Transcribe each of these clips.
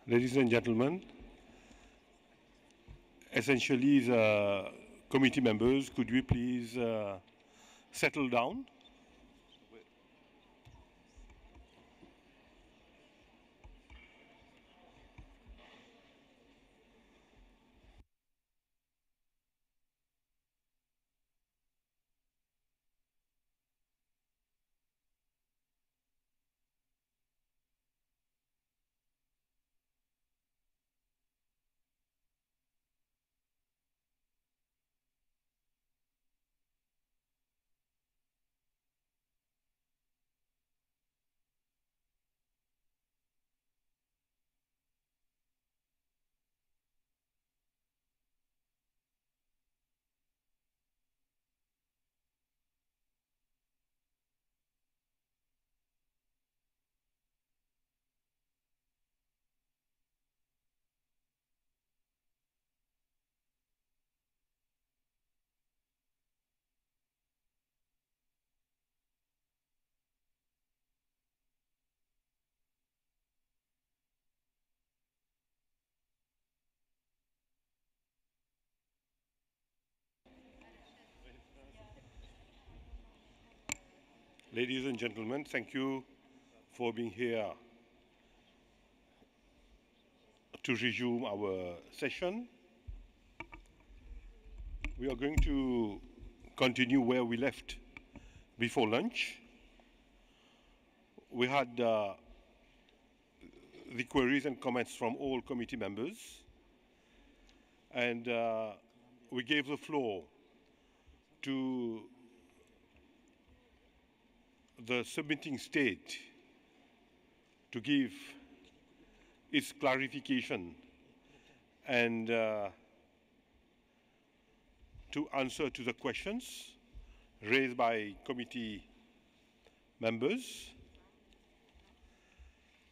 Ladies and gentlemen, essentially the committee members, could we please settle down? Ladies and gentlemen, thank you for being here to resume our session. We are going to continue where we left before lunch. We had the queries and comments from all committee members, and we gave the floor to the submitting state to give its clarification and to answer to the questions raised by committee members.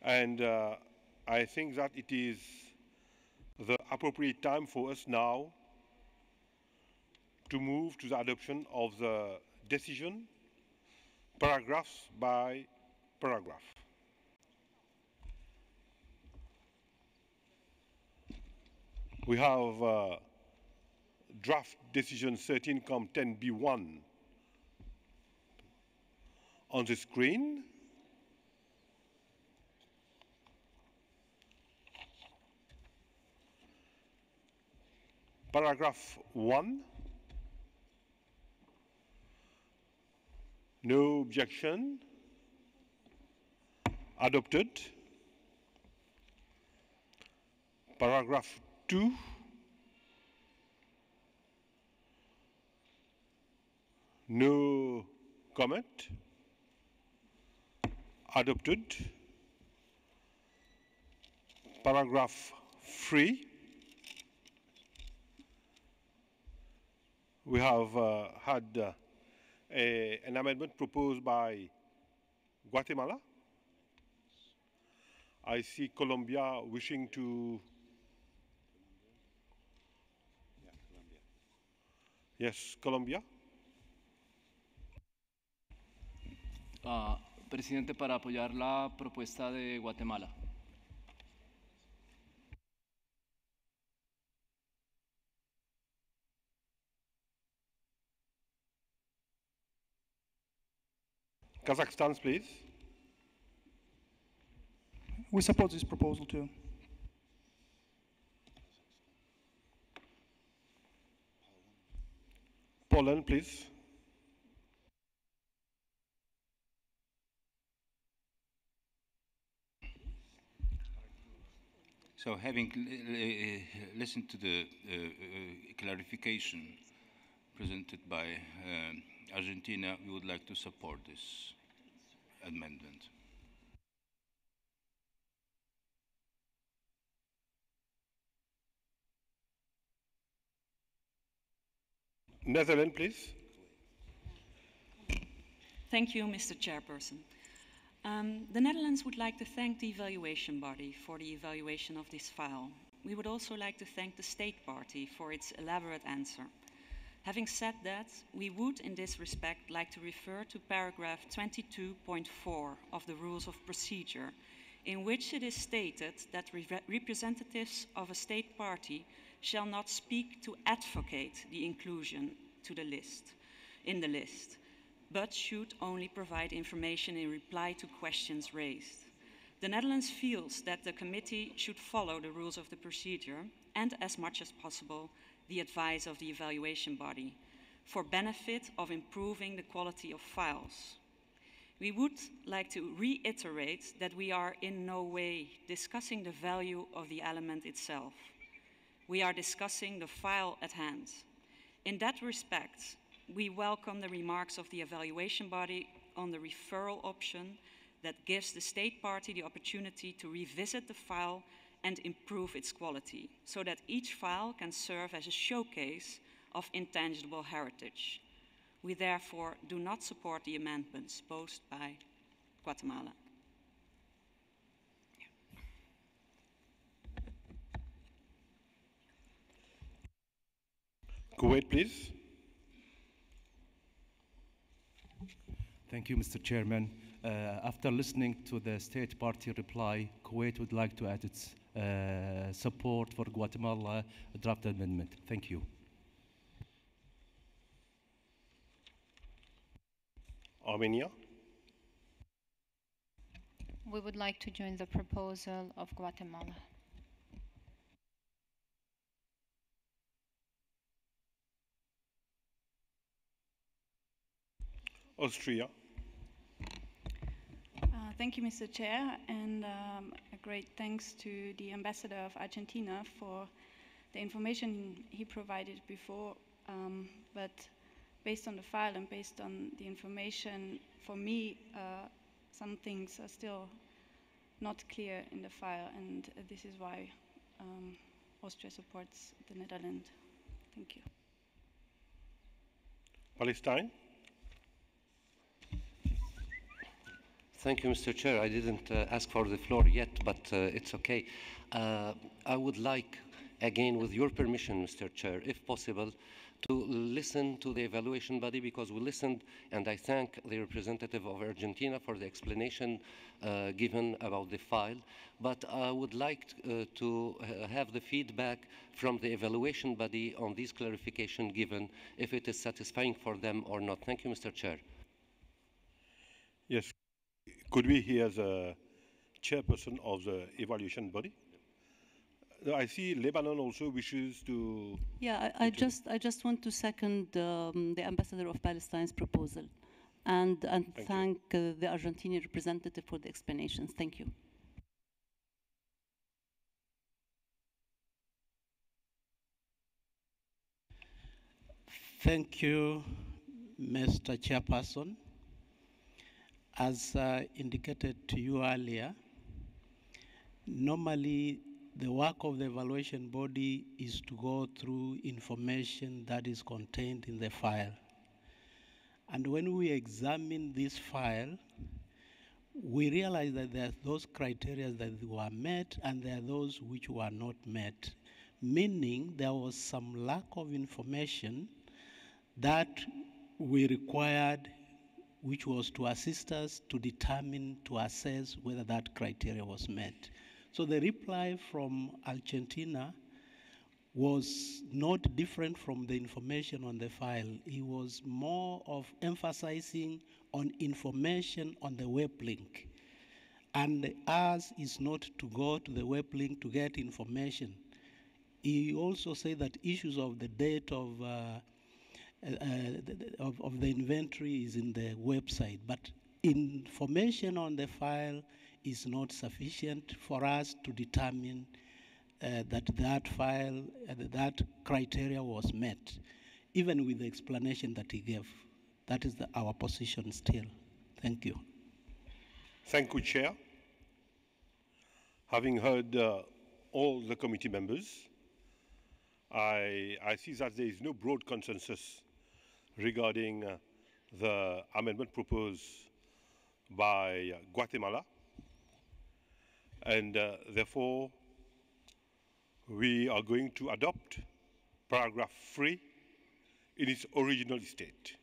And I think that it is the appropriate time for us now to move to the adoption of the decision, paragraphs by paragraph. We have draft decision 13-10B1 on the screen. Paragraph 1, no objection, adopted. Paragraph 2, no comment, adopted. Paragraph 3, we have had an amendment proposed by Guatemala. I see Colombia wishing to. Yes, Colombia. Presidente, para apoyar la propuesta de Guatemala. Kazakhstan, please. We support this proposal too. Poland, please. So having listened to the clarification presented by Argentina, we would like to support this amendment. Netherlands, please. Thank you, Mr. Chairperson. The Netherlands would like to thank the evaluation body for the evaluation of this file. We would also like to thank the state party for its elaborate answer. Having said that, we would, in this respect, like to refer to paragraph 22.4 of the Rules of Procedure, in which it is stated that representatives of a state party shall not speak to advocate the inclusion in the list, but should only provide information in reply to questions raised. The Netherlands feels that the committee should follow the rules of the procedure and, as much as possible, the advice of the evaluation body for benefit of improving the quality of files. We would like to reiterate that we are in no way discussing the value of the element itself. We are discussing the file at hand. In that respect, we welcome the remarks of the evaluation body on the referral option that gives the state party the opportunity to revisit the file and improve its quality, so that each file can serve as a showcase of intangible heritage. We therefore do not support the amendments posed by Guatemala. Kuwait, please. Thank you, Mr. Chairman. After listening to the state party reply, Kuwait would like to add its support for Guatemala draft amendment. Thank you. Armenia. We would like to join the proposal of Guatemala. Austria. Thank you, Mr. Chair, and a great thanks to the Ambassador of Argentina for the information he provided before. But based on the file and based on the information, for me, some things are still not clear in the file, and this is why Austria supports the Netherlands. Thank you. Palestine. Thank you, Mr. Chair. I didn't ask for the floor yet, but it's okay. I would like, again, with your permission, Mr. Chair, if possible, to listen to the evaluation body, because we listened, and I thank the representative of Argentina for the explanation given about the file. But I would like to have the feedback from the evaluation body on this clarification given, if it is satisfying for them or not. Thank you, Mr. Chair. Yes. Could we hear the chairperson of the evaluation body? I see Lebanon also wishes to. Yeah, I just want to second the ambassador of Palestine's proposal, and thank the Argentinian representative for the explanations. Thank you. Thank you, Mr. Chairperson. As indicated to you earlier, normally the work of the evaluation body is to go through information that is contained in the file. And when we examine this file, we realize that there are those criteria that were met and there are those which were not met, meaning there was some lack of information that we required, which was to assist us to determine, to assess whether that criteria was met. So the reply from Argentina was not different from the information on the file. It was more of emphasizing on information on the web link. And ours is not to go to the web link to get information. He also said that issues of the date of the inventory is in the website, but information on the file is not sufficient for us to determine that file, that criteria was met, even with the explanation that he gave. That is our position still. Thank you. Thank you, Chair. Having heard all the committee members, I see that there is no broad consensus regarding the amendment proposed by Guatemala, and therefore we are going to adopt paragraph 3 in its original state.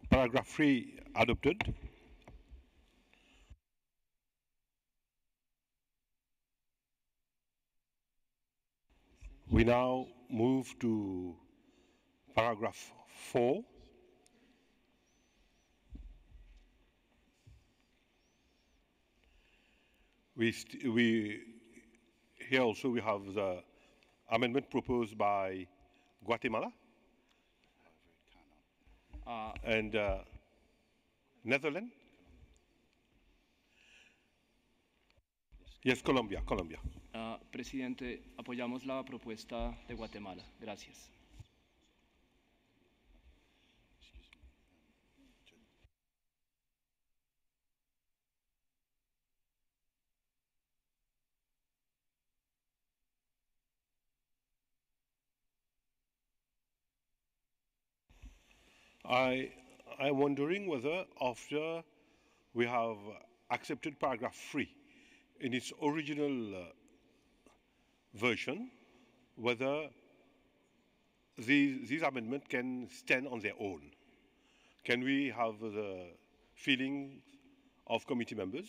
Paragraph 3 adopted. We now move to paragraph 4. Here also we have the amendment proposed by Guatemala and Netherlands. Yes, Colombia. Presidente, apoyamos la propuesta de Guatemala. Gracias. I'm wondering whether after we have accepted paragraph 3 in its original version, whether these amendments can stand on their own. Can we have the feeling of committee members?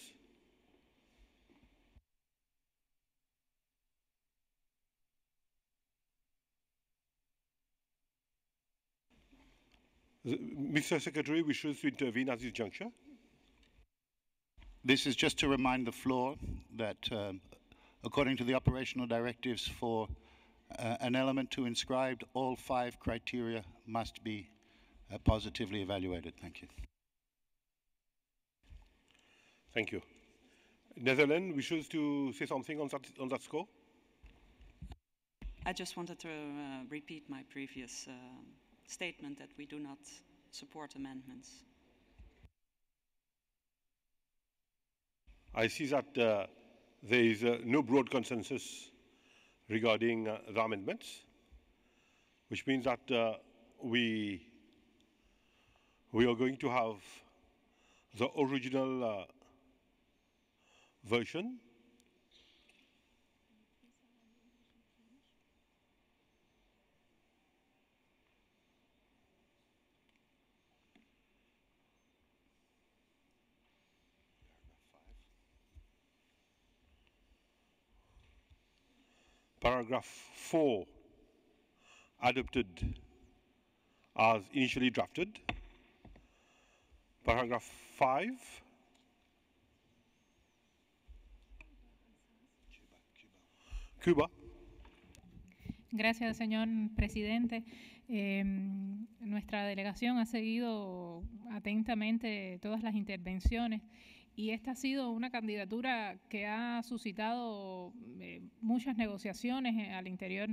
Mr. Secretary wishes to intervene at this juncture. This is just to remind the floor that according to the operational directives for an element to inscribed, all 5 criteria must be positively evaluated. Thank you. Thank you. Netherlands wishes to say something on that score? I just wanted to repeat my previous statement that we do not support amendments. I see that there is no broad consensus regarding the amendments, which means that we are going to have the original version. Paragraph 4 adopted as initially drafted. Paragraph 5. Cuba. Gracias, señor presidente. Nuestra delegación ha seguido atentamente todas las intervenciones y esta ha sido una candidatura que ha suscitado muchas negociaciones al interior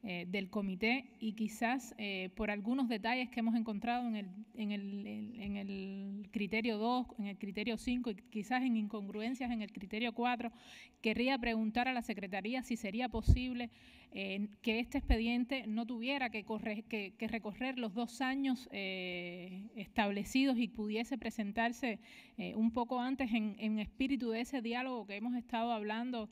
del comité y quizás por algunos detalles que hemos encontrado en el criterio 2, en el criterio 5 y quizás en incongruencias en el criterio 4, querría preguntar a la Secretaría si sería posible que este expediente no tuviera que recorrer los 2 años establecidos y pudiese presentarse un poco antes en espíritu de ese diálogo que hemos estado hablando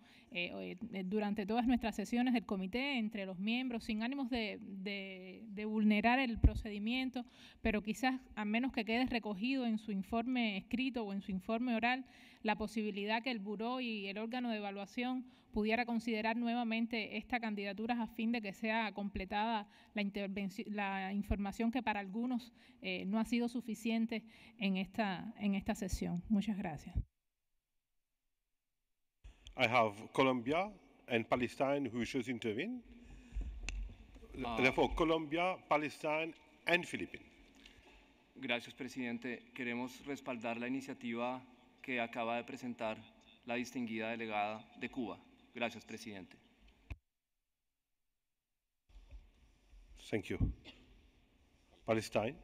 durante todas nuestras sesiones del comité entre los miembros, sin ánimos de vulnerar el procedimiento, pero quizás a menos que quede recogido en su informe escrito o en su informe oral la posibilidad que el buró y el órgano de evaluación pudiera considerar nuevamente esta candidatura a fin de que sea completada la información que para algunos no ha sido suficiente en esta sesión. Muchas gracias. I have Colombia and Palestine who wishes to intervene. Therefore, Colombia, Palestine and Philippines. Gracias, presidente. Queremos respaldar la iniciativa que acaba de presentar la distinguida delegada de Cuba. Gracias, presidente. Thank you. Palestine.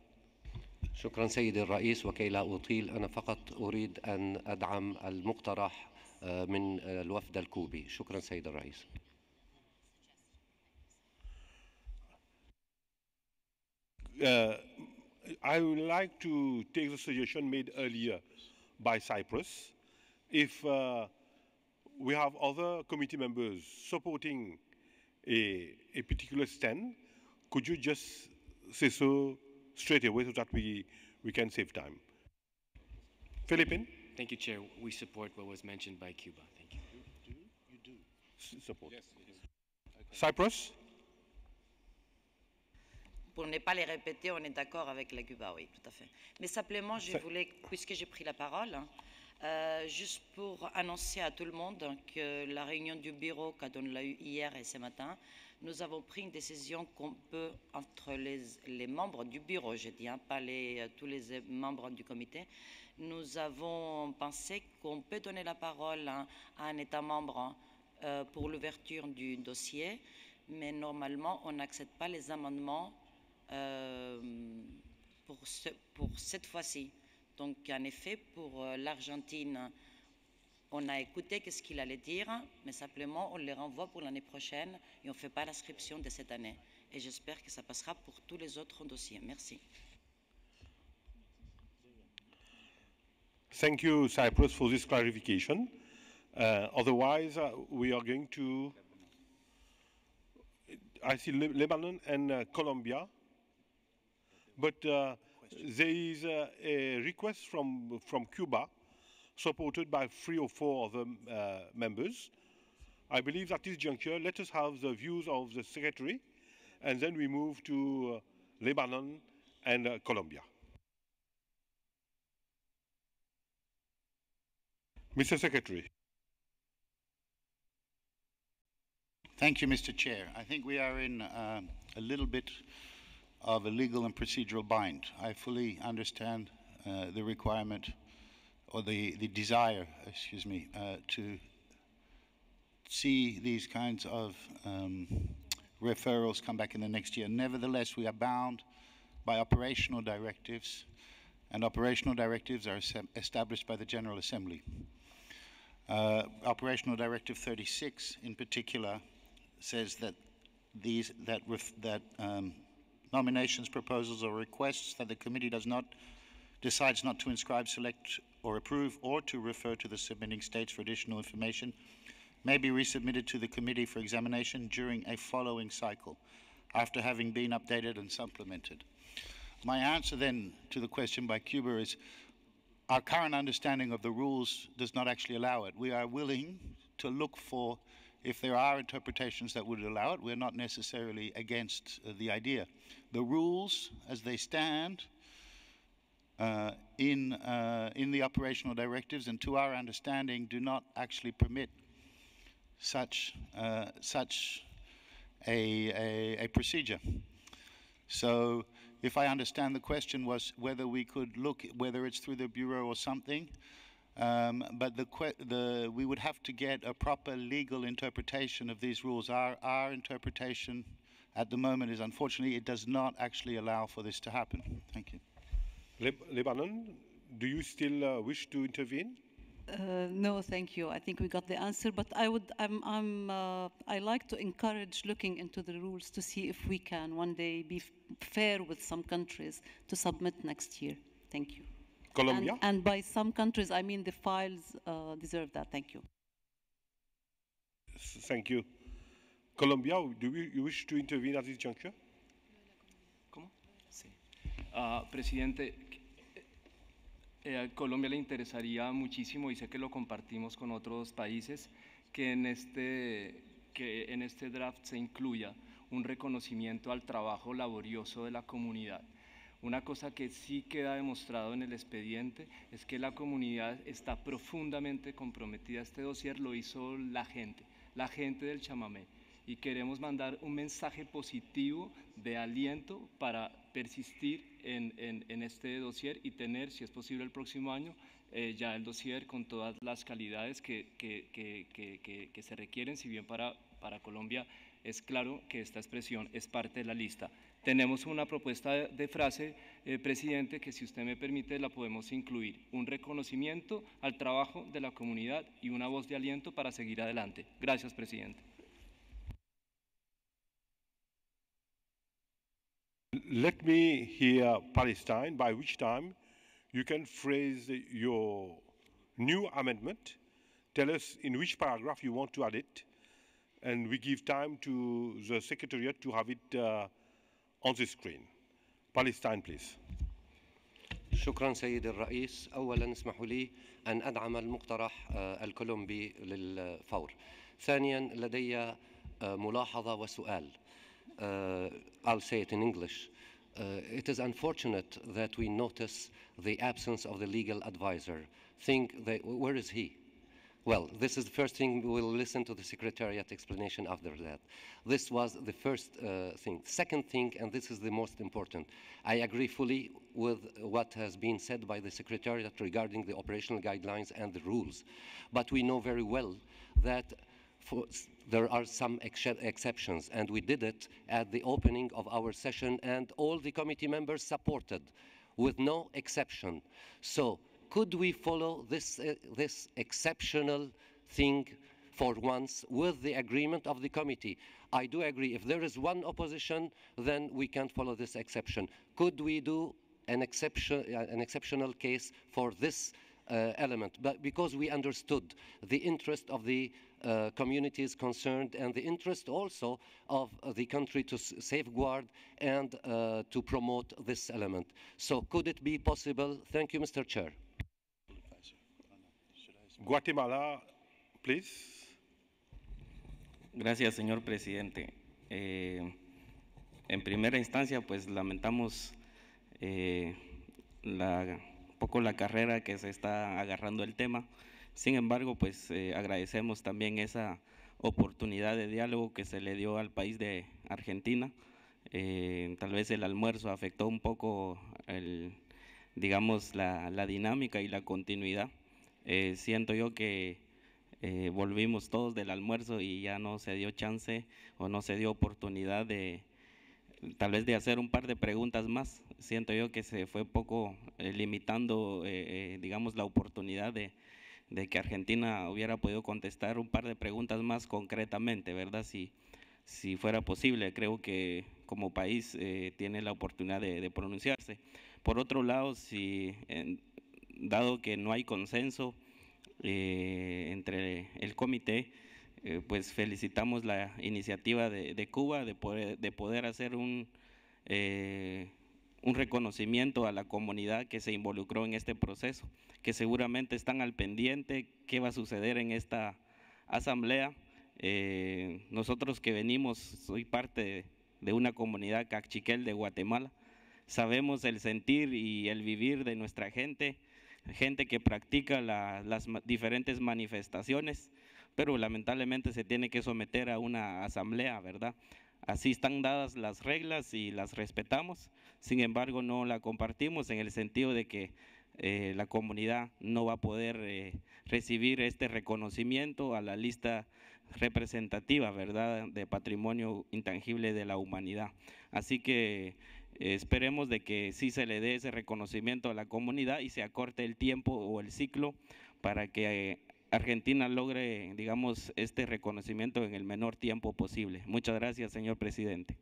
شكرا سيدي الرئيس. وكي لا أطيل أنا فقط أريد أن أدعم المقترح من الوفد الكوبي. شكرا سيد الرئيس. I would like to take the suggestion made earlier by Cyprus. If we have other committee members supporting a particular stand, could you just say so straight away so that we can save time? Philippines? Thank you, Chair. We support what was mentioned by Cuba. Thank you. You do? Support. Yes. Cyprus? Pour ne pas les répéter, on est d'accord avec la Cuba, oui, tout à fait. Mais simplement, je voulais, puisque j'ai pris la parole, juste pour annoncer à tout le monde que la réunion du bureau, quand on l'a eue hier et ce matin, nous avons pris une décision qu'on peut, entre les membres du bureau, je dis, pas tous les membres du comité, nous avons pensé qu'on peut donner la parole à un État membre pour l'ouverture du dossier, mais normalement, on n'accepte pas les amendements pour cette fois-ci. Donc, en effet, pour l'Argentine, on a écouté ce qu'il allait dire, mais simplement, on les renvoie pour l'année prochaine et on ne fait pas l'inscription de cette année. Et j'espère que ça passera pour tous les autres dossiers. Merci. Thank you, Cyprus, for this clarification. Otherwise, we are going to... I see Lebanon and Colombia. But there is a request from Cuba, supported by 3 or 4 other members. I believe at this juncture, let us have the views of the Secretary, and then we move to Lebanon and Colombia. Mr. Secretary. Thank you, Mr. Chair. I think we are in a little bit of a legal and procedural bind. I fully understand the requirement or the desire, excuse me, to see these kinds of referrals come back in the next year. Nevertheless, we are bound by operational directives, and operational directives are established by the General Assembly. Operational Directive 36, in particular, says that nominations, proposals, or requests that the committee decides not to inscribe, select, or approve, or to refer to the submitting states for additional information may be resubmitted to the committee for examination during a following cycle, after having been updated and supplemented. My answer then to the question by Cuba is, our current understanding of the rules does not actually allow it. We are willing to look for if there are interpretations that would allow it, we're not necessarily against the idea. The rules, as they stand in the operational directives, and to our understanding, do not actually permit such a procedure. So, if I understand the question was whether we could look, whether it's through the Bureau or something, but we would have to get a proper legal interpretation of these rules. Our interpretation at the moment is, unfortunately, it does not actually allow for this to happen. Thank you. Lebanon, do you still wish to intervene? No, thank you. I think we got the answer, but I like to encourage looking into the rules to see if we can one day be fair with some countries to submit next year. Thank you. Colombia? And by some countries, I mean the files deserve that. Thank you. Thank you. Colombia, do you wish to intervene at this juncture? ¿Cómo? Sí. Presidente, a Colombia le interesaría muchísimo, y sé que lo compartimos con otros países, que en este draft se incluya un reconocimiento al trabajo laborioso de la comunidad. Una cosa que sí queda demostrado en el expediente es que la comunidad está profundamente comprometida a este dossier, lo hizo la gente del chamamé, y queremos mandar un mensaje positivo de aliento para persistir en este dossier y tener, si es posible, el próximo año ya el dossier con todas las calidades que se requieren, si bien para Colombia es claro que esta expresión es parte de la lista. Tenemos una propuesta de frase, presidente, que si usted me permite la podemos incluir: un reconocimiento al trabajo de la comunidad y una voz de aliento para seguir adelante. Gracias, presidente. Let me hear Palestine, by which time you can phrase your new amendment, tell us in which paragraph you want to add it, and we give time to the Secretariat to have it on the screen. Palestine, please. شكرا سيد الرئيس. أولا اسمحوا لي أن أدعم المقترح الكولومبي للفور. ثانيا لدي ملاحظة وسؤال. I'll say it in English. It is unfortunate that we notice the absence of the legal advisor. Where is he? Well, this is the first thing. We'll listen to the Secretariat explanation after that. This was the first thing. Second thing, and this is the most important, I agree fully with what has been said by the Secretariat regarding the operational guidelines and the rules. But we know very well that there are some exceptions, and we did it at the opening of our session, and all the committee members supported, with no exception. So, could we follow this exceptional thing for once with the agreement of the committee? I do agree. If there is one opposition, then we can't follow this exception. Could we do an exceptional case for this element? But because we understood the interest of the communities concerned and the interest also of the country to safeguard and to promote this element. So could it be possible? Thank you, Mr. Chair. Guatemala, please. Gracias, señor presidente. En primera instancia, pues lamentamos poco la carrera que se está agarrando el tema. Sin embargo, pues agradecemos también esa oportunidad de diálogo que se le dio al país de Argentina. Tal vez el almuerzo afectó un poco digamos, la dinámica y la continuidad. Siento yo que volvimos todos del almuerzo y ya no se dio chance o no se dio oportunidad tal vez de hacer un par de preguntas más. Siento yo que se fue poco limitando, digamos, la oportunidad de que Argentina hubiera podido contestar un par de preguntas más concretamente, ¿verdad? Si fuera posible, creo que como país tiene la oportunidad de pronunciarse. Por otro lado, dado que no hay consenso entre el comité, pues felicitamos la iniciativa de Cuba de poder hacer un reconocimiento a la comunidad que se involucró en este proceso, que seguramente están al pendiente qué va a suceder en esta asamblea. Nosotros que venimos, soy parte de una comunidad cachiquel de Guatemala, sabemos el sentir y el vivir de nuestra gente que practica las diferentes manifestaciones, pero lamentablemente se tiene que someter a una asamblea, ¿verdad? Así están dadas las reglas y las respetamos, sin embargo no la compartimos en el sentido de que la comunidad no va a poder recibir este reconocimiento a la lista representativa, ¿verdad?, de patrimonio intangible de la humanidad. Así que esperemos de que sí se le dé ese reconocimiento a la comunidad y se acorte el tiempo o el ciclo para que Argentina logre, digamos, este reconocimiento en el menor tiempo posible. Muchas gracias, señor presidente.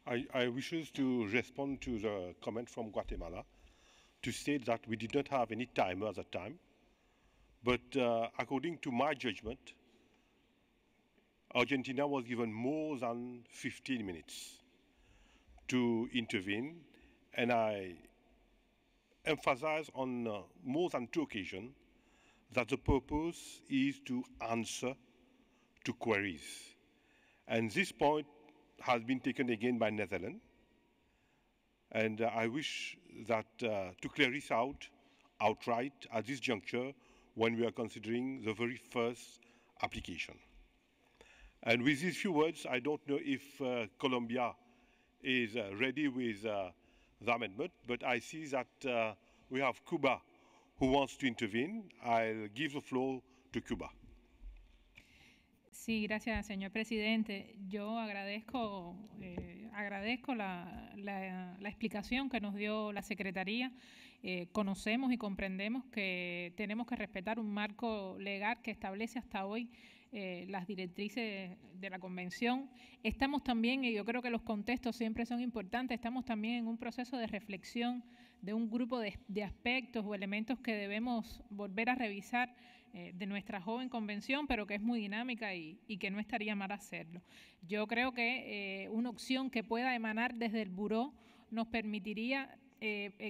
I wishes to respond to the comment from Guatemala to state that we did not have any timer at that time, but according to my judgment, Argentina was given more than 15 minutes to intervene, and I emphasize on more than 2 occasions that the purpose is to answer to queries. And this point has been taken again by Netherlands. And I wish that to clear this out outright at this juncture when we are considering the very first application. And with these few words, I don't know if Colombia is ready with the amendment, but I see that we have Cuba who wants to intervene. I'll give the floor to Cuba. Sí, gracias, señor presidente. Yo agradezco la explicación que nos dio la Secretaría. Conocemos y comprendemos que tenemos que respetar un marco legal que establece hasta hoy las directrices de la Convención. Estamos también, y yo creo que los contextos siempre son importantes, estamos también en un proceso de reflexión de un grupo de aspectos o elementos que debemos volver a revisar de nuestra joven convención, pero que es muy dinámica y que no estaría mal hacerlo. Yo creo que una opción que pueda emanar desde el Buró nos permitiría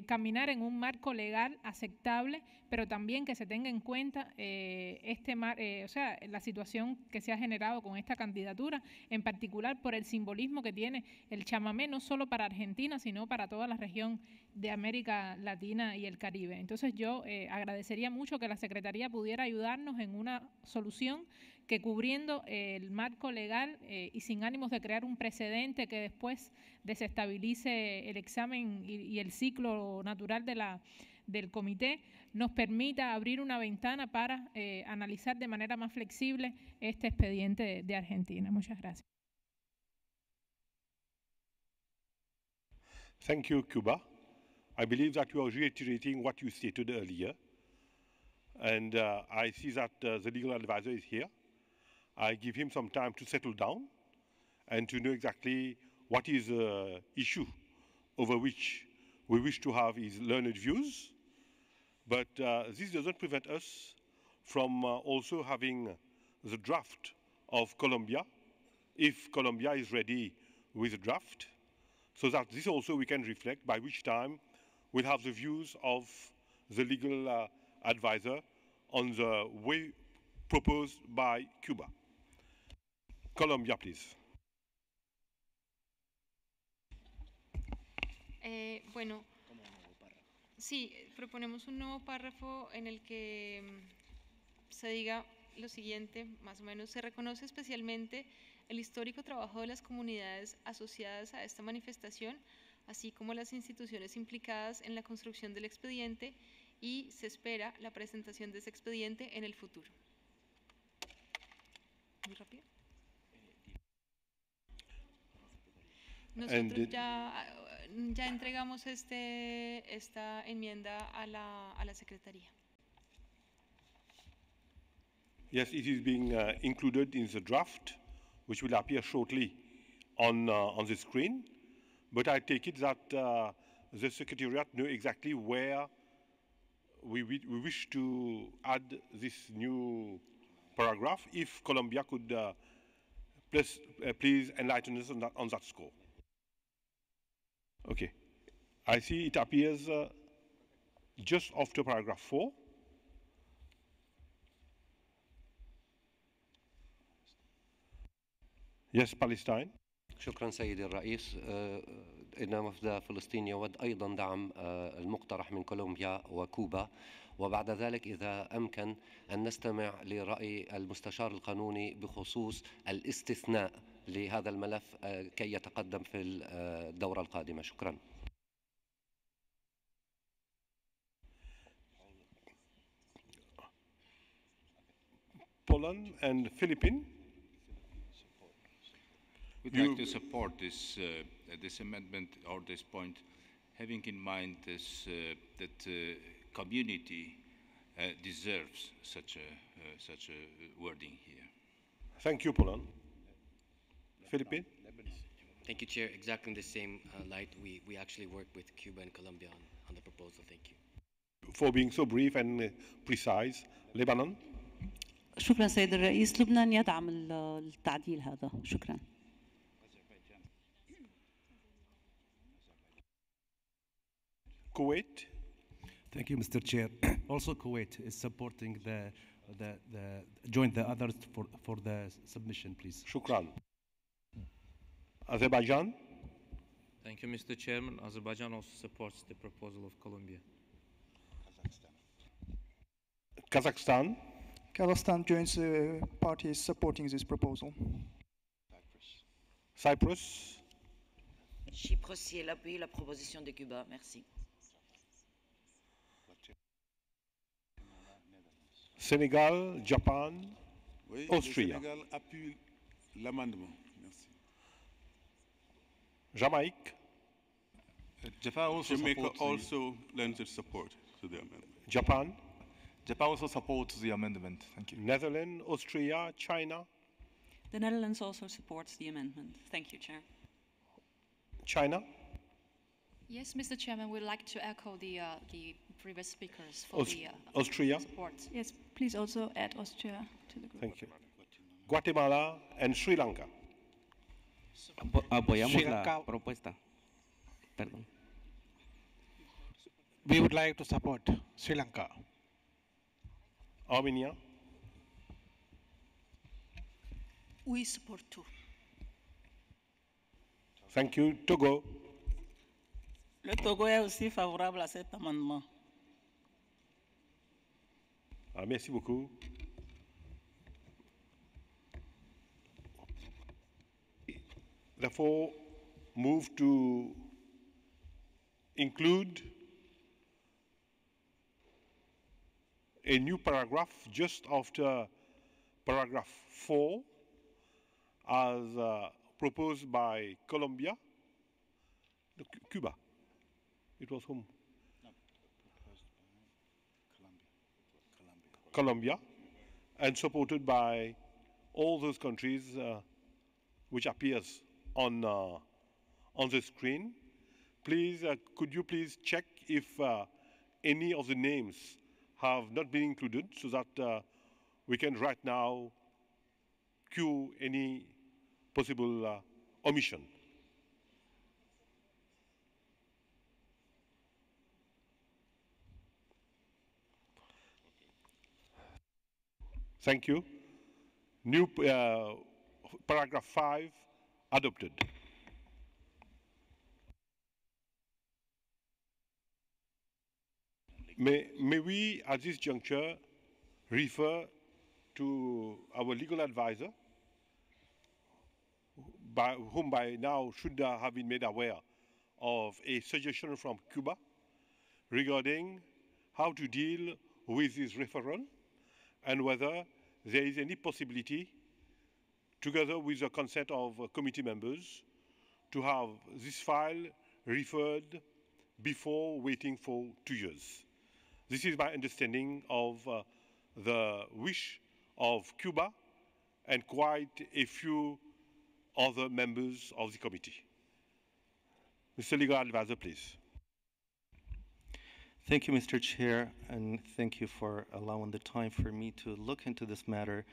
caminar en un marco legal aceptable, pero también que se tenga en cuenta la situación que se ha generado con esta candidatura, en particular por el simbolismo que tiene el chamamé, no solo para Argentina, sino para toda la región de América Latina y el Caribe. Entonces yo agradecería mucho que la Secretaría pudiera ayudarnos en una solución que, cubriendo el marco legal y sin ánimos de crear un precedente que después desestabilice el examen y el ciclo natural del comité, nos permita abrir una ventana para analizar de manera más flexible este expediente de Argentina. Muchas gracias. Thank you, Cuba. I believe that you are reiterating what you stated earlier, and I see that the legal advisor is here. I give him some time to settle down and to know exactly what is the issue over which we wish to have his learned views. But this doesn't prevent us from also having the draft of Colombia, if Colombia is ready with the draft, so that this also we can reflect, by which time we'll have the views of the legal advisor on the way proposed by Cuba. Colombia, please. Bueno, sí, proponemos un nuevo párrafo en el que se diga lo siguiente, más o menos: se reconoce especialmente el histórico trabajo de las comunidades asociadas a esta manifestación, así como las instituciones implicadas en la construcción del expediente, y se espera la presentación de ese expediente en el futuro. Muy rápido. Nosotros ya entregamos esta enmienda a la Secretaría. Yes, it is being included in the draft, which will appear shortly on the screen. But I take it that the Secretariat know exactly where we wish to add this new paragraph. If Colombia could please enlighten us on that score. Okay, I see it appears just after paragraph 4. Yes, Palestine. شكرا سيدي الرئيس. إن وفد فلسطين يود أيضا دعم المقترح من كولومبيا وكوبا، وبعد ذلك إذا أمكن أن نستمع لرأي المستشار القانوني بخصوص الاستثناء لهذا الملف كي يتقدم في الدورة القادمة. شكرا. Poland and Philippines. We'd like to support this amendment or this point, having in mind that community deserves such a wording here. Thank you, Poland. Philippines. Thank you, Chair. Exactly in the same light, we actually worked with Cuba and Colombia on the proposal. Thank you. For being so brief and precise. Lebanon. شكرا سيد الرئيس. لبنان يدعم التعديل هذا. شكرا. Kuwait. Thank you, Mr. Chair. Also, Kuwait is supporting join the others for the submission, please. Shukran. Azerbaijan. Thank you, Mr. Chairman. Azerbaijan also supports the proposal of Colombia. Kazakhstan. Kazakhstan joins the parties supporting this proposal. Cyprus. Chypre aussi, elle appuie la proposition de Cuba. Merci. Sénégal, Japan, Oui, Austria. le Sénégal appuie l'amendement. Merci. Jamaïque. Jamaica also lends its support to the amendment. Japan. Japan also supports the amendment. Thank you. Netherlands, Austria, China. The Netherlands also supports the amendment. Thank you, Chair. China. Yes, Mr. Chairman, we'd like to echo the previous speakers for Austria. support. Yes, please also add Austria to the group. Thank you. Guatemala and Sri Lanka. Apoyamos la propuesta. Perdón. We would like to support Sri Lanka. Armenia. We support too. Thank you. Togo. Le Togo est aussi favorable à cet amendement. Merci beaucoup. Therefore, move to include a new paragraph just after paragraph 4 as proposed by Colombia, Cuba. It was whom? Colombia, and supported by all those countries which appears on the screen. Please, could you please check if any of the names have not been included so that we can right now cue any possible omission. Thank you. New paragraph 5 adopted. May we, at this juncture, refer to our legal advisor, whom by now should have been made aware of a suggestion from Cuba regarding how to deal with this referral and whether there is any possibility, together with the consent of committee members, to have this file referred before waiting for 2 years. This is my understanding of the wish of Cuba and quite a few other members of the committee. Mr. Legal Advisor, please. Thank you, Mr. Chair, and thank you for allowing the time for me to look into this matter.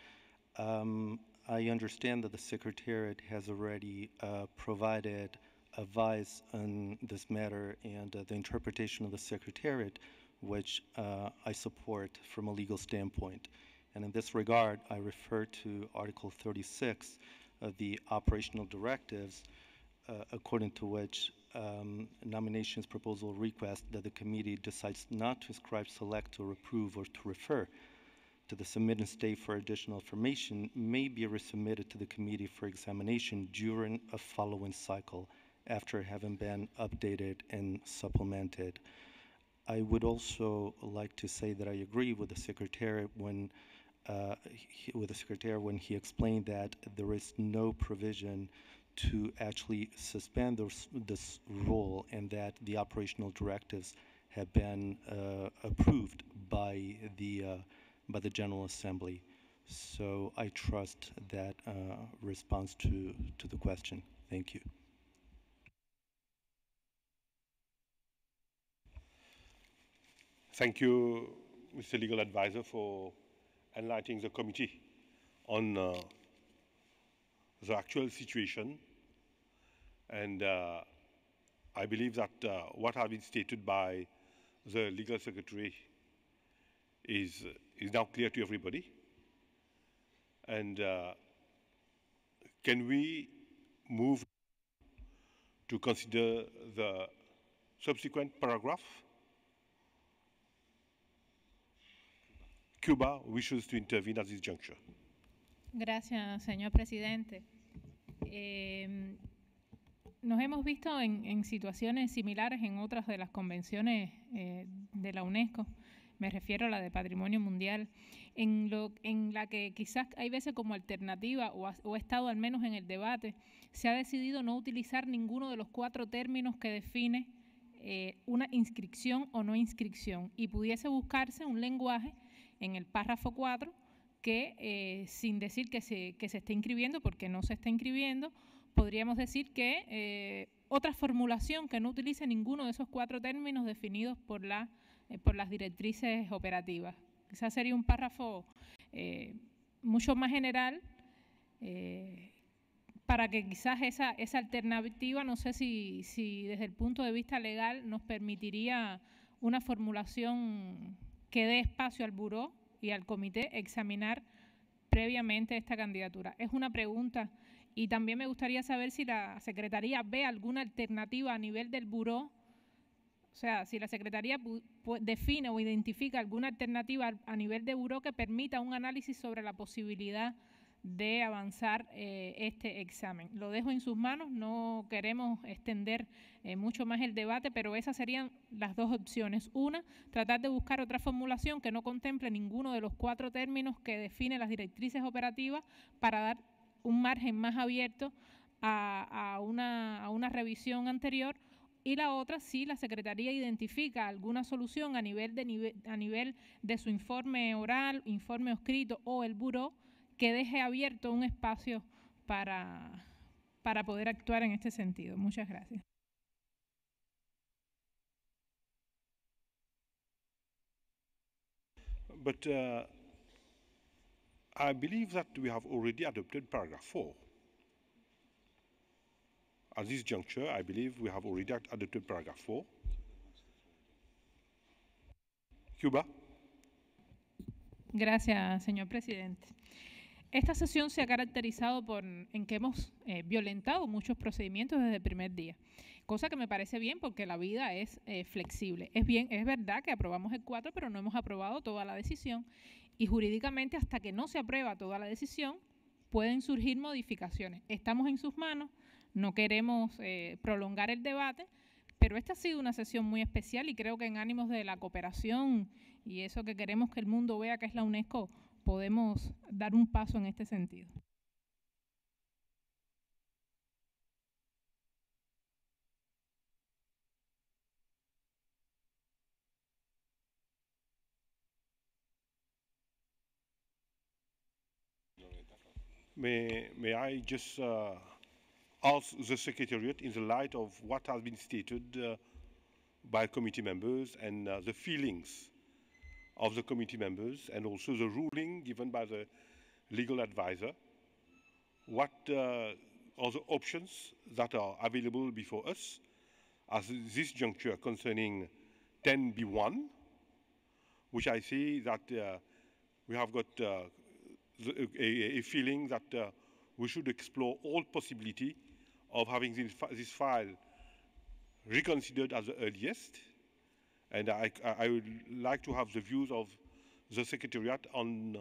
I understand that the Secretariat has already provided advice on this matter and the interpretation of the Secretariat, which I support from a legal standpoint. And in this regard, I refer to Article 36 the operational directives, according to which nominations proposal request that the committee decides not to ascribe, select, or approve, or to refer to the submitting state for additional information may be resubmitted to the committee for examination during a following cycle after having been updated and supplemented. I would also like to say that I agree with the Secretary when he explained that there is no provision to actually suspend this rule, and that the operational directives have been approved by the General Assembly. So I trust that response to the question. Thank you. Thank you, Mr. Legal Advisor, for enlightening the committee on the actual situation. And I believe that what has been stated by the Legal Secretary is now clear to everybody. And can we move to consider the subsequent paragraph? Cuba wishes to intervene at this juncture. Gracias, señor presidente. Nos hemos visto en situaciones similares en otras de las convenciones de la UNESCO. Me refiero a la de Patrimonio Mundial, en la que quizás hay veces como alternativa o ha estado al menos en el debate, se ha decidido no utilizar ninguno de los 4 términos que define una inscripción o no inscripción, y pudiese buscarse un lenguaje en el párrafo 4 que sin decir que se esté inscribiendo, porque no se está inscribiendo, podríamos decir que otra formulación que no utilice ninguno de esos 4 términos definidos por las directrices operativas. Quizás sería un párrafo mucho más general para que quizás esa alternativa, no sé si desde el punto de vista legal nos permitiría una formulación que dé espacio al buró y al comité examinar previamente esta candidatura. Es una pregunta, y también me gustaría saber si la Secretaría ve alguna alternativa a nivel del buró. O sea, si la Secretaría define o identifica alguna alternativa a nivel de buró que permita un análisis sobre la posibilidad de avanzar este examen. Lo dejo en sus manos, no queremos extender mucho más el debate, pero esas serían las 2 opciones. Una, tratar de buscar otra formulación que no contemple ninguno de los 4 términos que define las directrices operativas para dar un margen más abierto a una revisión anterior. Y la otra, si la Secretaría identifica alguna solución a nivel de su informe oral, informe escrito o el buró, que deje abierto un espacio para poder actuar en este sentido. Muchas gracias. But I believe that we have already adopted paragraph 4. At this juncture, I believe we have already adopted paragraph 4. Cuba. Gracias, señor presidente. Esta sesión se ha caracterizado en que hemos violentado muchos procedimientos desde el primer día, cosa que me parece bien porque la vida es flexible. Es verdad que aprobamos el 4, pero no hemos aprobado toda la decisión, y jurídicamente hasta que no se aprueba toda la decisión pueden surgir modificaciones. Estamos en sus manos, no queremos prolongar el debate, pero esta ha sido una sesión muy especial y creo que en ánimos de la cooperación y eso que queremos que el mundo vea que es la UNESCO, podemos dar un paso en este sentido. May I just ask the Secretariat, in the light of what has been stated by committee members and the feelings of the committee members, and also the ruling given by the legal advisor, what are the options that are available before us at this juncture concerning 10B1, which I see that we have got a feeling that we should explore all possibility of having this file reconsidered as the earliest. And I would like to have the views of the Secretariat on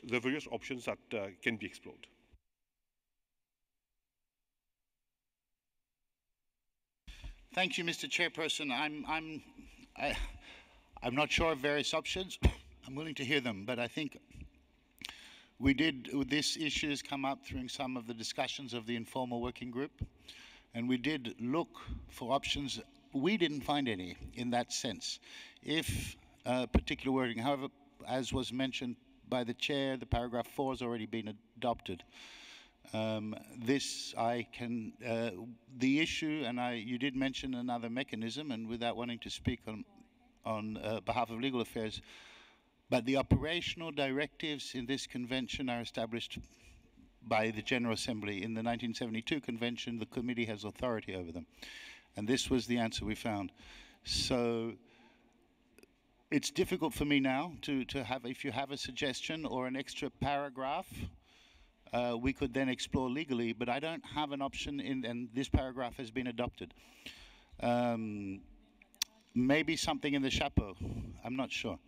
the various options that can be explored. Thank you, Mr. Chairperson. I'm not sure of various options. I'm willing to hear them, but I think this issue has come up during some of the discussions of the informal working group, and we did look for options. We didn't find any in that sense. If particular wording, however, as was mentioned by the chair, the paragraph 4 has already been adopted. The issue, and you did mention another mechanism, and without wanting to speak on behalf of legal affairs, but the operational directives in this convention are established by the General Assembly. In the 1972 convention, the committee has authority over them. And this was the answer we found. So it's difficult for me now to have, if you have a suggestion or an extra paragraph, we could then explore legally, but I don't have an option and this paragraph has been adopted. Maybe something in the chapeau, I'm not sure.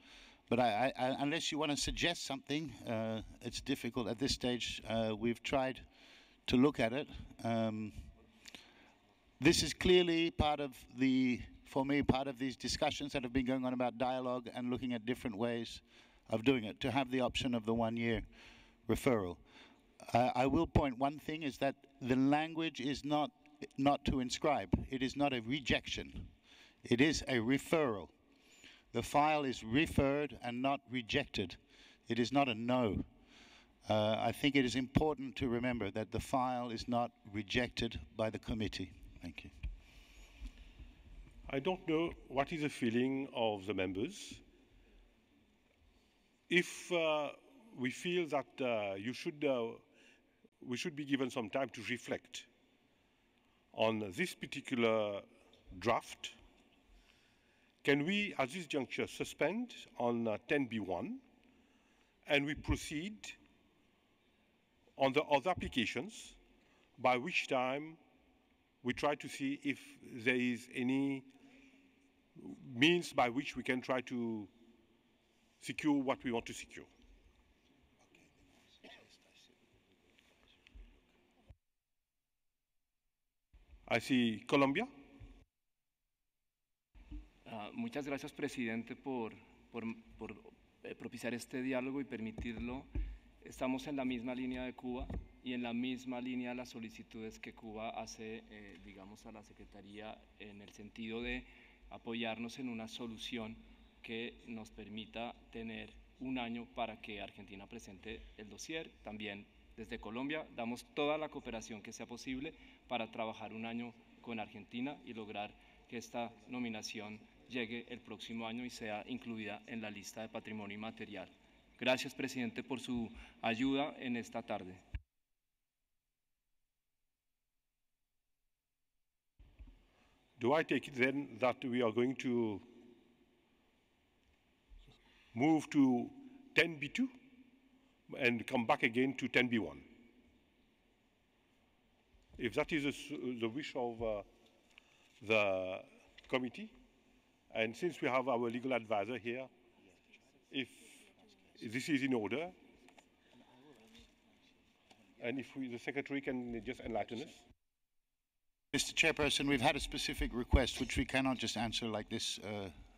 But unless you want to suggest something, it's difficult at this stage. We've tried to look at it. This is clearly part of for me, part of these discussions that have been going on about dialogue and looking at different ways of doing it, to have the option of the 1-year referral. I will point one thing is that the language is not to inscribe. It is not a rejection. It is a referral. The file is referred and not rejected. It is not a no. I think it is important to remember that the file is not rejected by the committee. Thank you. I don't know what is the feeling of the members. If we feel that we should be given some time to reflect on this particular draft, can we, at this juncture, suspend on 10B1 and we proceed on the other applications, by which time we try to see if there is any means by which we can try to secure what we want to secure. I see Colombia. Muchas gracias, presidente, por propiciar este diálogo y permitirlo. Estamos en la misma línea de Cuba y en la misma línea de las solicitudes que Cuba hace, digamos, a la Secretaría en el sentido de apoyarnos en una solución que nos permita tener un año para que Argentina presente el dossier. También desde Colombia damos toda la cooperación que sea posible para trabajar un año con Argentina y lograr que esta nominación llegue el próximo año y sea incluida en la lista de patrimonio inmaterial. Gracias, presidente, por su ayuda en esta tarde. Do I take it then that we are going to move to 10B2 and come back again to 10B1? If that is the wish of the committee, and since we have our legal advisor here, if this is in order, and if the secretary can just enlighten us. Mr. Chairperson, we've had a specific request which we cannot just answer like this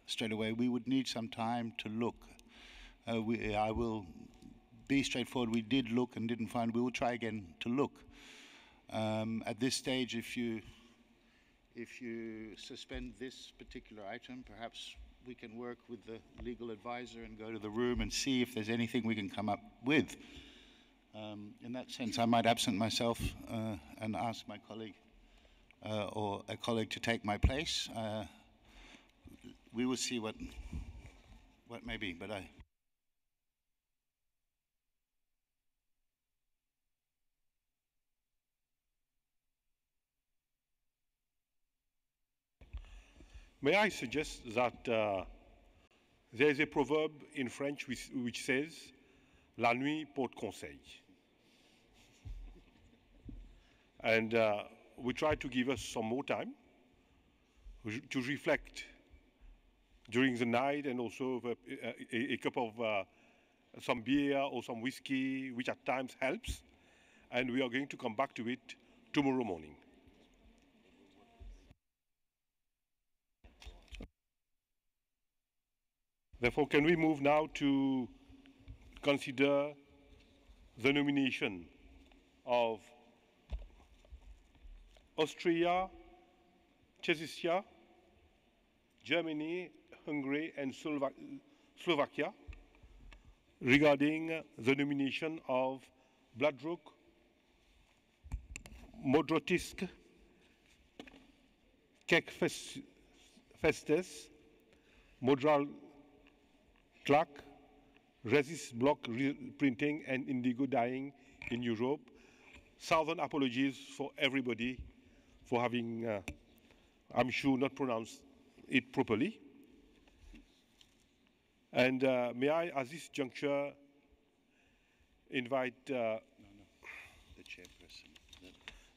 straight away. We would need some time to look. I will be straightforward. We did look and didn't find. We will try again to look. At this stage, if you suspend this particular item, perhaps we can work with the legal advisor and go to the room and see if there's anything we can come up with. In that sense, I might absent myself and ask my colleague or a colleague to take my place. We will see what may be, but May I suggest that there is a proverb in French which says, "La nuit porte conseil." And we tried to give us some more time to reflect during the night, and also a cup of some beer or some whiskey, which at times helps. And we are going to come back to it tomorrow morning. Therefore, can we move now to consider the nomination of Austria, Czechia, Germany, Hungary, and Slovakia regarding the nomination of Bladruk, Modrotisk, Kekfestes, Modral Tlak, resist block printing, and indigo dyeing in Europe. Thousand apologies for everybody for having, I'm sure, not pronounced it properly. And may I, at this juncture, invite the chairperson.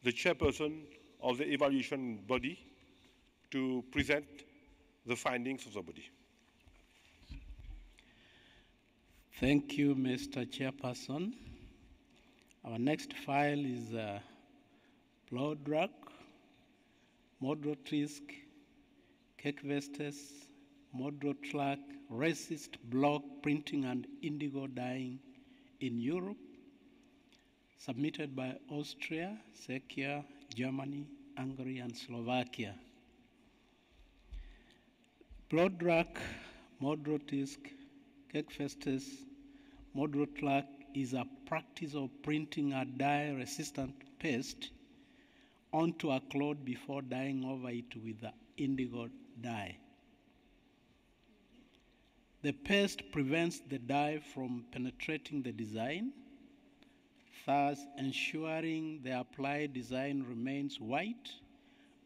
The chairperson of the evaluation body to present the findings of the body. Thank you, Mr. Chairperson. Our next file is Blodrak, Modrotisk, Kekvestes, Modrotlak, racist block printing and indigo dyeing in Europe, submitted by Austria, Czechia, Germany, Hungary, and Slovakia. Blodrak, Modrotisk, Kekvestes, Modrotlak is a practice of printing a dye-resistant paste onto a cloth before dyeing over it with the indigo dye. The paste prevents the dye from penetrating the design, thus ensuring the applied design remains white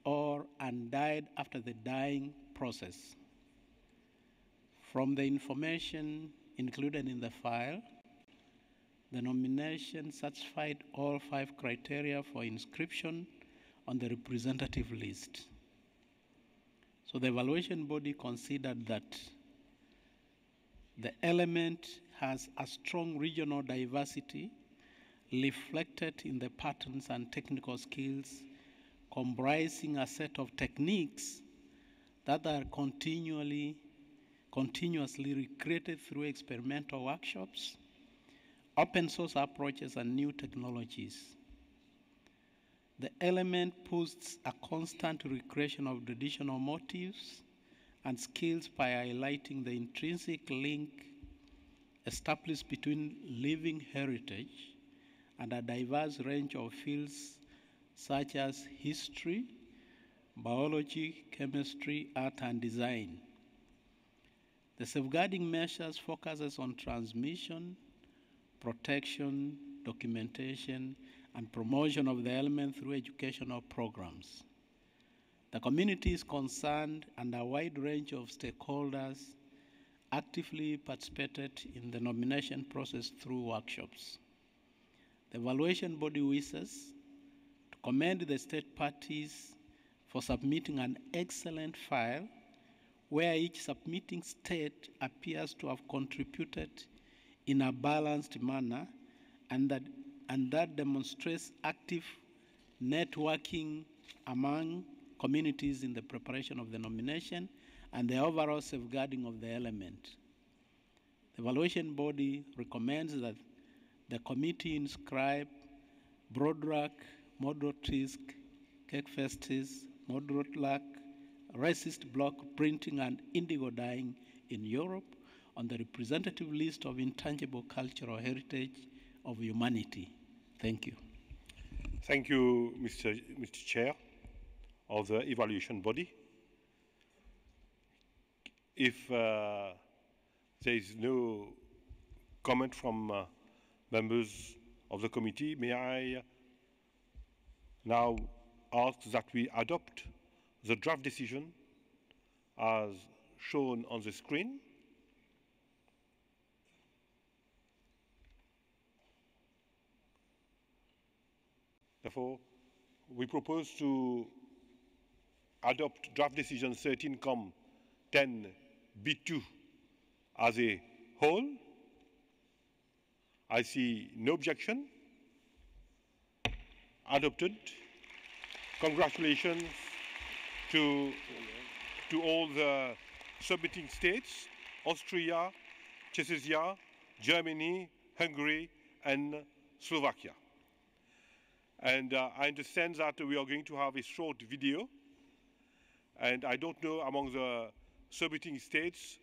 or undyed after the dyeing process. From the information included in the file, the nomination satisfied all 5 criteria for inscription on the representative list. So the evaluation body considered that the element has a strong regional diversity reflected in the patterns and technical skills, comprising a set of techniques that are continuously recreated through experimental workshops, open source approaches, and new technologies. The element posts a constant recreation of traditional motifs and skills by highlighting the intrinsic link established between living heritage and a diverse range of fields such as history, biology, chemistry, art, and design. The safeguarding measures focuses on transmission, protection, documentation, and promotion of the element through educational programs. The community is concerned, and a wide range of stakeholders actively participated in the nomination process through workshops. The evaluation body wishes to commend the state parties for submitting an excellent file where each submitting state appears to have contributed in a balanced manner, and that demonstrates active networking among communities in the preparation of the nomination and the overall safeguarding of the element. The evaluation body recommends that the committee inscribe Blodrak, Modrotisk, Kekvestes, Modrotlak, racist block printing and indigo dyeing in Europe on the representative list of intangible cultural heritage of humanity. Thank you. Thank you, Mr. Chair of the evaluation body. If there is no comment from members of the committee, may I now ask that we adopt the draft decision as shown on the screen. Therefore, we propose to adopt draft decision 13-10B2 as a whole. I see no objection. Adopted. Congratulations to all the submitting states, Austria, Czechia, Germany, Hungary, and Slovakia. And I understand that we are going to have a short video. And I don't know among the submitting states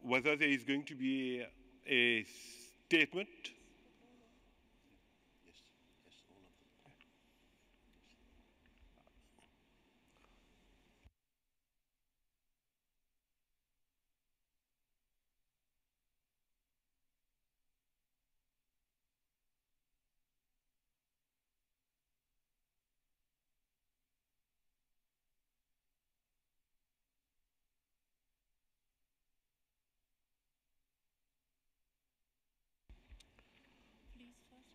whether there is going to be a statement.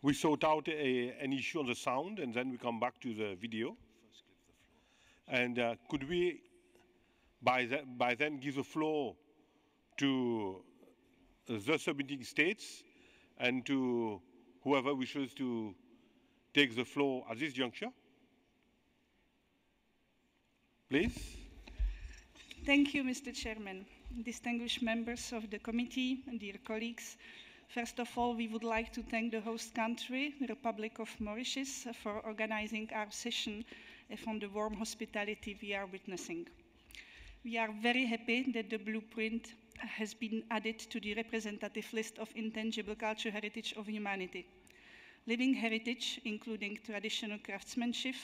We sort out an issue on the sound, and then we come back to the video. And could we, by then, give the floor to the submitting states and to whoever wishes to take the floor at this juncture? Please. Thank you, Mr. Chairman. Distinguished members of the committee and dear colleagues, first of all, we would like to thank the host country, the Republic of Mauritius, for organizing our session and from the warm hospitality we are witnessing. We are very happy that the blueprint has been added to the representative list of intangible cultural heritage of humanity. Living heritage, including traditional craftsmanship,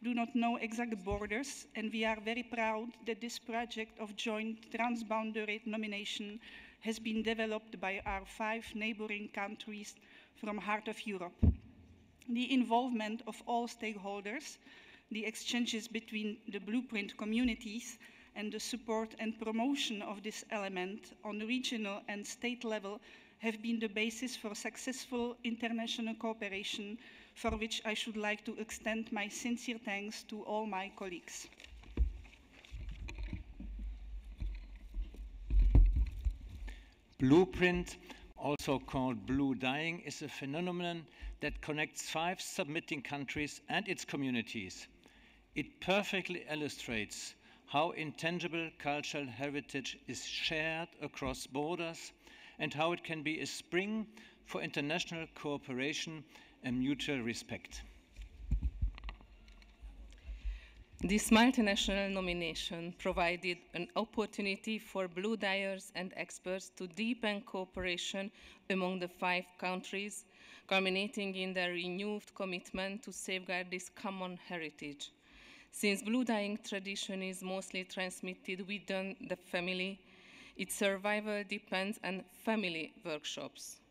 do not know exact borders, and we are very proud that this project of joint transboundary nomination has been developed by our 5 neighboring countries from heart of Europe. The involvement of all stakeholders, the exchanges between the blueprint communities, and the support and promotion of this element on regional and state level have been the basis for successful international cooperation, for which I should like to extend my sincere thanks to all my colleagues. Blueprint, also called blue dyeing, is a phenomenon that connects 5 submitting countries and its communities. It perfectly illustrates how intangible cultural heritage is shared across borders and how it can be a spring for international cooperation and mutual respect. This multinational nomination provided an opportunity for blue dyers and experts to deepen cooperation among the 5 countries, culminating in their renewed commitment to safeguard this common heritage. Since blue dyeing tradition is mostly transmitted within the family, its survival depends on family workshops.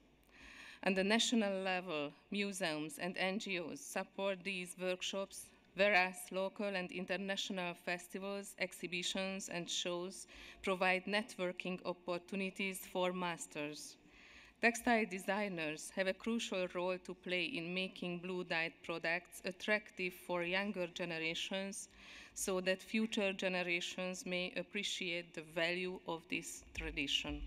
On the national level, museums and NGOs support these workshops, whereas local and international festivals, exhibitions, and shows provide networking opportunities for masters. Textile designers have a crucial role to play in making blue-dyed products attractive for younger generations so that future generations may appreciate the value of this tradition.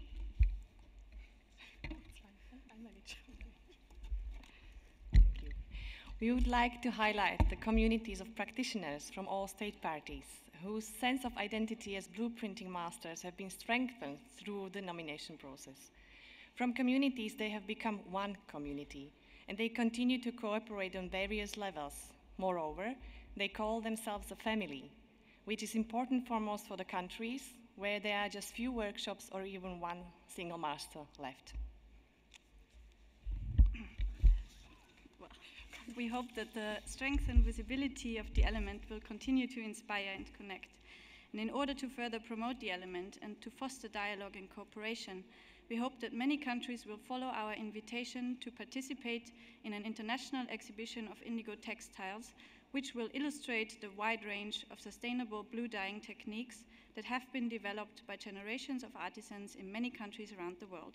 We would like to highlight the communities of practitioners from all state parties whose sense of identity as blueprinting masters have been strengthened through the nomination process. From communities, they have become one community, and they continue to cooperate on various levels. Moreover, they call themselves a family, which is important foremost for the countries where there are just few workshops or even one single master left. We hope that the strength and visibility of the element will continue to inspire and connect. And in order to further promote the element and to foster dialogue and cooperation, we hope that many countries will follow our invitation to participate in an international exhibition of indigo textiles, which will illustrate the wide range of sustainable blue dyeing techniques that have been developed by generations of artisans in many countries around the world.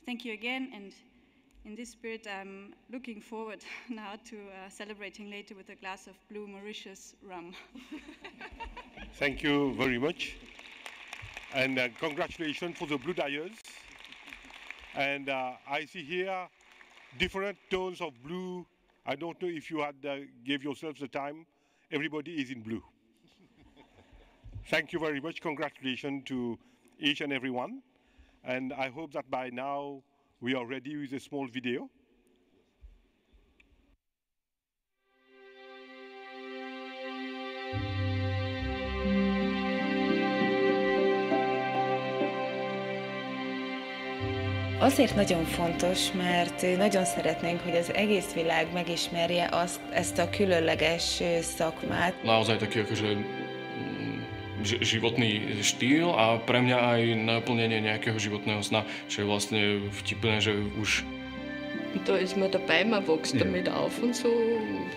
Thank you again, and in this spirit, I'm looking forward now to celebrating later with a glass of blue Mauritius rum. Thank you very much. And congratulations for the blue dyers. And I see here different tones of blue. I don't know if you had gave yourselves the time. Everybody is in blue. Thank you very much. Congratulations to each and every one. And I hope that by now we are ready with a small video. Azért nagyon fontos, mert nagyon szeretnénk, hogy az egész világ megismerje ezt a különleges szakmát. Naozaj taký akože životný štýl a pre mňa aj naplnenie nejakého životného sna, čo je vlastne vtipné, že už... Da ist man dabei, man wächst damit auf und so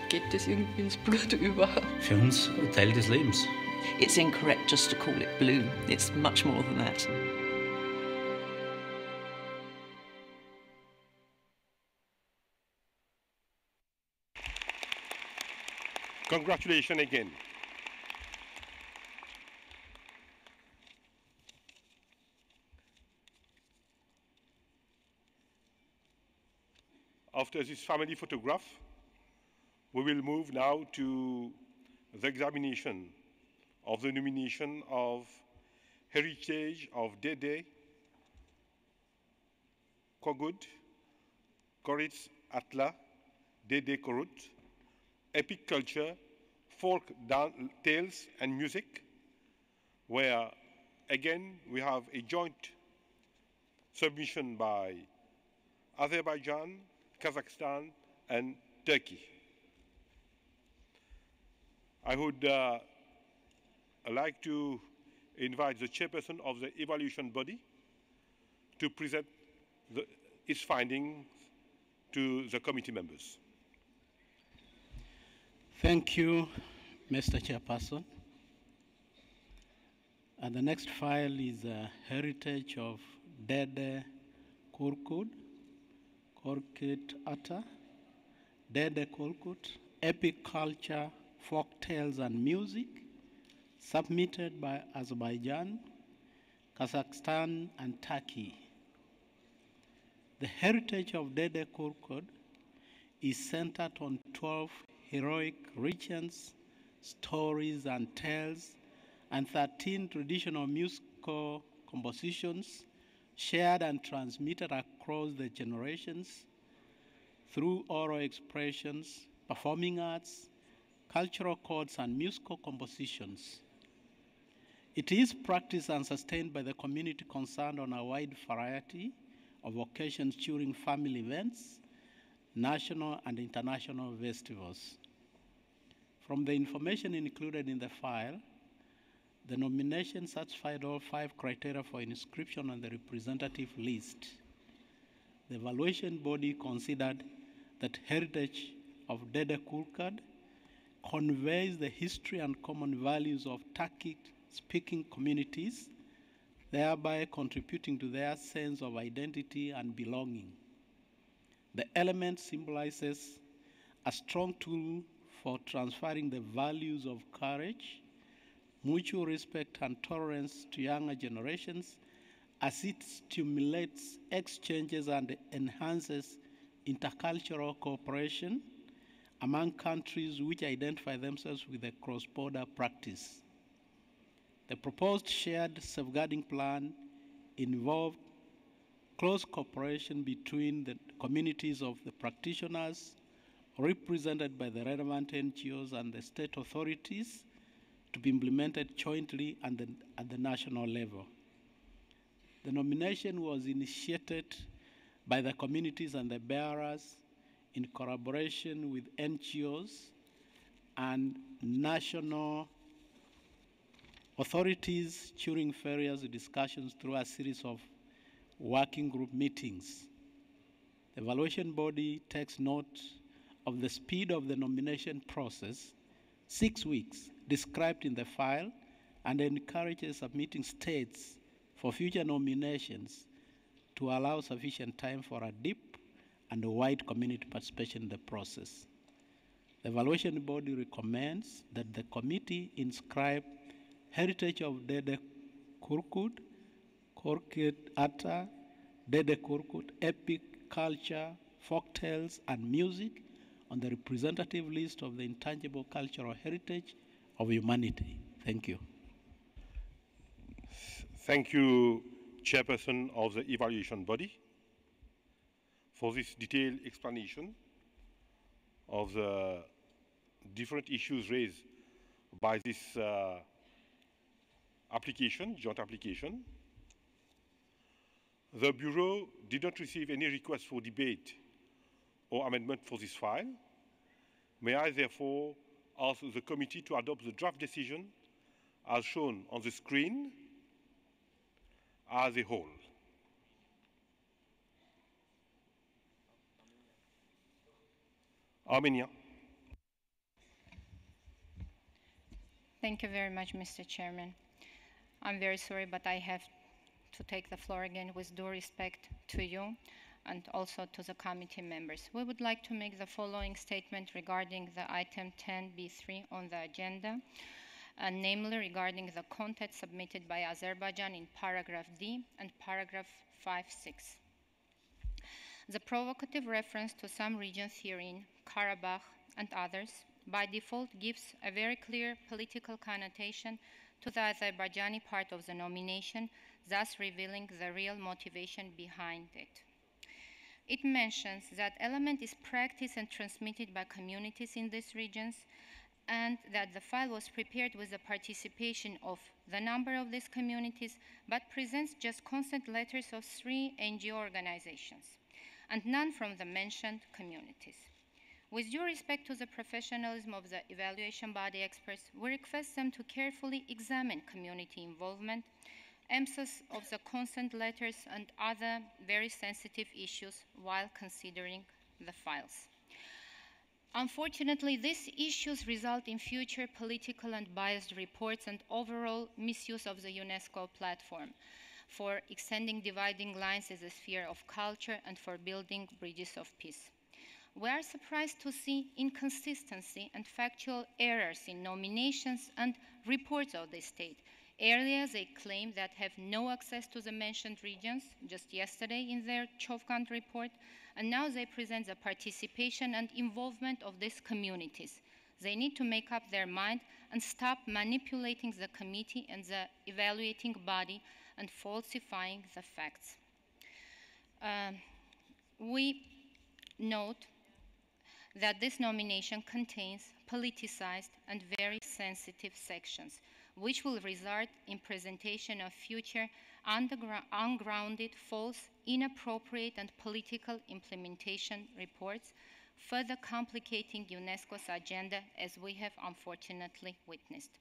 geht das irgendwie ins Blut über. Für uns Teil des Lebens. It's incorrect just to call it blue. It's much more than that. Congratulations again. After this family photograph, we will move now to the examination of the nomination of Heritage of Dede, Kogud, Koritz Atla, Dede Korut, Epic Culture, Folk Tales and Music, where again we have a joint submission by Azerbaijan, Kazakhstan and Turkey. I would like to invite the chairperson of the evaluation body to present its findings to the committee members. Thank you, Mr. Chairperson. And the next file is Heritage of Dede Korkut, Korkut Ata, Dede Korkut, Epic Culture, Folk Tales and Music, submitted by Azerbaijan, Kazakhstan, and Turkey. The heritage of Dede Korkut is centered on 12 heroic regions, stories and tales, and 13 traditional musical compositions shared and transmitted across the generations through oral expressions, performing arts, cultural codes, and musical compositions. It is practiced and sustained by the community concerned on a wide variety of occasions during family events, national and international festivals. From the information included in the file, the nomination satisfied all 5 criteria for inscription on the representative list. The evaluation body considered that heritage of Dede Korkut conveys the history and common values of Turkic-speaking communities, thereby contributing to their sense of identity and belonging. The element symbolizes a strong tool for transferring the values of courage, mutual respect, and tolerance to younger generations as it stimulates exchanges and enhances intercultural cooperation among countries which identify themselves with a cross-border practice. The proposed shared safeguarding plan involved close cooperation between the communities of the practitioners represented by the relevant NGOs and the state authorities to be implemented jointly at the national level. The nomination was initiated by the communities and the bearers in collaboration with NGOs and national authorities during various discussions through a series of working group meetings. The evaluation body takes note of the speed of the nomination process, 6 weeks, described in the file, and encourages submitting states for future nominations to allow sufficient time for a deep and a wide community participation in the process. The evaluation body recommends that the committee inscribe heritage of Dede Kurkut, Korket Ata, Dede Kurkut, epic culture, folk tales, and music on the representative list of the intangible cultural heritage of humanity. Thank you. Thank you, chairperson of the evaluation body, for this detailed explanation of the different issues raised by this application, joint application. The Bureau did not receive any request for debate or amendment for this file. May I therefore ask the committee to adopt the draft decision as shown on the screen as a whole. Armenia. Thank you very much, Mr. Chairman. I'm very sorry, but I have to take the floor again with due respect to you and also to the committee members. We would like to make the following statement regarding the item 10b3 on the agenda, namely regarding the content submitted by Azerbaijan in paragraph D and paragraph 5.6. The provocative reference to some regions herein, Karabakh and others, by default gives a very clear political connotation to the Azerbaijani part of the nomination, thus revealing the real motivation behind it. It mentions that element is practiced and transmitted by communities in these regions, and that the file was prepared with the participation of the number of these communities, but presents just consent letters of 3 NGO organizations, and none from the mentioned communities. With due respect to the professionalism of the evaluation body experts, we request them to carefully examine community involvement, emphasis of the consent letters, and other very sensitive issues while considering the files. Unfortunately, these issues result in future political and biased reports and overall misuse of the UNESCO platform for extending dividing lines in the sphere of culture and for building bridges of peace. We are surprised to see inconsistency and factual errors in nominations and reports of the state. Earlier, they claimed that have no access to the mentioned regions, just yesterday in their Chovkant report, and now they present the participation and involvement of these communities. They need to make up their mind and stop manipulating the committee and the evaluating body and falsifying the facts. We note that this nomination contains politicized and very sensitive sections, which will result in presentation of future ungrounded, false, inappropriate, and political implementation reports, further complicating UNESCO's agenda, as we have unfortunately witnessed.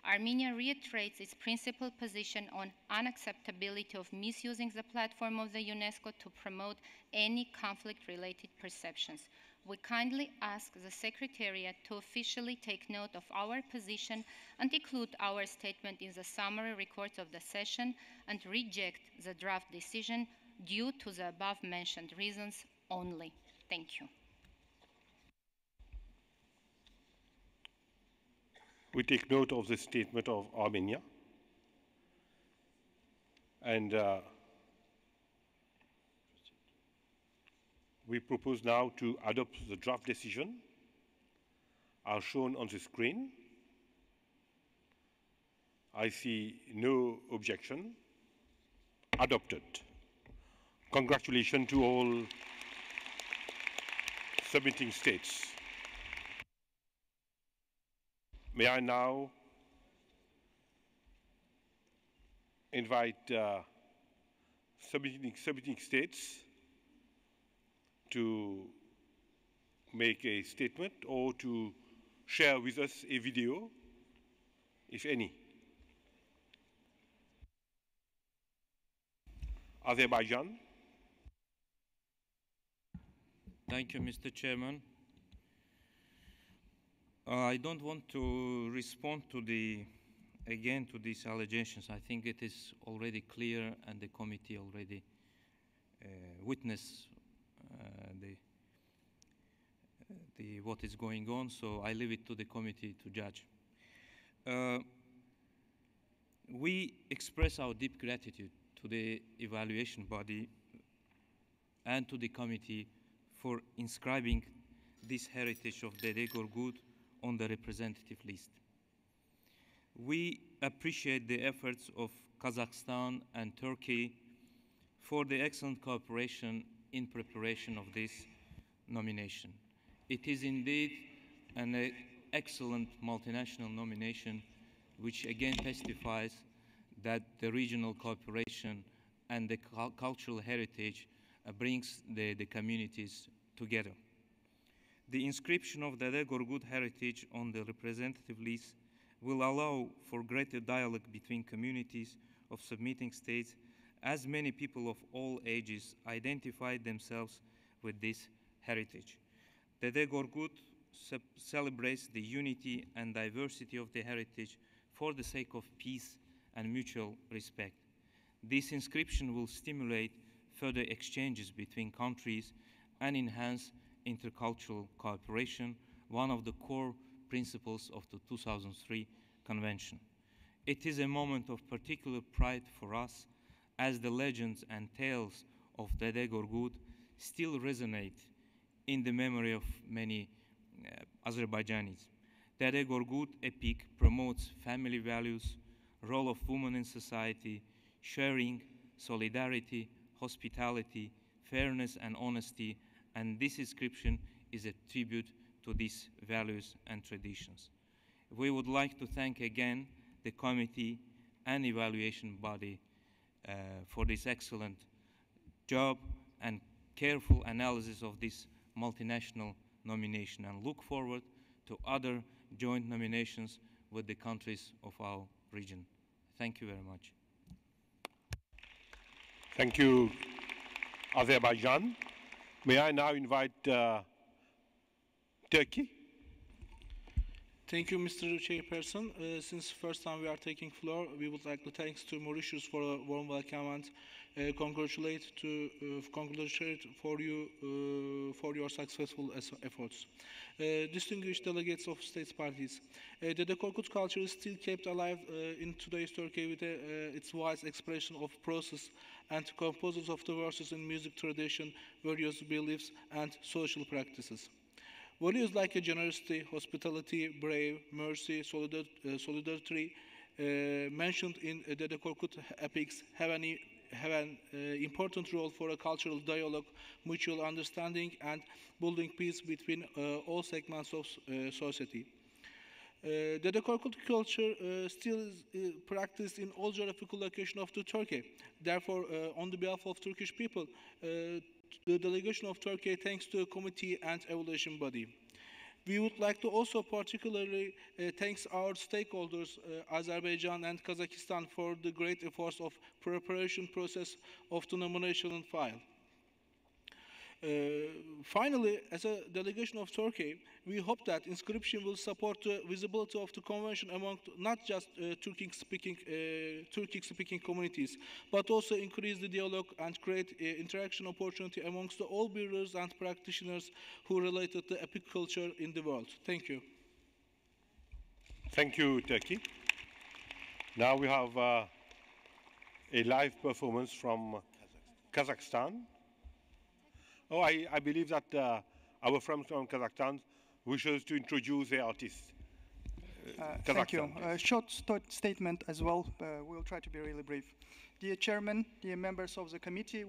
Armenia reiterates its principled position on unacceptability of misusing the platform of the UNESCO to promote any conflict-related perceptions. We kindly ask the Secretariat to officially take note of our position and include our statement in the summary records of the session and reject the draft decision due to the above-mentioned reasons only. Thank you. We take note of the statement of Armenia, and we propose now to adopt the draft decision as shown on the screen. I see no objection. Adopted. Congratulations to all submitting states. May I now invite submitting states to make a statement or to share with us a video, if any. Azerbaijan. Thank you, Mr. Chairman. I don't want to respond to again to these allegations. I think it is already clear and the committee already witnessed what is going on, so I leave it to the committee to judge. We express our deep gratitude to the evaluation body and to the committee for inscribing this heritage of Dede Gorgud on the representative list. We appreciate the efforts of Kazakhstan and Turkey for the excellent cooperation in preparation of this nomination. It is indeed an excellent multinational nomination, which again testifies that the regional cooperation and the cultural heritage brings the communities together. The inscription of the Dede Gorgud heritage on the representative list will allow for greater dialogue between communities of submitting states, as many people of all ages identify themselves with this heritage. Dede Gorgud celebrates the unity and diversity of the heritage for the sake of peace and mutual respect. This inscription will stimulate further exchanges between countries and enhance intercultural cooperation, one of the core principles of the 2003 Convention. It is a moment of particular pride for us, as the legends and tales of Dede Gorgud still resonate in the memory of many Azerbaijanis. Dede Gorgud epic promotes family values, role of women in society, sharing, solidarity, hospitality, fairness and honesty, and this inscription is a tribute to these values and traditions. We would like to thank again the committee and evaluation body for this excellent job and careful analysis of this multinational nomination, and look forward to other joint nominations with the countries of our region. Thank you very much. Thank you, Azerbaijan. May I now invite Turkey? Thank you, Mr. Chairperson. Since first time we are taking floor, we would like to thanks to Mauritius for a warm welcome and congratulate for you for your successful efforts. Distinguished delegates of states parties, the Dede Korkut culture is still kept alive in today's Turkey with its wide expression of process and composers of the verses in music tradition, various beliefs and social practices. Values like generosity, hospitality, brave, mercy, solidarity mentioned in Dede Korkut epics have an important role for a cultural dialogue, mutual understanding, and building peace between all segments of society. Dede Korkut culture still is practiced in all geographical locations of the Turkey. Therefore, on the behalf of Turkish people, the delegation of Turkey thanks to the committee and evaluation body. We would like to also particularly thank our stakeholders, Azerbaijan and Kazakhstan, for the great efforts of preparation process of the nomination file. Finally, as a delegation of Turkey, we hope that inscription will support the visibility of the convention among not just Turkic-speaking communities, but also increase the dialogue and create interaction opportunity amongst all bureaus and practitioners who related to epic culture in the world. Thank you. Thank you, Turkey. Now we have a live performance from Kazakhstan. Oh, I believe that our friend from Kazakhstan wishes to introduce the artist. Thank you. A short statement as well. We'll try to be really brief. Dear Chairman, dear members of the committee,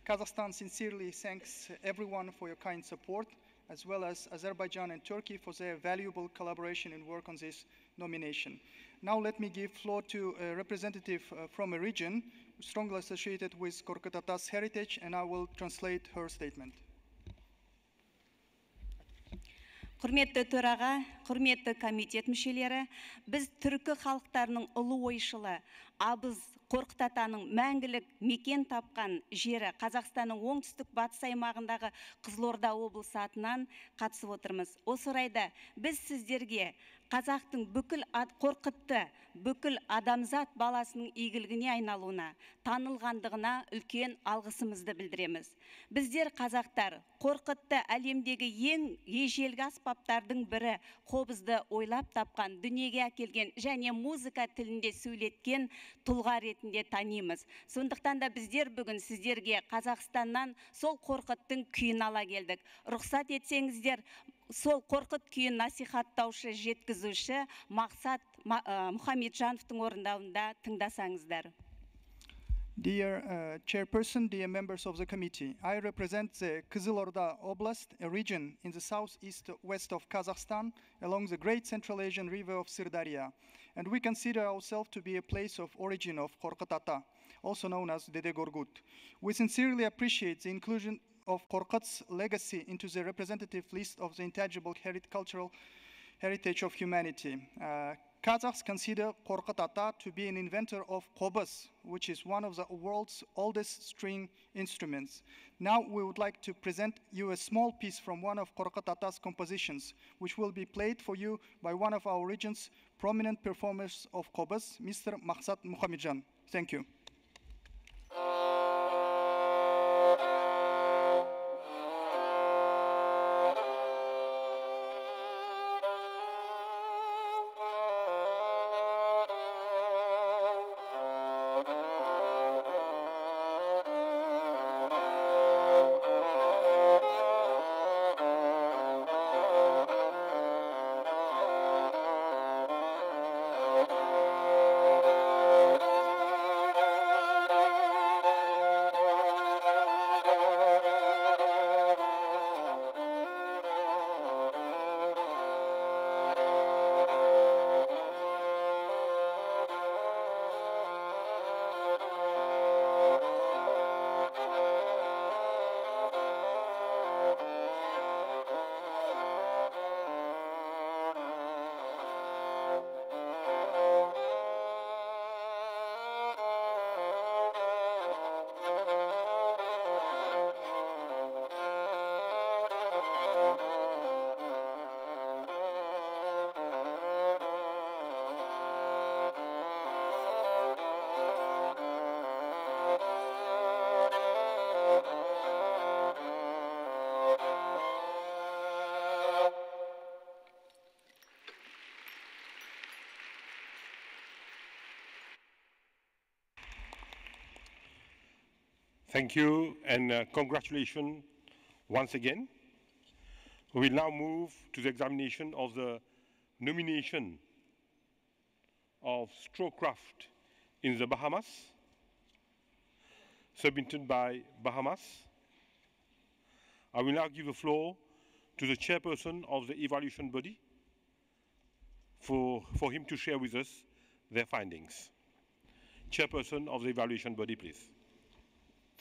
Kazakhstan sincerely thanks everyone for your kind support, as well as Azerbaijan and Turkey for their valuable collaboration and work on this nomination. Now let me give floor to a representative from a region strongly associated with Korkut Ata's heritage, and I will translate her statement. Құрметті төраға, құрметті комитет мүшелері, біз түркі халықтарының ұлы ойшылы Абыз Қорқыт Атаның мәңгілік мекен тапқан жері Қазақстанның оңтүстік батыс аймағындағы Қызылорда облысы атынан қатысып отырмыз. Осы орайда біз сіздерге қазақтың бүкіл қорқытты, бүкіл адамзат баласының игілігіне айналуына, танылғандығына үлкен алғысымызды білдіреміз. Біздер қазақтар қорқытты әлемдегі ең ежелгі аспаптардың бірі қобызды ойлап тапқан, дүниеге әкелген және музыка тілінде сөйлеткен тұлға ретінде танимыз. Сондықтан да біздер бүгін сіздерге Қазақстаннан сол қорқыттың күйін ала келдік. Рұқсат етсеңіздер, сол қорқыт күйін насихаттаушы, жеткізуші Мақсат Мұхамеджановтың орындауында тыңдасаңыздар. Dear chairperson, dear members of the committee, I represent the Kızılorda Oblast, a region in the southeast west of Kazakhstan, along the great Central Asian river of Sirdarya. And we consider ourselves to be a place of origin of Korkut Ata, also known as Dede Gorgut. We sincerely appreciate the inclusion of Korkut's legacy into the representative list of the intangible cultural heritage of humanity. Kazakhs consider Korkut Ata to be an inventor of qobuz, which is one of the world's oldest string instruments. Now we would like to present you a small piece from one of Korkut Ata's compositions, which will be played for you by one of our region's prominent performers of qobuz, Mr. Maksat Muhamedjan. Thank you. Thank you and congratulations once again. We will now move to the examination of the nomination of Strawcraft in the Bahamas, submitted by Bahamas. I will now give the floor to the chairperson of the evaluation body for him to share with us their findings. Chairperson of the evaluation body, please.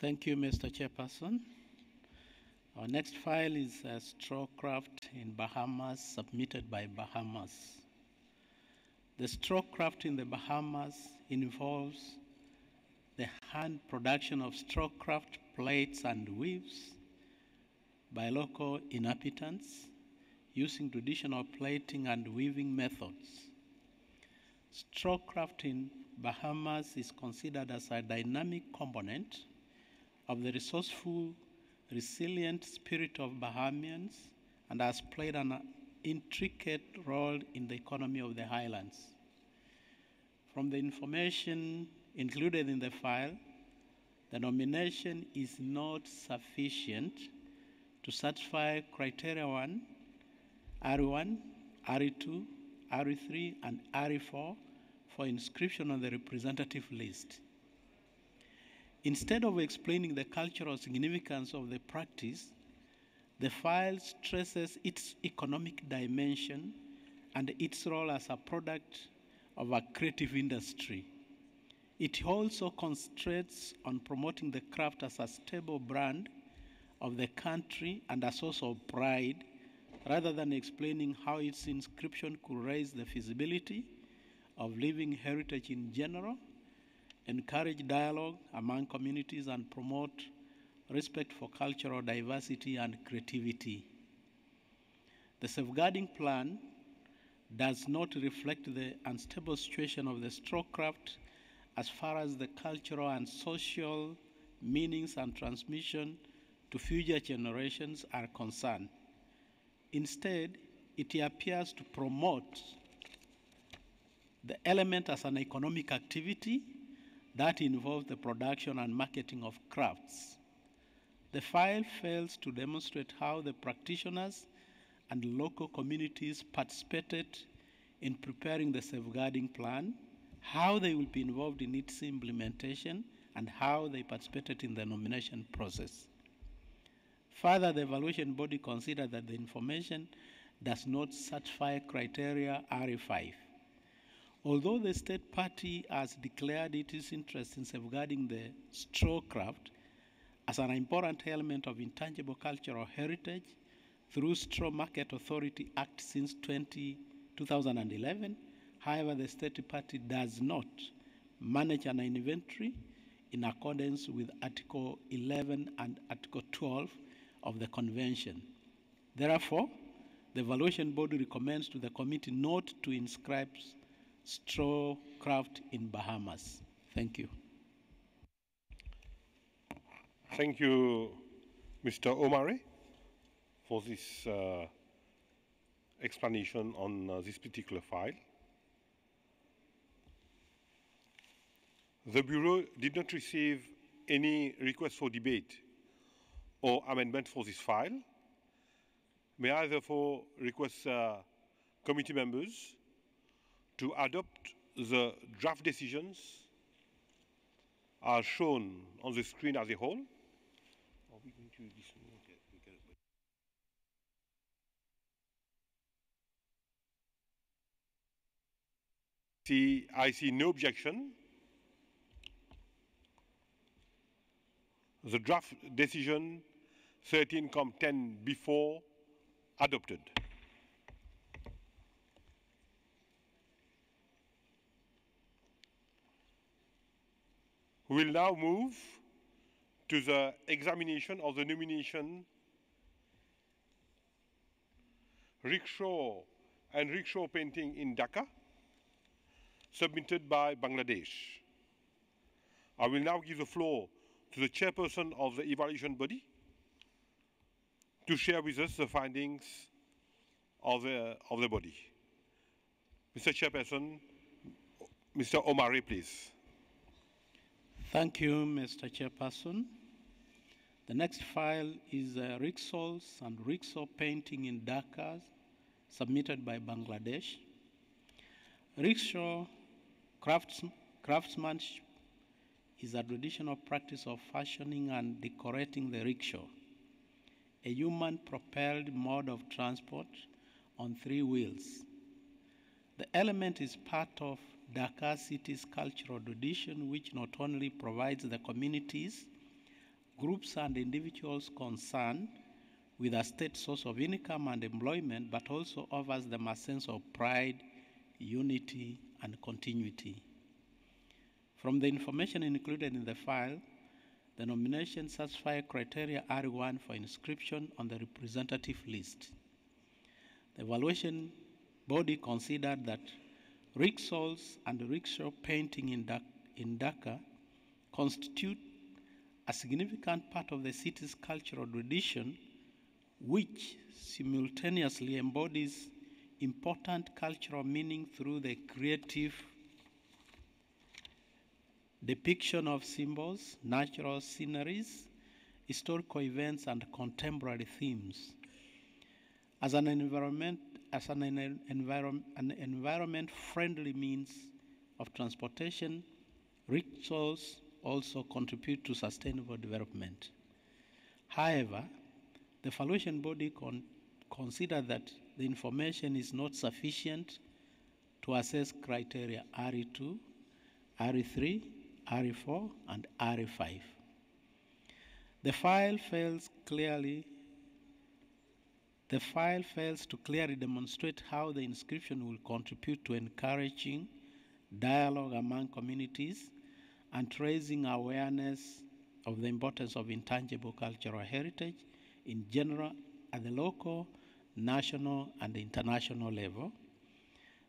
Thank you, Mr. Chairperson. Our next file is Strawcraft in Bahamas, submitted by Bahamas. The Strawcraft in the Bahamas involves the hand production of Strawcraft plates and weaves by local inhabitants using traditional plating and weaving methods. Strawcraft in Bahamas is considered as a dynamic component of the resourceful, resilient spirit of Bahamians and has played an intricate role in the economy of the highlands. From the information included in the file, the nomination is not sufficient to satisfy criteria 1, RE1, RE2, RE3, and RE4 for inscription on the representative list. Instead of explaining the cultural significance of the practice, the file stresses its economic dimension and its role as a product of a creative industry. It also concentrates on promoting the craft as a stable brand of the country and a source of pride rather than explaining how its inscription could raise the feasibility of living heritage in general, encourage dialogue among communities, and promote respect for cultural diversity and creativity. The safeguarding plan does not reflect the unstable situation of the straw craft as far as the cultural and social meanings and transmission to future generations are concerned. Instead, it appears to promote the element as an economic activity that involves the production and marketing of crafts. The file fails to demonstrate how the practitioners and local communities participated in preparing the safeguarding plan, how they will be involved in its implementation, and how they participated in the nomination process. Further, the evaluation body considered that the information does not satisfy criteria RE5. Although the state party has declared its interest in safeguarding the straw craft as an important element of intangible cultural heritage through Straw Market Authority Act since 2011, however, the state party does not manage an inventory in accordance with Article 11 and Article 12 of the Convention. Therefore, the evaluation body recommends to the committee not to inscribe straw craft in Bahamas. Thank you. Thank you, Mr. Omari, for this explanation on this particular file. The Bureau did not receive any request for debate or amendment for this file. May I therefore request committee members to adopt the draft decisions as shown on the screen as a whole. Are we going to listen? I see no objection. The draft decision 13.10 adopted. We will now move to the examination of the nomination rickshaw and rickshaw painting in Dhaka, submitted by Bangladesh. I will now give the floor to the chairperson of the evaluation body to share with us the findings of the body. Mr. Chairperson, Mr. Omari, please. Thank you, Mr. Chairperson. The next file is rickshaws and rickshaw painting in Dhaka, submitted by Bangladesh. Rickshaw craftsmanship is a traditional practice of fashioning and decorating the rickshaw, a human-propelled mode of transport on 3 wheels. The element is part of Dhaka city's cultural tradition, which not only provides the communities, groups, and individuals concerned with a state source of income and employment, but also offers them a sense of pride, unity, and continuity. From the information included in the file, the nomination satisfies criteria R1 for inscription on the representative list. The evaluation body considered that rickshaws and rickshaw painting in Dhaka constitute a significant part of the city's cultural tradition, which simultaneously embodies important cultural meaning through the creative depiction of symbols, natural sceneries, historical events, and contemporary themes. As an environment-friendly means of transportation, rickshaws also contribute to sustainable development. However, the evaluation body considered that the information is not sufficient to assess criteria RE2, RE3, RE4, and RE5. The file fails clearly The file fails to clearly demonstrate how the inscription will contribute to encouraging dialogue among communities and raising awareness of the importance of intangible cultural heritage in general at the local, national, and international level.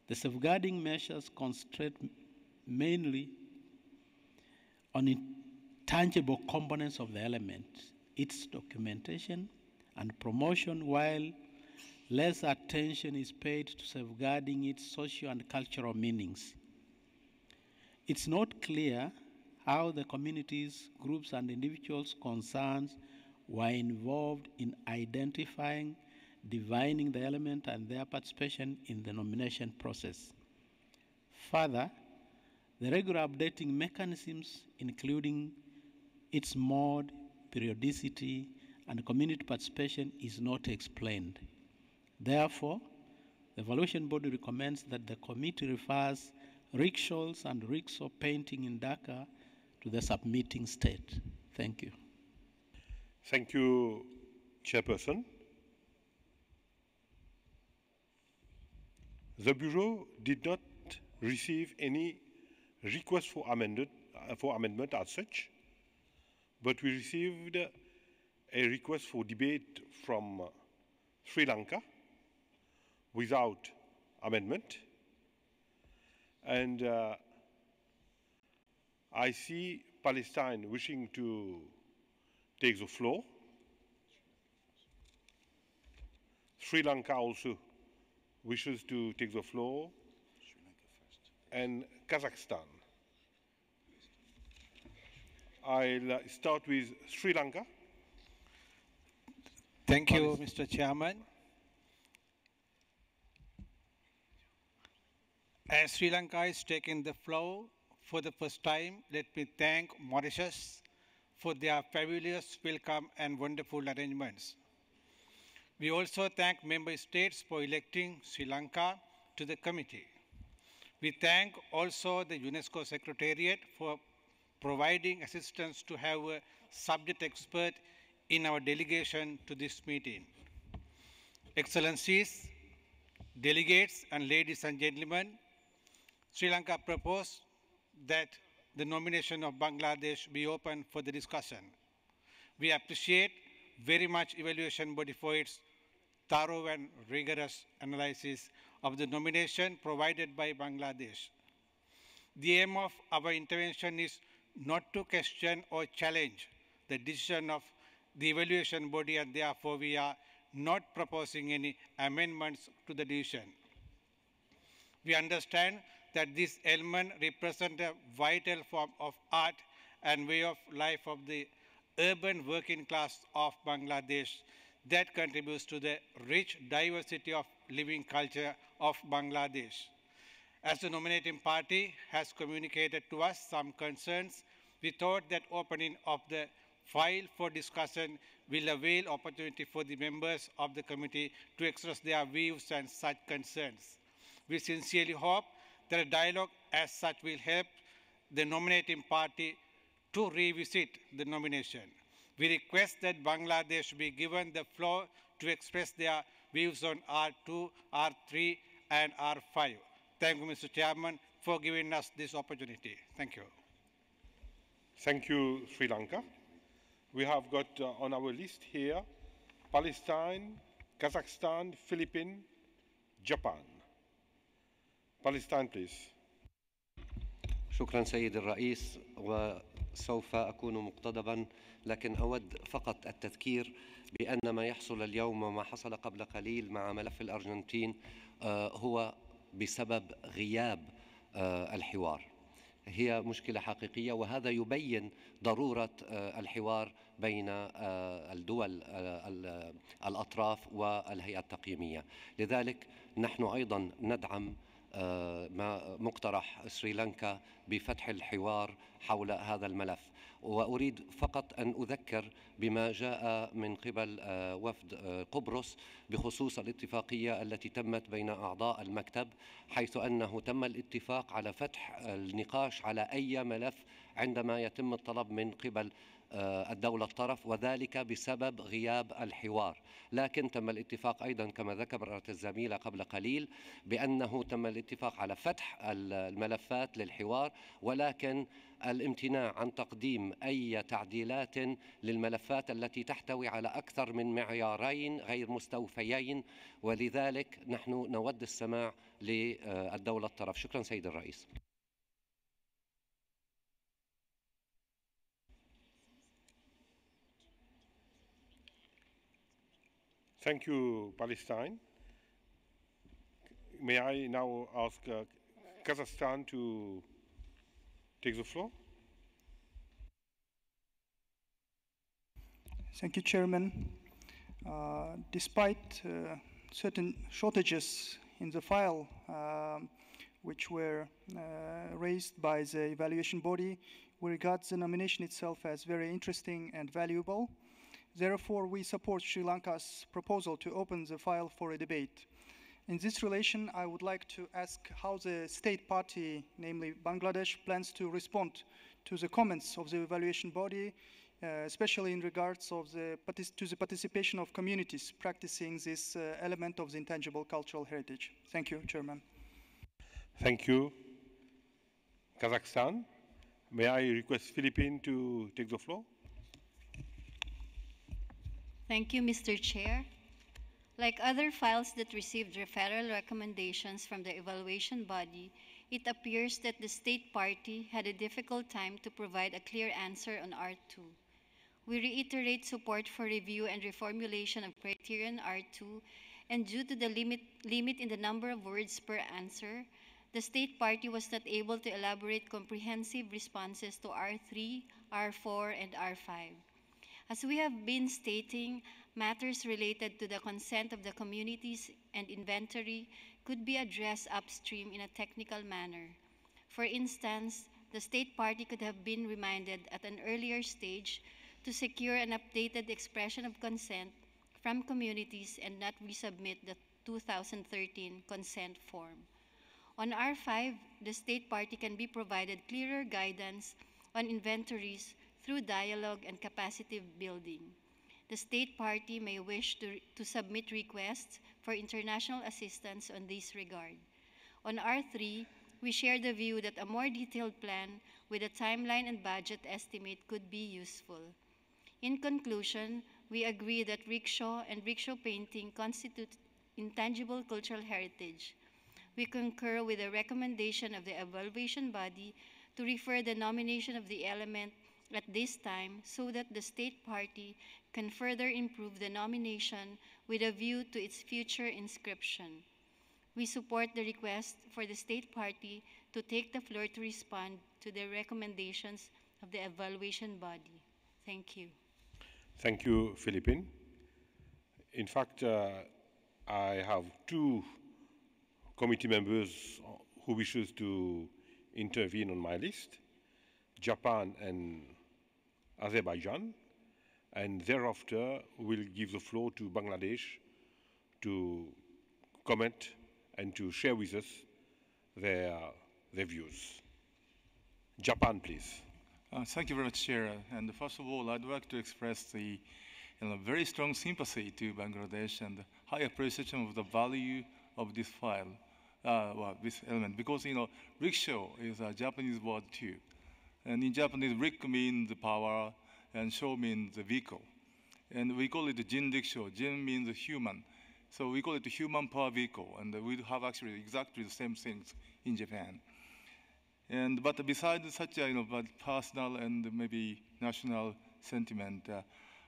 The safeguarding measures concentrate mainly on intangible components of the element, its documentation and promotion, while less attention is paid to safeguarding its social and cultural meanings. It's not clear how the communities, groups, and individuals concerned were involved in identifying, divining the element, and their participation in the nomination process. Further, the regular updating mechanisms, including its mode, periodicity, and community participation, is not explained. Therefore, the evaluation body recommends that the committee refers rickshaws and rickshaw painting in Dhaka to the submitting state. Thank you. Thank you, Chairperson. The Bureau did not receive any request for amendment as such, but we received a request for debate from Sri Lanka without amendment. And I see Palestine wishing to take the floor. Sri Lanka also wishes to take the floor. And Kazakhstan. I'll start with Sri Lanka. Thank you, Mr. Chairman. As Sri Lanka is taking the floor for the first time, let me thank Mauritius for their fabulous welcome and wonderful arrangements. We also thank member states for electing Sri Lanka to the committee. We thank also the UNESCO Secretariat for providing assistance to have a subject expert in our delegation to this meeting. Excellencies, delegates, and ladies and gentlemen, Sri Lanka proposed that the nomination of Bangladesh be open for the discussion. We appreciate very much evaluation body for its thorough and rigorous analysis of the nomination provided by Bangladesh. The aim of our intervention is not to question or challenge the decision of the evaluation body, and therefore we are not proposing any amendments to the decision. We understand that this element represents a vital form of art and way of life of the urban working class of Bangladesh that contributes to the rich diversity of living culture of Bangladesh. As the nominating party has communicated to us some concerns, we thought that opening of the file for discussion will avail opportunity for the members of the committee to express their views and such concerns. We sincerely hope that a dialogue as such will help the nominating party to revisit the nomination. We request that Bangladesh be given the floor to express their views on R2, R3, and R5. Thank you, Mr. Chairman, for giving us this opportunity. Thank you. Thank you, Sri Lanka. We have got on our list here Palestine, Kazakhstan, Philippines, Japan. Palestine, please. شكرا سيد الرئيس، وسوف أكون مقتضبا، لكن أود فقط التذكير بأن ما يحصل اليوم وما حصل قبل قليل مع ملف الأرجنتين هو بسبب غياب الحوار. هي مشكلة حقيقية، وهذا يبين ضرورة الحوار بين الدول الأطراف والهيئة التقييمية. لذلك نحن أيضا ندعم ما مقترح سريلانكا بفتح الحوار حول هذا الملف. وأريد فقط أن أذكر بما جاء من قبل وفد قبرص بخصوص الاتفاقية التي تمت بين أعضاء المكتب، حيث أنه تم الاتفاق على فتح النقاش على أي ملف عندما يتم الطلب من قبل الدولة الطرف، وذلك بسبب غياب الحوار. لكن تم الاتفاق أيضا كما ذكرت الزميلة قبل قليل بأنه تم الاتفاق على فتح الملفات للحوار، ولكن الامتناع عن تقديم أي تعديلات للملفات التي تحتوي على أكثر من معيارين غير مستوفيين، ولذلك نحن نود السماع للدولة الطرف. شكرا سيد الرئيس. Thank you, Palestine. May I now ask Kazakhstan to take the floor? Thank you, Chairman. Despite certain shortages in the file which were raised by the evaluation body, we regard the nomination itself as very interesting and valuable. Therefore, we support Sri Lanka's proposal to open the file for a debate. In this relation, I would like to ask how the state party, namely Bangladesh, plans to respond to the comments of the evaluation body, especially in regards of the participation of communities practicing this element of the intangible cultural heritage. Thank you, Chairman. Thank you. Kazakhstan, may I request Philippine to take the floor? Thank you, Mr. Chair. Like other files that received referral recommendations from the evaluation body, it appears that the state party had a difficult time to provide a clear answer on R2. We reiterate support for review and reformulation of criterion R2, and due to the limit in the number of words per answer, the state party was not able to elaborate comprehensive responses to R3, R4, and R5. As we have been stating, matters related to the consent of the communities and inventory could be addressed upstream in a technical manner. For instance, the state party could have been reminded at an earlier stage to secure an updated expression of consent from communities and not resubmit the 2013 consent form. On R5, the state party can be provided clearer guidance on inventories through dialogue and capacity building. The state party may wish to submit requests for international assistance on this regard. On R3, we share the view that a more detailed plan with a timeline and budget estimate could be useful. In conclusion, we agree that rickshaw and rickshaw painting constitute intangible cultural heritage. We concur with the recommendation of the evaluation body to refer the nomination of the element at this time so that the state party can further improve the nomination with a view to its future inscription. We support the request for the state party to take the floor to respond to the recommendations of the evaluation body. Thank you. Thank you, Philippine. In fact, I have two committee members who wishes to intervene on my list, Japan and Azerbaijan, and thereafter we'll give the floor to Bangladesh to comment and to share with us their views. Japan, please. Thank you very much, Chair. And first of all, I'd like to express the very strong sympathy to Bangladesh and high appreciation of the value of this file, this element, because rickshaw is a Japanese word too. And in Japanese, rik means power and sho means vehicle. And we call it jin rickshaw. Jin means human. So we call it human power vehicle. And we have actually exactly the same things in Japan. But besides such a personal and maybe national sentiment,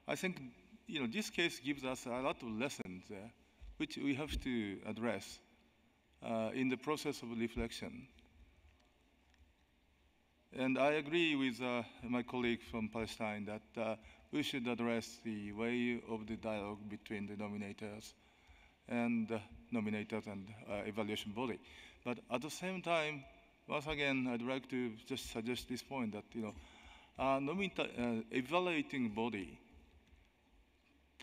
I think this case gives us a lot of lessons which we have to address in the process of reflection. And I agree with my colleague from Palestine that we should address the way of the dialogue between the nominators and evaluation body. But at the same time, once again, I'd like to just suggest this point that evaluating body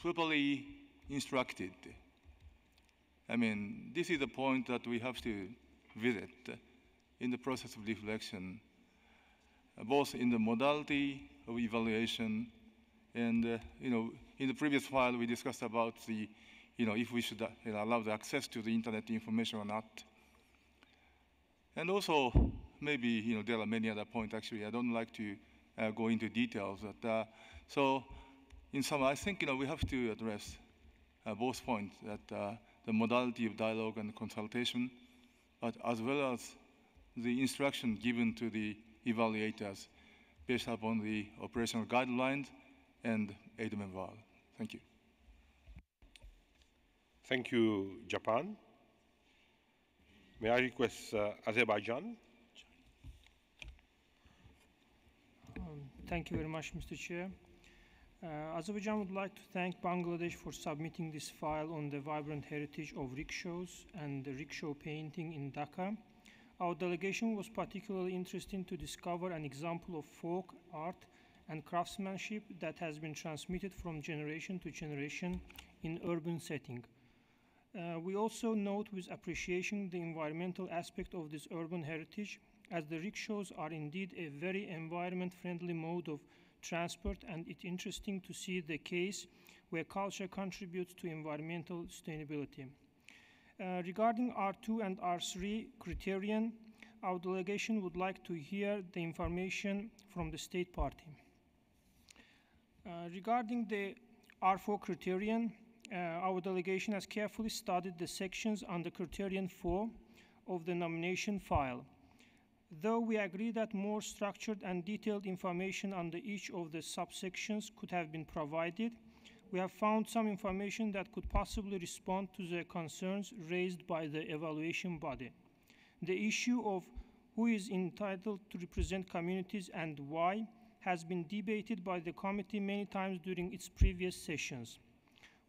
properly instructed. I mean, this is the point that we have to visit in the process of reflection. both in the modality of evaluation and, in the previous file we discussed about the, if we should allow the access to the internet information or not. And also, maybe, there are many other points, actually. I don't like to go into details. But, so, in sum, I think, we have to address both points, that the modality of dialogue and consultation, but as well as the instruction given to the evaluators based upon the operational guidelines and AIDMEVAL. Thank you. Thank you, Japan. May I request Azerbaijan? Thank you very much, Mr. Chair. Azerbaijan would like to thank Bangladesh for submitting this file on the vibrant heritage of rickshaws and the rickshaw painting in Dhaka. Our delegation was particularly interested to discover an example of folk art and craftsmanship that has been transmitted from generation to generation in urban setting. We also note with appreciation the environmental aspect of this urban heritage, as the rickshaws are indeed a very environment-friendly mode of transport, and it's interesting to see the case where culture contributes to environmental sustainability. Regarding R2 and R3 criterion, our delegation would like to hear the information from the state party. Regarding the R4 criterion, our delegation has carefully studied the sections under criterion 4 of the nomination file. Though we agree that more structured and detailed information under each of the subsections could have been provided, we have found some information that could possibly respond to the concerns raised by the evaluation body. The issue of who is entitled to represent communities and why has been debated by the committee many times during its previous sessions.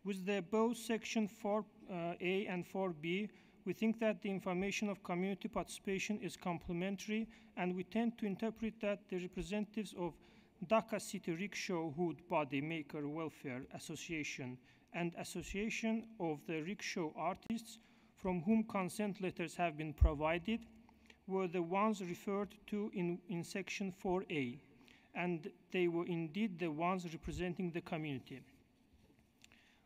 With the both section 4A and 4B, we think that the information of community participation is complementary, and we tend to interpret that the representatives of Dhaka City Rickshaw Hood Body Maker Welfare Association and Association of the Rickshaw Artists, from whom consent letters have been provided, were the ones referred to in section 4A, and they were indeed the ones representing the community.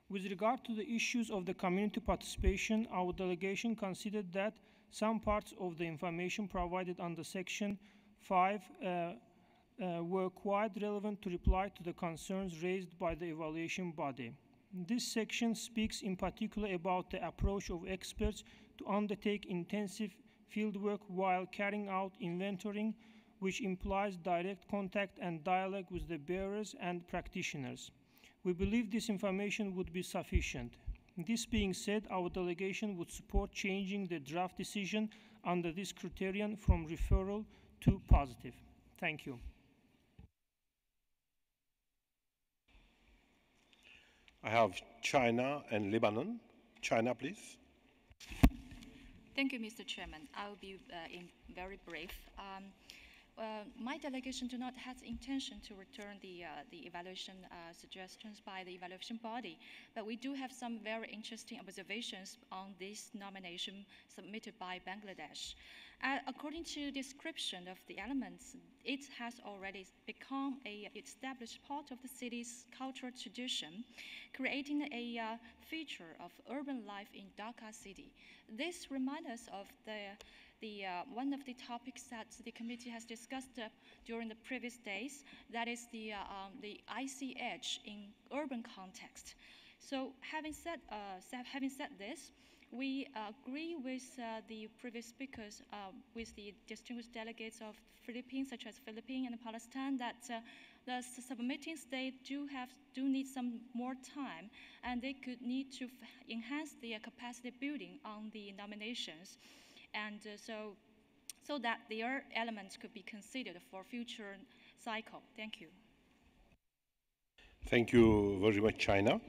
With regard to the issues of the community participation, our delegation considered that some parts of the information provided under section 5 were quite relevant to reply to the concerns raised by the evaluation body. This section speaks in particular about the approach of experts to undertake intensive fieldwork while carrying out inventorying, which implies direct contact and dialogue with the bearers and practitioners. We believe this information would be sufficient. This being said, our delegation would support changing the draft decision under this criterion from referral to positive. Thank you. I have China and Lebanon. China, please. Thank you, Mr. Chairman. I will be very brief. My delegation do not have the intention to return the evaluation suggestions by the evaluation body, but we do have some very interesting observations on this nomination submitted by Bangladesh. According to description of the elements, it has already become an established part of the city's cultural tradition, creating a feature of urban life in Dhaka city. This reminds us of one of the topics that the committee has discussed during the previous days, that is the icy edge in urban context. So having said this, we agree with the previous speakers, with the distinguished delegates of Philippines, such as Philippines and Palestine, that the submitting states do need some more time, and they could need to enhance their capacity building on the nominations, and so that their elements could be considered for future cycle. Thank you. Thank you very much, China.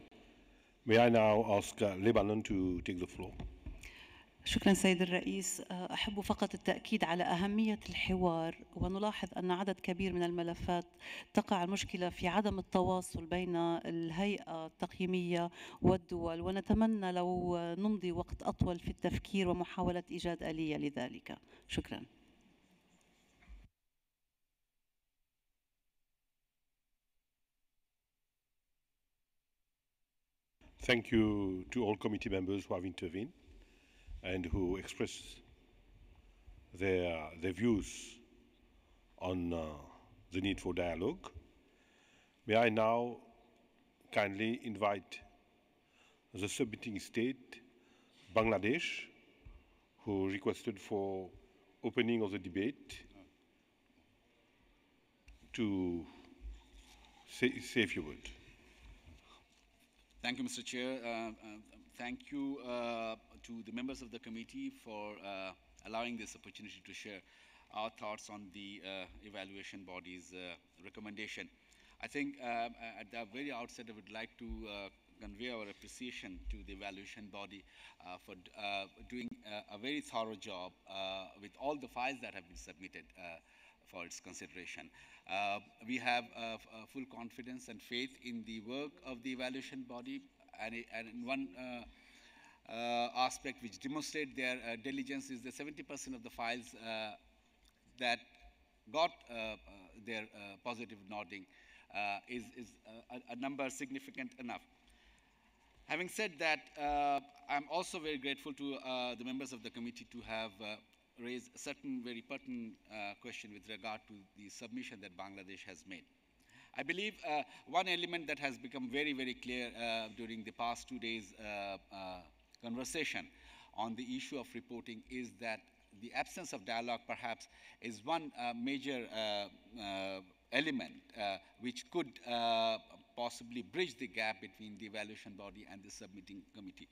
May I now ask Lebanon to take the floor? شكرا سيد الرئيس. أحب فقط التأكيد على أهمية الحوار، ونلاحظ أن عدد كبير من الملفات تقع المشكلة في عدم التواصل بين الهيئة التقييمية والدول، ونتمنى لو نمضي وقت أطول في التفكير ومحاولة إيجاد آلية لذلك. شكرا. thank you to all committee members who have intervened and who expressed their views on the need for dialogue. May I now kindly invite the submitting state, Bangladesh, who requested for opening of the debate, to say a few words. Thank you, Mr. Chair. Thank you to the members of the committee for allowing this opportunity to share our thoughts on the evaluation body's recommendation. I think at the very outset, I would like to convey our appreciation to the evaluation body for doing a very thorough job with all the files that have been submitted for its consideration. We have full confidence and faith in the work of the evaluation body, and one aspect which demonstrates their diligence is that 70% of the files that got their positive nodding is a number significant enough. Having said that, I'm also very grateful to the members of the committee to have raised a certain very pertinent question with regard to the submission that Bangladesh has made. I believe one element that has become very, very clear during the past 2 days conversation on the issue of reporting is that the absence of dialogue perhaps is one major element which could possibly bridge the gap between the evaluation body and the submitting committee.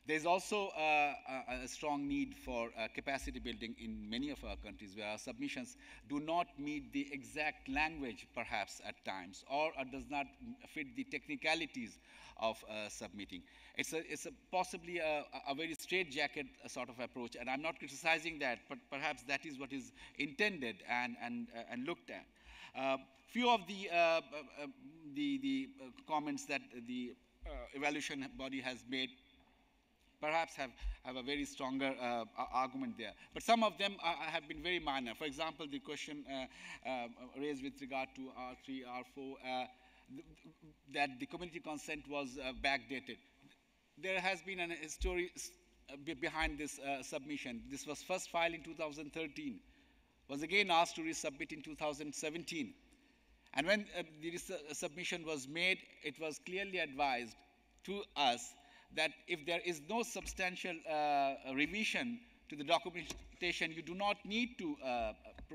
There's also a strong need for capacity building in many of our countries where our submissions do not meet the exact language perhaps at times or does not fit the technicalities of submitting. It's possibly a very straitjacket sort of approach, and I'm not criticizing that, but perhaps that is what is intended and looked at. Few of the comments that the evaluation body has made perhaps have a very stronger argument there. But some of them have been very minor. For example, the question raised with regard to R3, R4, that the community consent was backdated. There has been a story behind this submission. This was first filed in 2013, was again asked to resubmit in 2017. And when the submission was made, it was clearly advised to us that if there is no substantial revision to the documentation, you do not need to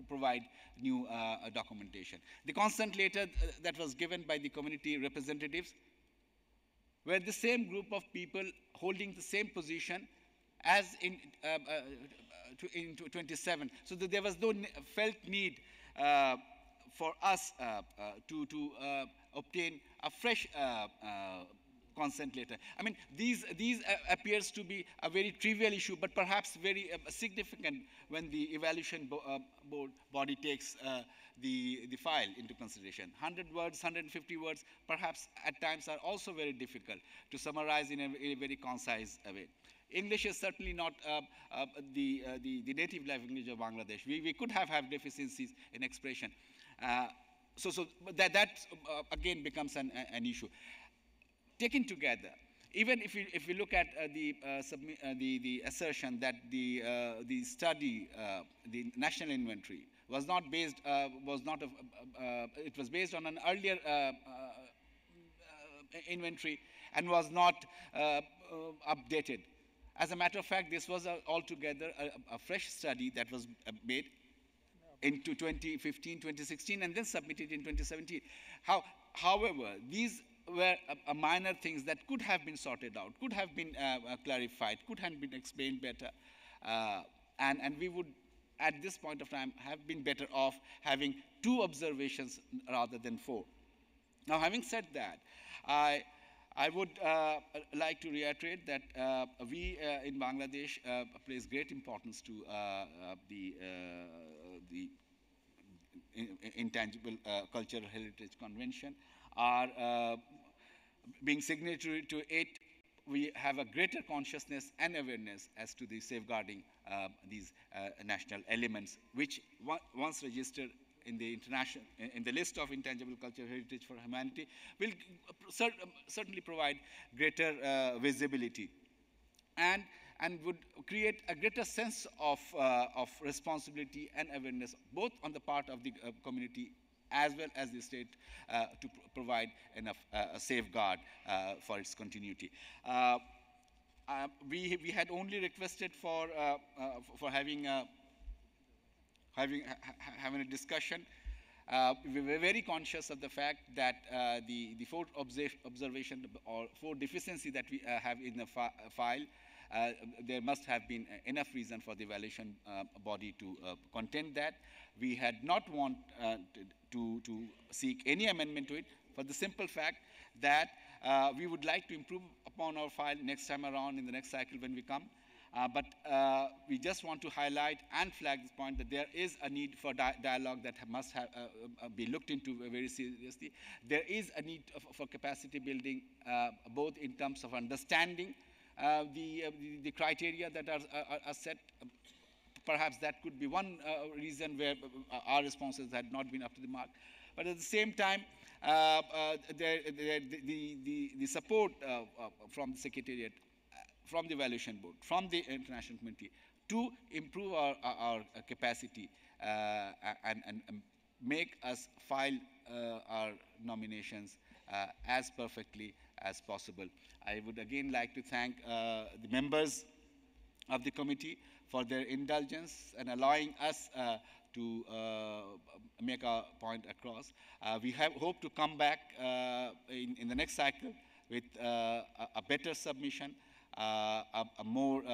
provide new documentation. The consent letter that was given by the community representatives were the same group of people holding the same position as in 27. So that there was no felt need for us to obtain a fresh consent letter. I mean, these appears to be a very trivial issue, but perhaps very significant when the evaluation body takes the file into consideration. 100 words, 150 words, perhaps at times are also very difficult to summarize in a very concise way. English is certainly not the native language of Bangladesh. We could have deficiencies in expression. So that again becomes an issue. Taken together, even if we look at the assertion that the study, the national inventory, was not based, it was based on an earlier inventory and was not updated. As a matter of fact, this was altogether a fresh study that was made into 2015, 2016, and then submitted in 2017. However, these were minor things that could have been sorted out, could have been clarified, could have been explained better, and we would, at this point of time, have been better off having 2 observations rather than 4. Now, having said that, I would like to reiterate that we in Bangladesh place great importance to the Intangible Cultural Heritage Convention. Our being signatory to it, we have a greater consciousness and awareness as to the safeguarding these national elements, which once registered in the international, in the list of intangible cultural heritage for humanity will certainly provide greater visibility and would create a greater sense of responsibility and awareness, both on the part of the community as well as the state, to provide enough safeguard for its continuity. We had only requested for having a discussion. We were very conscious of the fact that the four observation or four deficiency that we have in the file, there must have been enough reason for the evaluation body to contend that. We had not want to seek any amendment to it, for the simple fact that we would like to improve upon our file next time around in the next cycle when we come. But we just want to highlight and flag this point that there is a need for dialogue that must have, be looked into very seriously. There is a need for capacity building, both in terms of understanding the criteria that are set. Perhaps that could be one reason where our responses had not been up to the mark. But at the same time, the support from the Secretariat, from the Evaluation Board, from the International Committee to improve our capacity and make us file our nominations as perfectly as possible. I would again like to thank the members of the committee for their indulgence and allowing us to make our point across. We hope to come back in the next cycle with a better submission, a more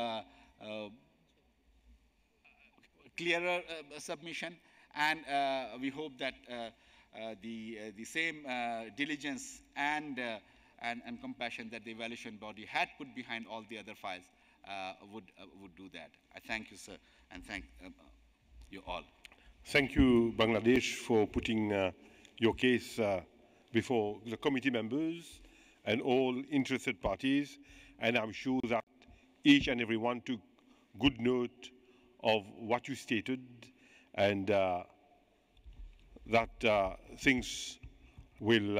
clearer submission, and we hope that the same diligence and compassion that the evaluation body had put behind all the other files would do that. I thank you, sir, and thank you all. Thank you, Bangladesh, for putting your case before the committee members and all interested parties, and I'm sure that each and every one took good note of what you stated, and that things will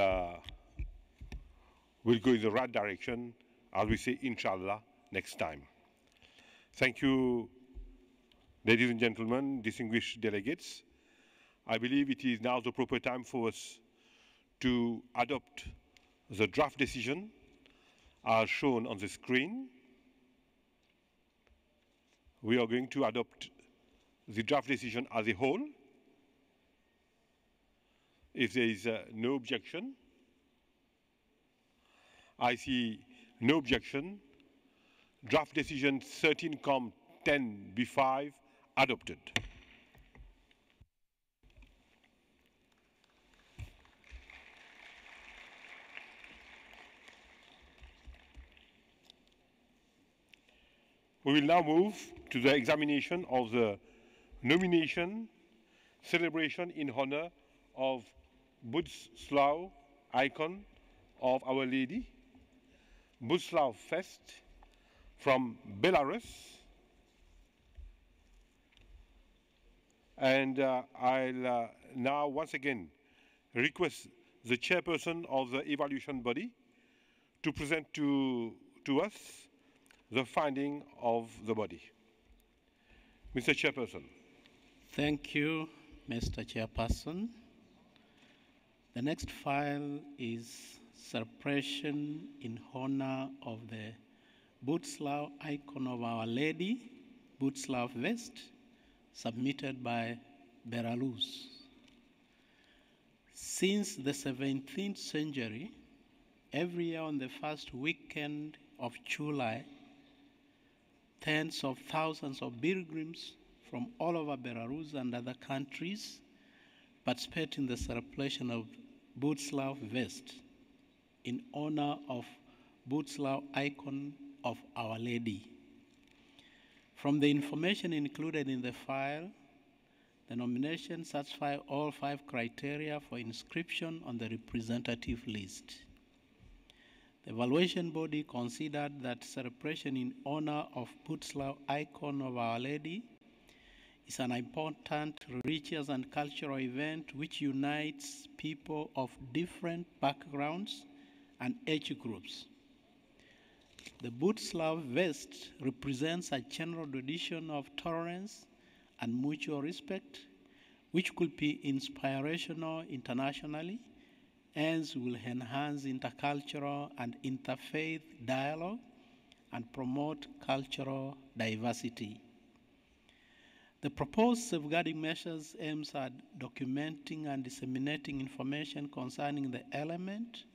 go in the right direction, as we say, inshallah, next time. Thank you, ladies and gentlemen, distinguished delegates. I believe it is now the proper time for us to adopt the draft decision as shown on the screen. We are going to adopt the draft decision as a whole. If there is no objection, I see no objection. Draft decision 13-10B5 adopted. We will now move to the examination of the nomination celebration in honor of Budslav, icon of Our Lady, Budslav Fest from Belarus. And I'll now once again request the chairperson of the evaluation body to present to us the finding of the body. Mr. Chairperson. Thank you, Mr. Chairperson. The next file is celebration in honor of the Budslav icon of Our Lady, Budslav Vest, submitted by Belarus. Since the 17th century, every year on the first weekend of July, tens of thousands of pilgrims from all over Belarus and other countries participate in the celebration of Budslav Vest in honor of Budslav icon of Our Lady. From the information included in the file, the nomination satisfies all 5 criteria for inscription on the representative list. The evaluation body considered that celebration in honor of Budslav icon of Our Lady is an important religious and cultural event which unites people of different backgrounds and age groups. The Butslav vest represents a general tradition of tolerance and mutual respect, which could be inspirational internationally, and will enhance intercultural and interfaith dialogue and promote cultural diversity. The proposed safeguarding measures aims at documenting and disseminating information concerning the element,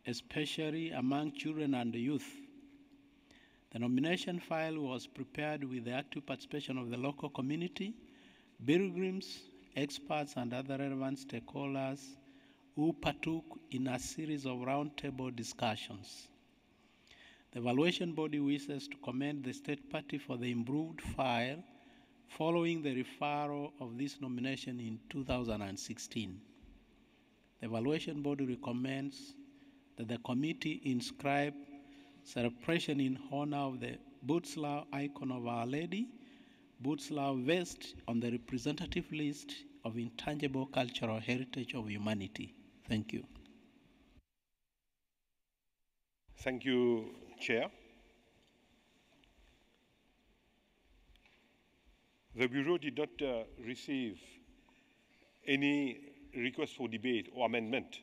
especially among children and youth. The nomination file was prepared with the active participation of the local community, pilgrims, experts, and other relevant stakeholders who partook in a series of roundtable discussions. The evaluation body wishes to commend the state party for the improved file following the referral of this nomination in 2016. The evaluation body recommends that the committee inscribe celebration in honor of the Butslav icon of Our Lady, Butslav vest, on the representative list of intangible cultural heritage of humanity. Thank you. Thank you, Chair. The Bureau did not receive any request for debate or amendment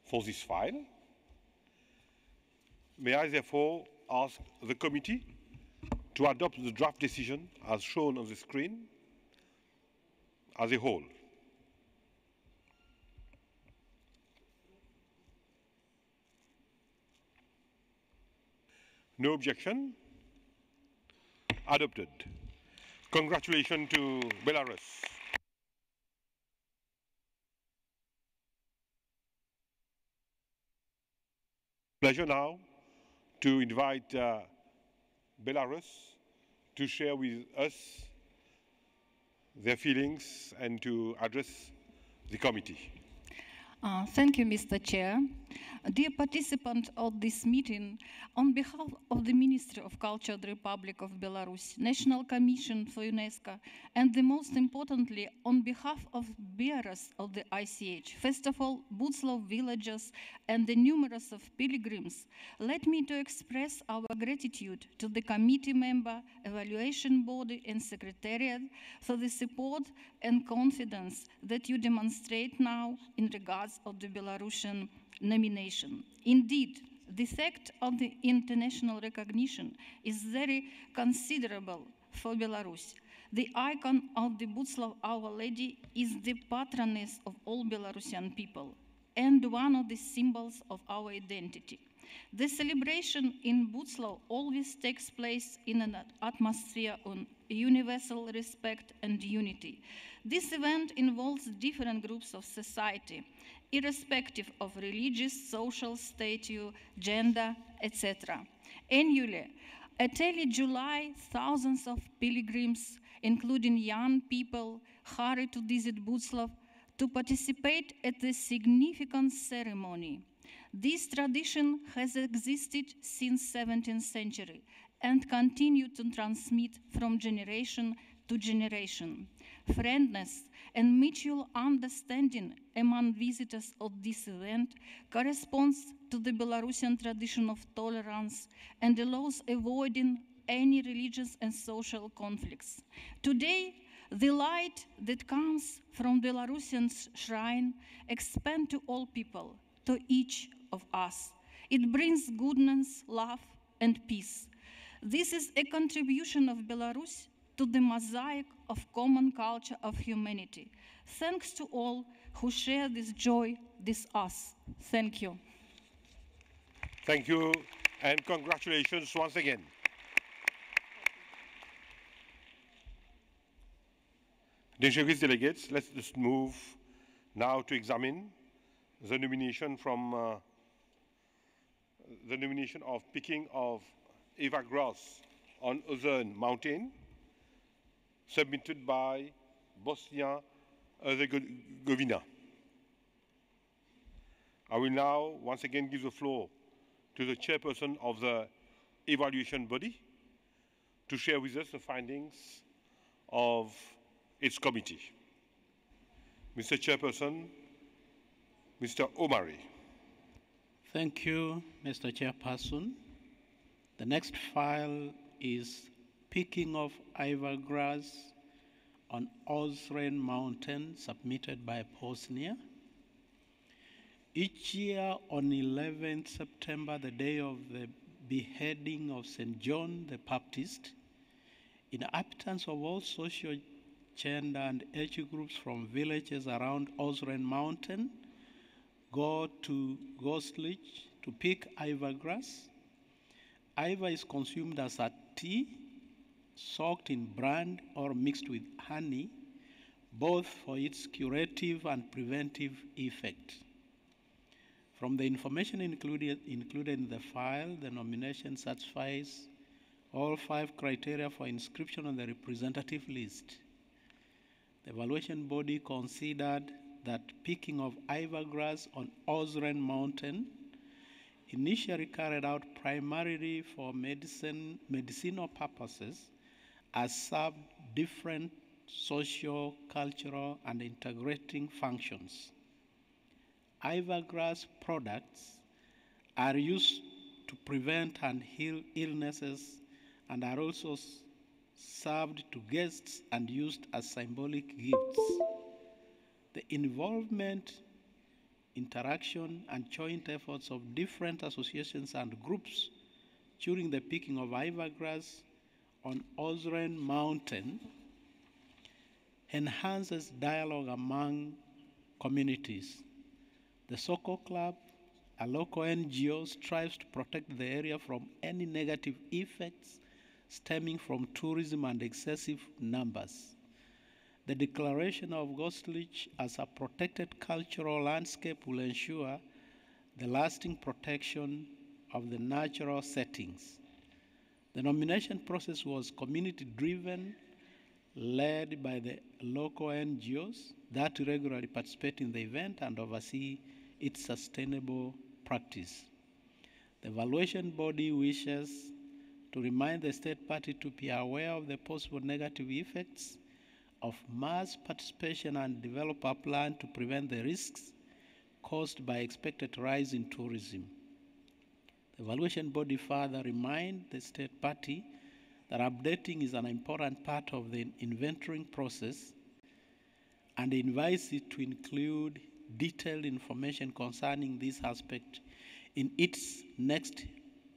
for this file. May I therefore ask the committee to adopt the draft decision as shown on the screen as a whole. No objection? Adopted. Congratulations to Belarus. Pleasure now to invite Belarus to share with us their feelings and to address the committee. Thank you, Mr. Chair. Dear participants of this meeting, on behalf of the Ministry of Culture of the Republic of Belarus, National Commission for UNESCO, and most importantly, on behalf of bearers of the ICH, first of all, Butslav villagers and the numerous of pilgrims, let me to express our gratitude to the committee member, evaluation body, and secretariat for the support and confidence that you demonstrate now in regards of the Belarusian nomination. Indeed, the fact of the international recognition is very considerable for Belarus. The icon of the Butslav Our Lady is the patroness of all Belarusian people and one of the symbols of our identity. The celebration in Butslav always takes place in an atmosphere of universal respect and unity. This event involves different groups of society, irrespective of religious, social status, gender, etc. Annually, at early July, thousands of pilgrims, including young people, hurry to visit Butslav to participate at the significant ceremony. This tradition has existed since 17th century and continued to transmit from generation to generation. Friendliness and mutual understanding among visitors of this event corresponds to the Belarusian tradition of tolerance and allows avoiding any religious and social conflicts. Today, the light that comes from Belarusian shrine expands to all people, to each of us. It brings goodness, love, and peace. This is a contribution of Belarus to the mosaic of common culture of humanity. Thanks to all who share this joy, this us. Thank you. Thank you, and congratulations once again. Distinguished delegates, let's just move now to examine the nomination from the nomination of picking of Eva grass on Ozern Mountain, submitted by Bosnia-Herzegovina. I will now once again give the floor to the chairperson of the evaluation body to share with us the findings of its committee. Mr. Chairperson, Mr. Omari. Thank you, Mr. Chairperson. The next file is picking of Ivergrass on Osren Mountain, submitted by Bosnia. Each year on 11th September, the day of the beheading of St. John the Baptist, inhabitants of all social, gender, and age groups from villages around Osren Mountain go to Goslich to pick Ivergrass. Iver is consumed as a tea, soaked in brand or mixed with honey, both for its curative and preventive effect. From the information included in the file, the nomination satisfies all 5 criteria for inscription on the representative list. The evaluation body considered that picking of Ivergrass on Osren Mountain, initially carried out primarily for medicinal purposes, has served different social, cultural, and integrating functions. Ivergrass products are used to prevent and heal illnesses and are also served to guests and used as symbolic gifts. The involvement, interaction, and joint efforts of different associations and groups during the picking of Ivergrass on Osren Mountain enhances dialogue among communities. The Soko Club, a local NGO, strives to protect the area from any negative effects stemming from tourism and excessive numbers. The declaration of Goslich as a protected cultural landscape will ensure the lasting protection of the natural settings. The nomination process was community-driven, led by the local NGOs that regularly participate in the event and oversee its sustainable practice. The evaluation body wishes to remind the state party to be aware of the possible negative effects of mass participation and develop a plan to prevent the risks caused by expected rise in tourism. The evaluation body further reminds the state party that updating is an important part of the inventorying process and invites it to include detailed information concerning this aspect in its next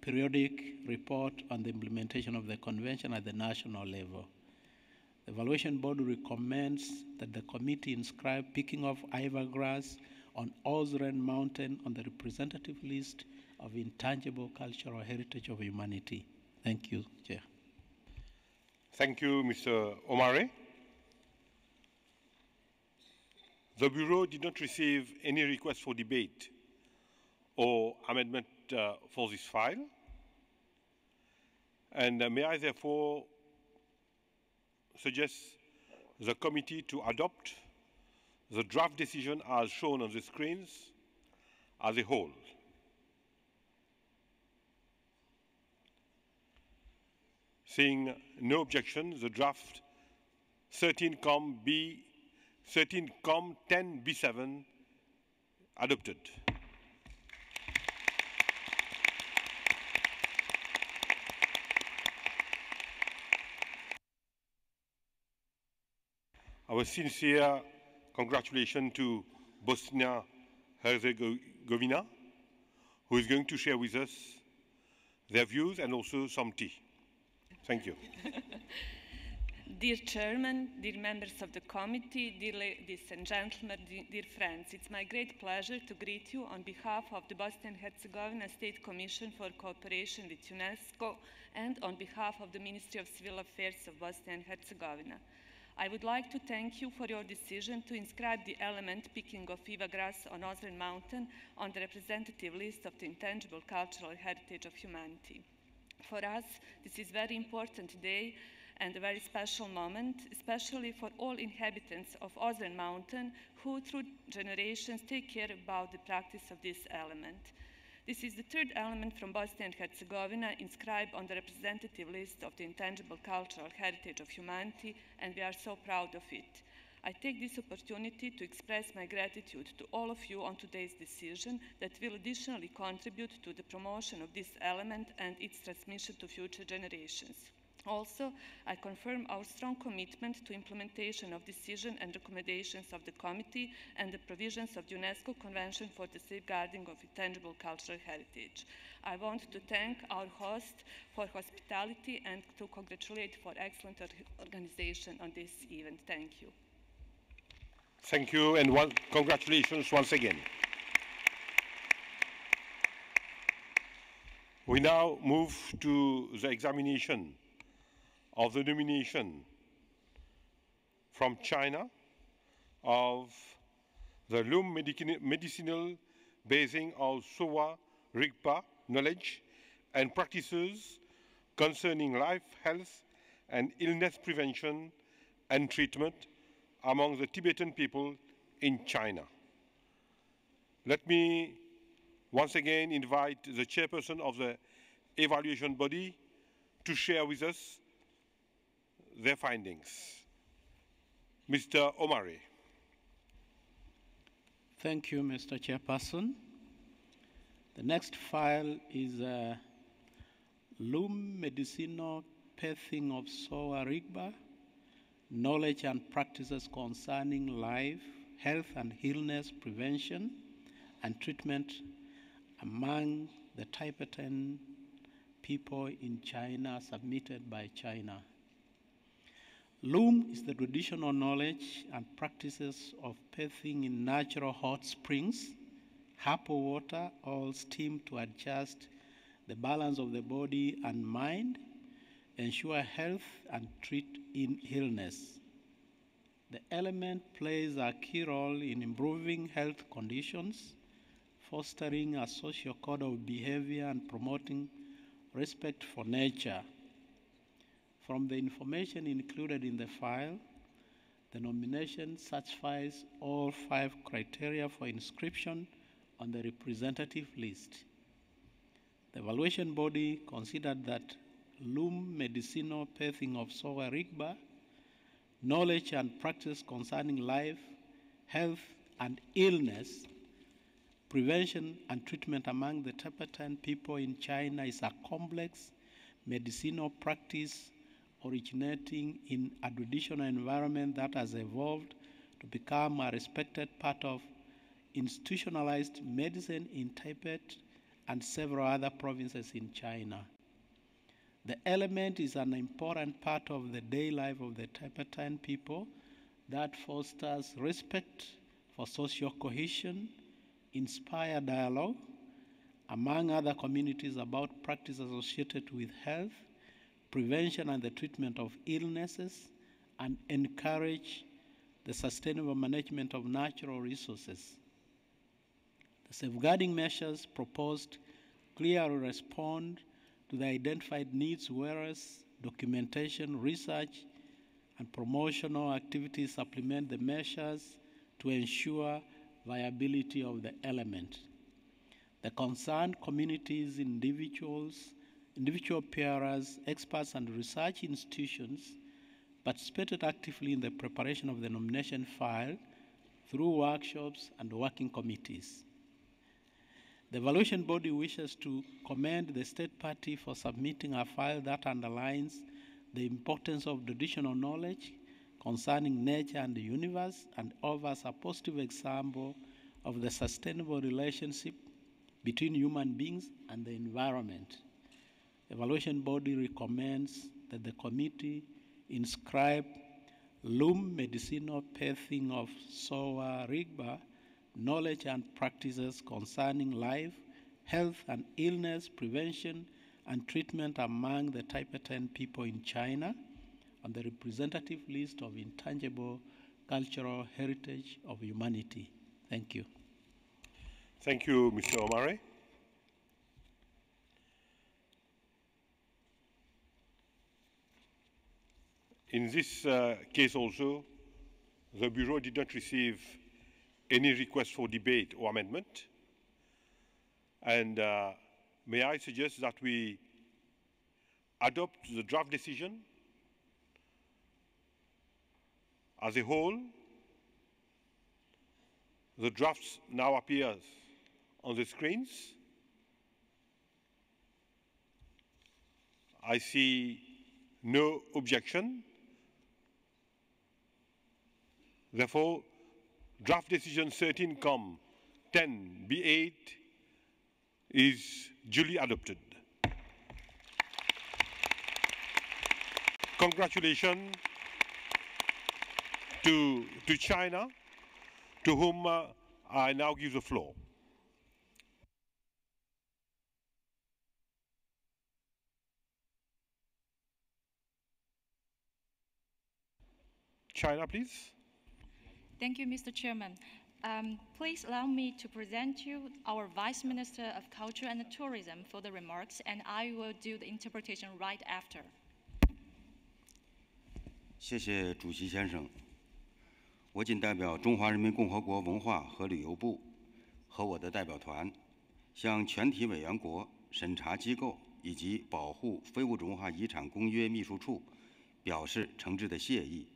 periodic report on the implementation of the convention at the national level. The evaluation board recommends that the committee inscribe picking of Ivergrass on Osren Mountain on the representative list of intangible cultural heritage of humanity. Thank you, Chair. Thank you, Mr. Omare. The Bureau did not receive any request for debate or amendment for this file. And may I therefore suggest the committee to adopt the draft decision as shown on the screens as a whole. Seeing no objection, the draft 13-10B7 adopted. Our sincere congratulations to Bosnia-Herzegovina, who is going to share with us their views and also some tea. Thank you. Dear Chairman, dear members of the committee, dear ladies and gentlemen, dear friends, it's my great pleasure to greet you on behalf of the Bosnia and Herzegovina State Commission for Cooperation with UNESCO and on behalf of the Ministry of Civil Affairs of Bosnia and Herzegovina. I would like to thank you for your decision to inscribe the element picking of Ivergrass on Osren Mountain on the representative list of the intangible cultural heritage of humanity. For us, this is a very important day and a very special moment, especially for all inhabitants of Osren Mountain who through generations take care about the practice of this element. This is the third element from Bosnia and Herzegovina inscribed on the representative list of the intangible cultural heritage of humanity, and we are so proud of it. I take this opportunity to express my gratitude to all of you on today's decision that will additionally contribute to the promotion of this element and its transmission to future generations. Also, I confirm our strong commitment to implementation of decision and recommendations of the committee and the provisions of the UNESCO Convention for the Safeguarding of Intangible Cultural Heritage. I want to thank our host for hospitality and to congratulate for excellent organization on this event. Thank you. Thank you, and congratulations once again. We now move to the examination of the nomination from China of the Loom medicinal basing of Sowa Rigpa knowledge and practices concerning life, health, and illness prevention and treatment among the Tibetan people in China. Let me once again invite the chairperson of the evaluation body to share with us their findings. Mr. Omari. Thank you, Mr. Chairperson. The next file is Loom Medicinal Pathing of Sowa Rigpa, Knowledge and Practices Concerning Life, Health and Illness Prevention and Treatment among the Tibetan people in China, submitted by China. Loom is the traditional knowledge and practices of bathing in natural hot springs, herbal water, or steam to adjust the balance of the body and mind, ensure health, and treat illness. The element plays a key role in improving health conditions, fostering a social code of behavior, and promoting respect for nature. From the information included in the file, the nomination satisfies all 5 criteria for inscription on the representative list. The evaluation body considered that Loom medicinal pathing of Sowa Rigpa, knowledge and practice concerning life, health, and illness, prevention and treatment among the Tibetan people in China is a complex medicinal practice originating in a traditional environment that has evolved to become a respected part of institutionalized medicine in Tibet and several other provinces in China. The element is an important part of the daily life of the Tibetan people that fosters respect for social cohesion, inspire dialogue among other communities about practices associated with health, prevention and the treatment of illnesses, and encourage the sustainable management of natural resources. The safeguarding measures proposed clearly respond to the identified needs, whereas documentation, research, and promotional activities supplement the measures to ensure viability of the element. The concerned communities, individual peers, experts, and research institutions participated actively in the preparation of the nomination file through workshops and working committees. The evaluation body wishes to commend the state party for submitting a file that underlines the importance of traditional knowledge concerning nature and the universe and offers a positive example of the sustainable relationship between human beings and the environment. The evaluation body recommends that the committee inscribe Loom medicinal pathing of Sowa Rigpa, knowledge and practices concerning life, health and illness prevention and treatment among the Tibetan people in China on the representative list of intangible cultural heritage of humanity. Thank you. Thank you, Mr. Omari. In this case also, the Bureau did not receive any request for debate or amendment. And may I suggest that we adopt the draft decision as a whole. The drafts now appears on the screens. I see no objection. Therefore, draft decision 13-10B8 is duly adopted. Congratulations to China, to whom I now give the floor. China, please. Thank you, Mr. Chairman. Please allow me to present you our Vice Minister of Culture and Tourism for the remarks, and I will do the interpretation right after. 谢谢主席先生。我谨代表中华人民共和国文化和旅游部和我的代表团，向全体委员国、审查机构以及保护非物质文化遗产公约秘书处表示诚挚的谢意，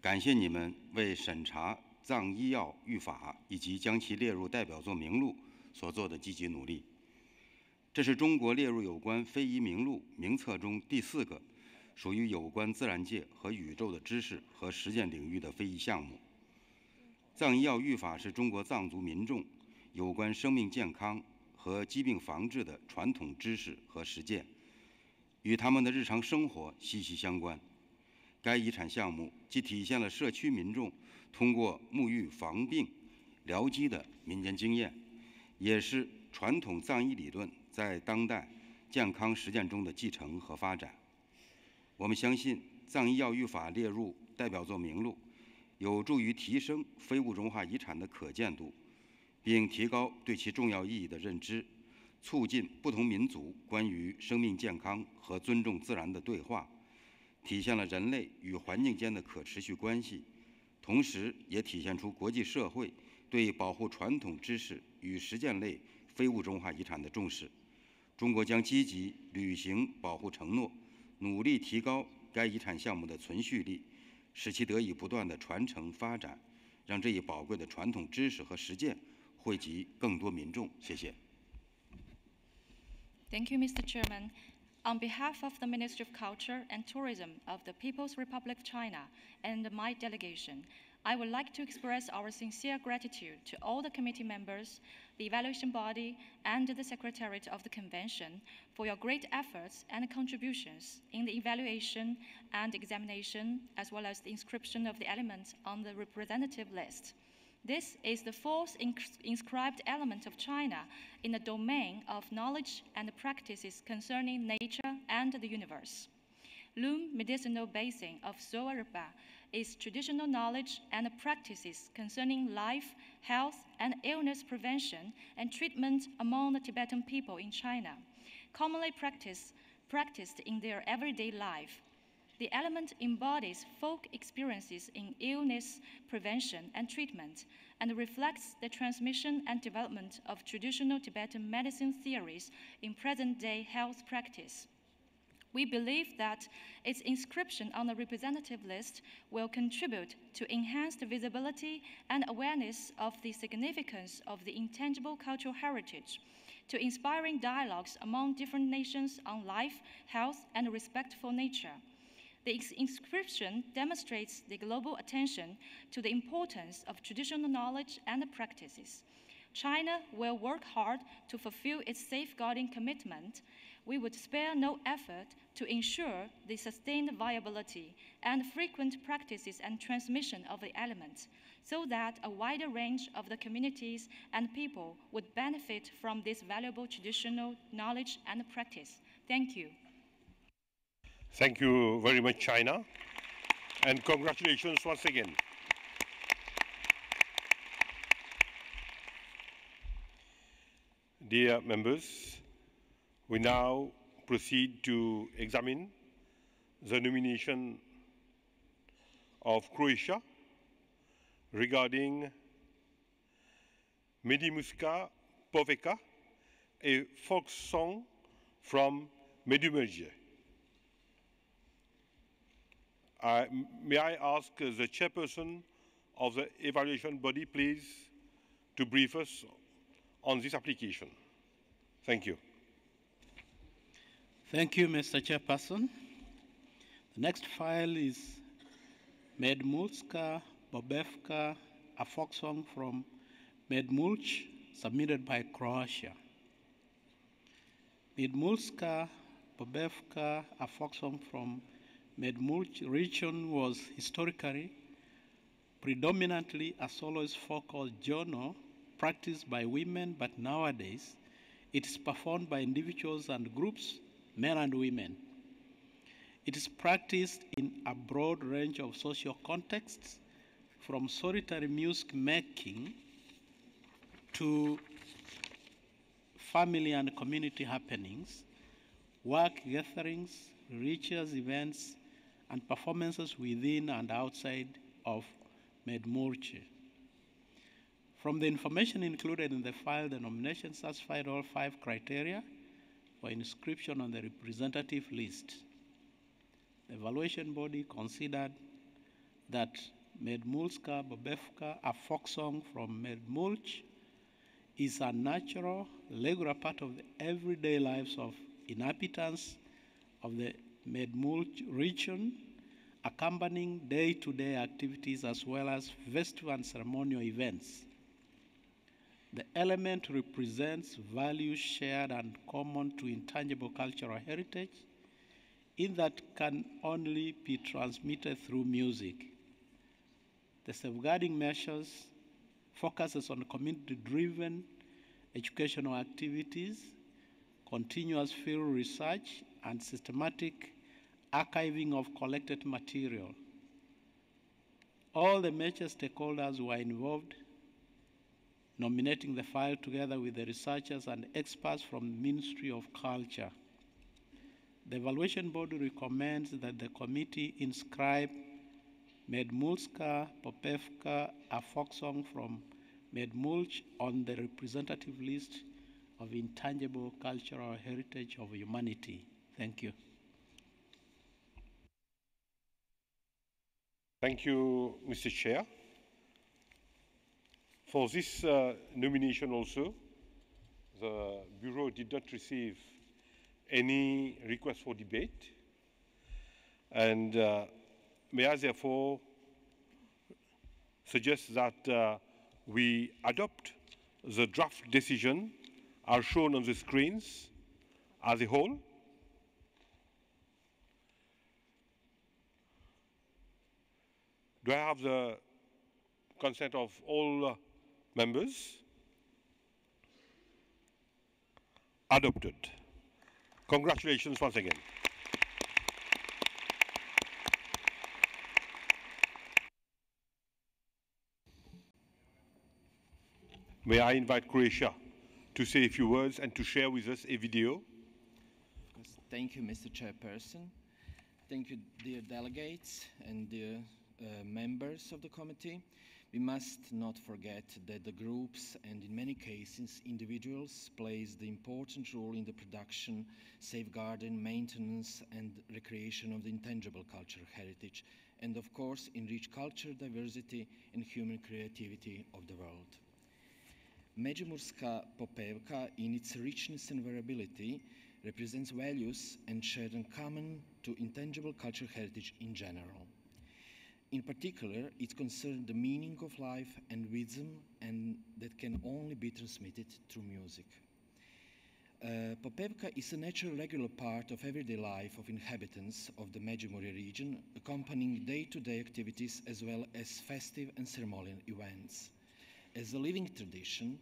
感谢你们为审查藏医药预法以及将其列入代表作名录所做的积极努力。这是中国列入有关非遗名录名册中第4个属于有关自然界和宇宙的知识和实践领域的非遗项目。藏医药预法是中国藏族民众有关生命健康和疾病防治的传统知识和实践，与他们的日常生活息息相关。该遗产项目既体现了社区民众通过沐浴防病、疗疾的民间经验，也是传统藏医理论在当代健康实践中的继承和发展。我们相信，藏医药预法列入代表作名录，有助于提升非物质文化遗产的可见度，并提高对其重要意义的认知，促进不同民族关于生命健康和尊重自然的对话，体现了人类与环境间的可持续关系，同时也体现出国际社会对保护传统知识与实践类非物质文化遗产的重视。中国将积极履行保护承诺，努力提高该遗产项目的存续力，使其得以不断的传承发展，让这一宝贵的传统知识和实践惠及更多民众。谢谢。Thank you, Mr. Chairman. On behalf of the Ministry of Culture and Tourism of the People's Republic of China and my delegation, I would like to express our sincere gratitude to all the committee members, the evaluation body, and the Secretariat of the Convention for your great efforts and contributions in the evaluation and examination, as well as the inscription of the elements on the representative list. This is the 4th inscribed element of China in the domain of knowledge and practices concerning nature and the universe. Loom medicinal basin of Zoarba is traditional knowledge and practices concerning life, health, and illness prevention and treatment among the Tibetan people in China, commonly practiced in their everyday life. The element embodies folk experiences in illness prevention and treatment and reflects the transmission and development of traditional Tibetan medicine theories in present-day health practice. We believe that its inscription on the representative list will contribute to enhance the visibility and awareness of the significance of the intangible cultural heritage, to inspiring dialogues among different nations on life, health, and respect for nature. The inscription demonstrates the global attention to the importance of traditional knowledge and practices. China will work hard to fulfill its safeguarding commitment. We would spare no effort to ensure the sustained viability and frequent practices and transmission of the elements, so that a wider range of the communities and people would benefit from this valuable traditional knowledge and practice. Thank you. Thank you very much, China, and congratulations once again. Dear members, we now proceed to examine the nomination of Croatia regarding Medimuska Poveka a folk song from Medumerje. May I ask the chairperson of the evaluation body, please, to brief us on this application. Thank you. Thank you, Mr. Chairperson. The next file is Medmulska Bobevka, a folk song from Medmulch, submitted by Croatia. Medmulska Bobevka, a folk song from Medmulch region, was historically predominantly a soloist folk genre practiced by women, but nowadays it is performed by individuals and groups, men and women. It is practiced in a broad range of social contexts, from solitary music making to family and community happenings, work gatherings, religious events, and performances within and outside of Medmulche. From the information included in the file, the nomination satisfied all 5 criteria for inscription on the representative list. The evaluation body considered that Medmulska Bobevka, a folk song from Medmulch, is a natural, regular part of the everyday lives of inhabitants of the Medmulch region, accompanying day-to-day activities as well as festival and ceremonial events. The element represents values shared and common to intangible cultural heritage, in that can only be transmitted through music. The safeguarding measures focuses on community-driven educational activities, continuous field research, and systematic archiving of collected material. All the major stakeholders were involved, nominating the file together with the researchers and experts from the Ministry of Culture. The evaluation board recommends that the committee inscribe Medmulska Popevka, a folk song from Medmulch, on the representative list of intangible cultural heritage of humanity. Thank you. Thank you, Mr. Chair. For this nomination also, the Bureau did not receive any request for debate, and may I therefore suggest that we adopt the draft decision as shown on the screens as a whole. Do I have the consent of all members? Adopted. Congratulations once again. May I invite Croatia to say a few words and to share with us a video. Thank you, Mr. Chairperson. Thank you, dear delegates and dear members of the committee. We must not forget that the groups, and in many cases individuals, plays the important role in the production, safeguarding, maintenance and recreation of the intangible cultural heritage, and of course enrich culture, diversity and human creativity of the world. Međimurska Popevka, in its richness and variability, represents values and shared and common to intangible cultural heritage in general. In particular, it concerns the meaning of life and wisdom, and that can only be transmitted through music. Popevka is a natural regular part of everyday life of inhabitants of the Međimurje region, accompanying day-to-day activities as well as festive and ceremonial events. As a living tradition,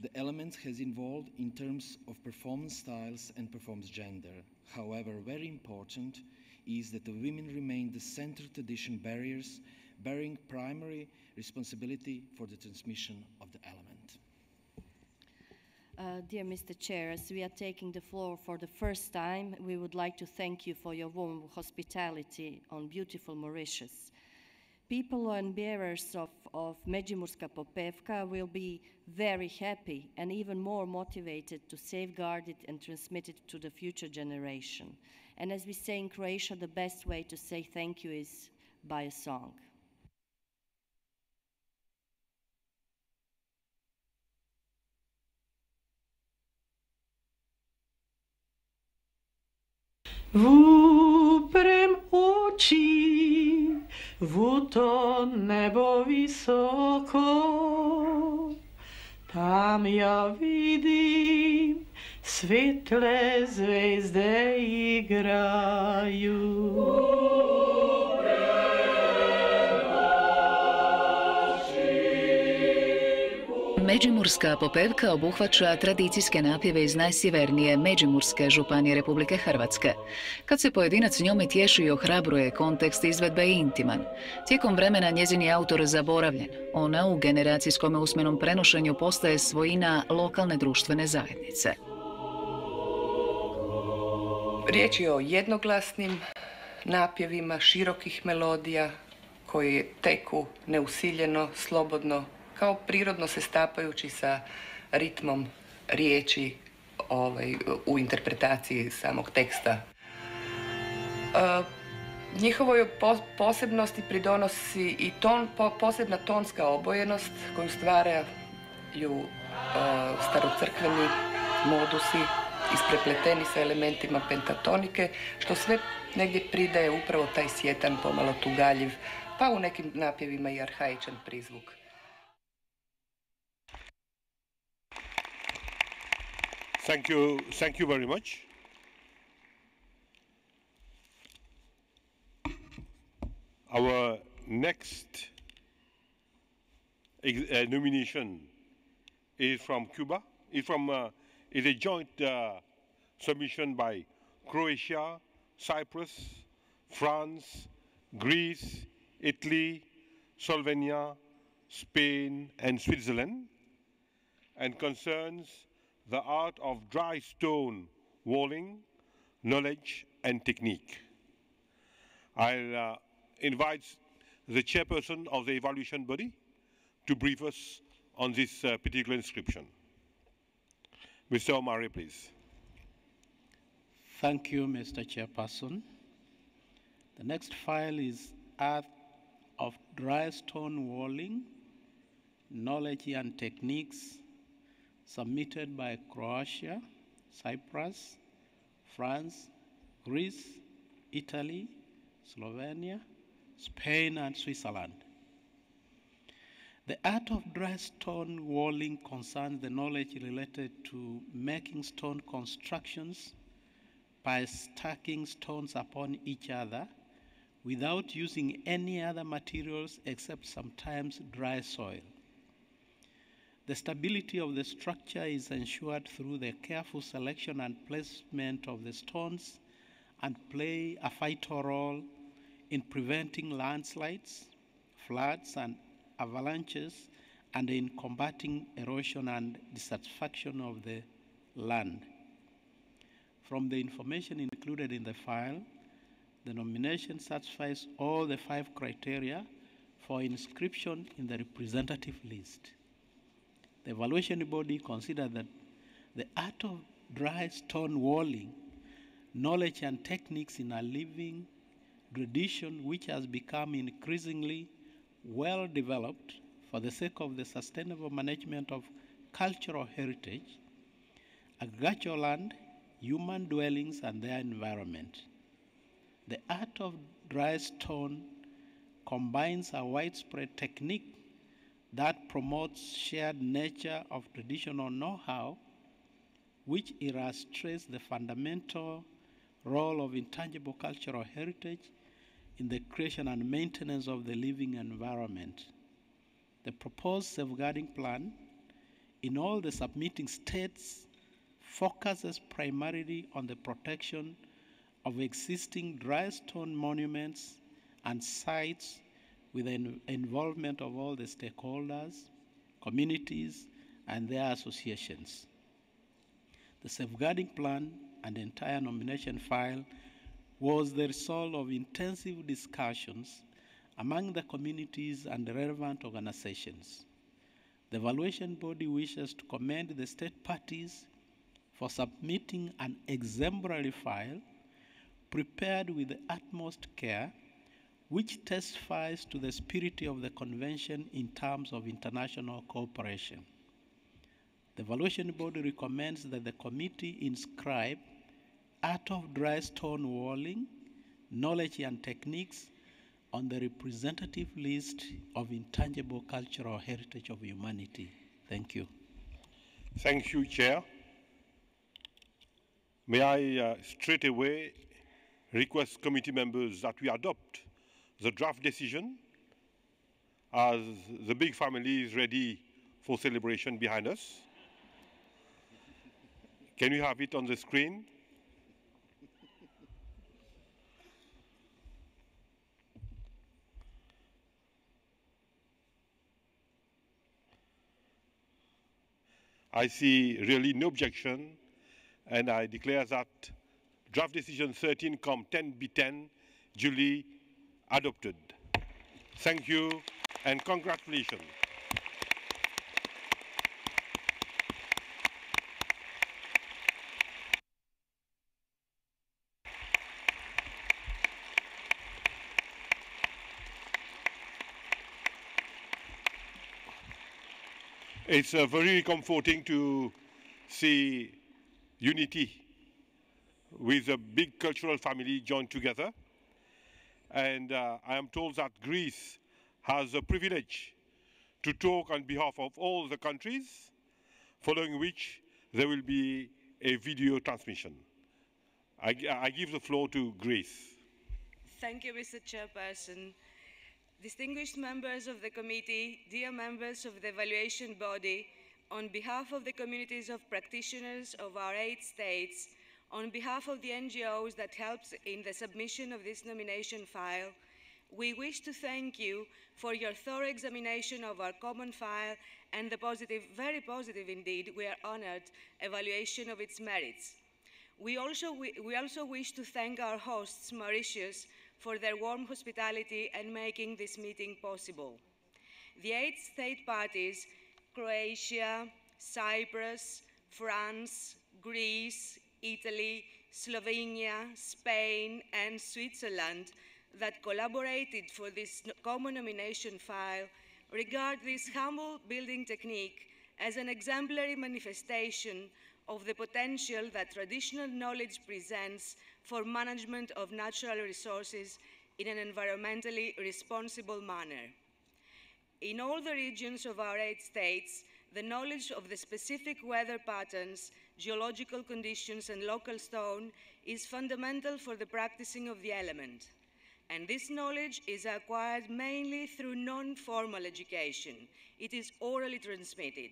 the element has evolved in terms of performance styles and performance gender. However, very important is that the women remain the central tradition barriers, bearing primary responsibility for the transmission of the element. Dear Mr. Chair, as we are taking the floor for the first time, we would like to thank you for your warm hospitality on beautiful Mauritius. People and bearers of Međimurska Popevka will be very happy and even more motivated to safeguard it and transmit it to the future generation. And as we say in Croatia, the best way to say thank you is by a song. Vuprem oči v to nebo visoko, tam ja vidim svetle zvezde igraju. Međimurska popevka obuhvaća tradicijske napjeve iz najsjevernije Međimurske županije Republike Hrvatske. Kad se pojedinac njome tješi i ohrabruje, kontekst izvedbe je intiman. Tijekom vremena njezin je autor zaboravljen. Ona u generacijskom usmenom prenošenju postaje svojina lokalne društvene zajednice. Riječ je o jednoglasnim napjevima širokih melodija koji teku neusiljeno, slobodno, kao prirodno se stapajući sa ritmom riječi u interpretaciji samog teksta. Njihovoj posebnosti pridonosi i posebna tonska obojenost koju stvaraju starocrkveni modusi isprepleteni sa elementima pentatonike, što sve negdje pridaje upravo taj sjetan, pomalo tugaljiv, pa u nekim napjevima i arhaičan prizvuk. Thank you very much. Our next nomination is from Cuba. Is a joint submission by Croatia, Cyprus, France, Greece, Italy, Slovenia, Spain, and Switzerland, and concerns the art of dry stone walling, knowledge, and technique. I'll invite the chairperson of the evaluation body to brief us on this particular inscription. Mr. Omari, please. Thank you, Mr. Chairperson. The next file is Art of Dry Stone Walling, Knowledge and Techniques, submitted by Croatia, Cyprus, France, Greece, Italy, Slovenia, Spain, and Switzerland. The art of dry stone walling concerns the knowledge related to making stone constructions by stacking stones upon each other without using any other materials except sometimes dry soil. The stability of the structure is ensured through the careful selection and placement of the stones and play a vital role in preventing landslides, floods, and avalanches, and in combating erosion and dissatisfaction of the land. From the information included in the file, the nomination satisfies all the 5 criteria for inscription in the representative list. The evaluation body considered that the art of dry stone walling, knowledge and techniques in a living tradition which has become increasingly well developed for the sake of the sustainable management of cultural heritage, agricultural land, human dwellings, and their environment. The art of dry stone combines a widespread technique that promotes shared nature of traditional know-how, which illustrates the fundamental role of intangible cultural heritage in the creation and maintenance of the living environment. The proposed safeguarding plan in all the submitting states focuses primarily on the protection of existing dry stone monuments and sites with the involvement of all the stakeholders, communities, and their associations. The safeguarding plan and the entire nomination file was the result of intensive discussions among the communities and the relevant organizations. The evaluation body wishes to commend the state parties for submitting an exemplary file prepared with the utmost care, which testifies to the spirit of the convention in terms of international cooperation. The evaluation board recommends that the committee inscribe art of dry stone walling, knowledge and techniques on the representative list of intangible cultural heritage of humanity. Thank you. Thank you, Chair. May I straight away request committee members that we adopt the draft decision as the big family is ready for celebration behind us. Can you have it on the screen? I see really no objection, and I declare that draft decision 13-10B10 duly adopted. Thank you and congratulations. It's very comforting to see unity with a big cultural family joined together. And I am told that Greece has a privilege to talk on behalf of all the countries, following which there will be a video transmission. I give the floor to Greece. Thank you, Mr. Chairperson. Distinguished members of the committee, dear members of the evaluation body, on behalf of the communities of practitioners of our 8 states, on behalf of the NGOs that helped in the submission of this nomination file, we wish to thank you for your thorough examination of our common file and the positive, very positive indeed, we are honored, evaluation of its merits. We also wish to thank our hosts, Mauritius, for their warm hospitality and making this meeting possible. The 8 state parties, Croatia, Cyprus, France, Greece, Italy, Slovenia, Spain, and Switzerland that collaborated for this common nomination file regard this humble building technique as an exemplary manifestation of the potential that traditional knowledge presents for management of natural resources in an environmentally responsible manner. In all the regions of our 8 states, the knowledge of the specific weather patterns, geological conditions, and local stone is fundamental for the practicing of the element. And this knowledge is acquired mainly through non-formal education. It is orally transmitted.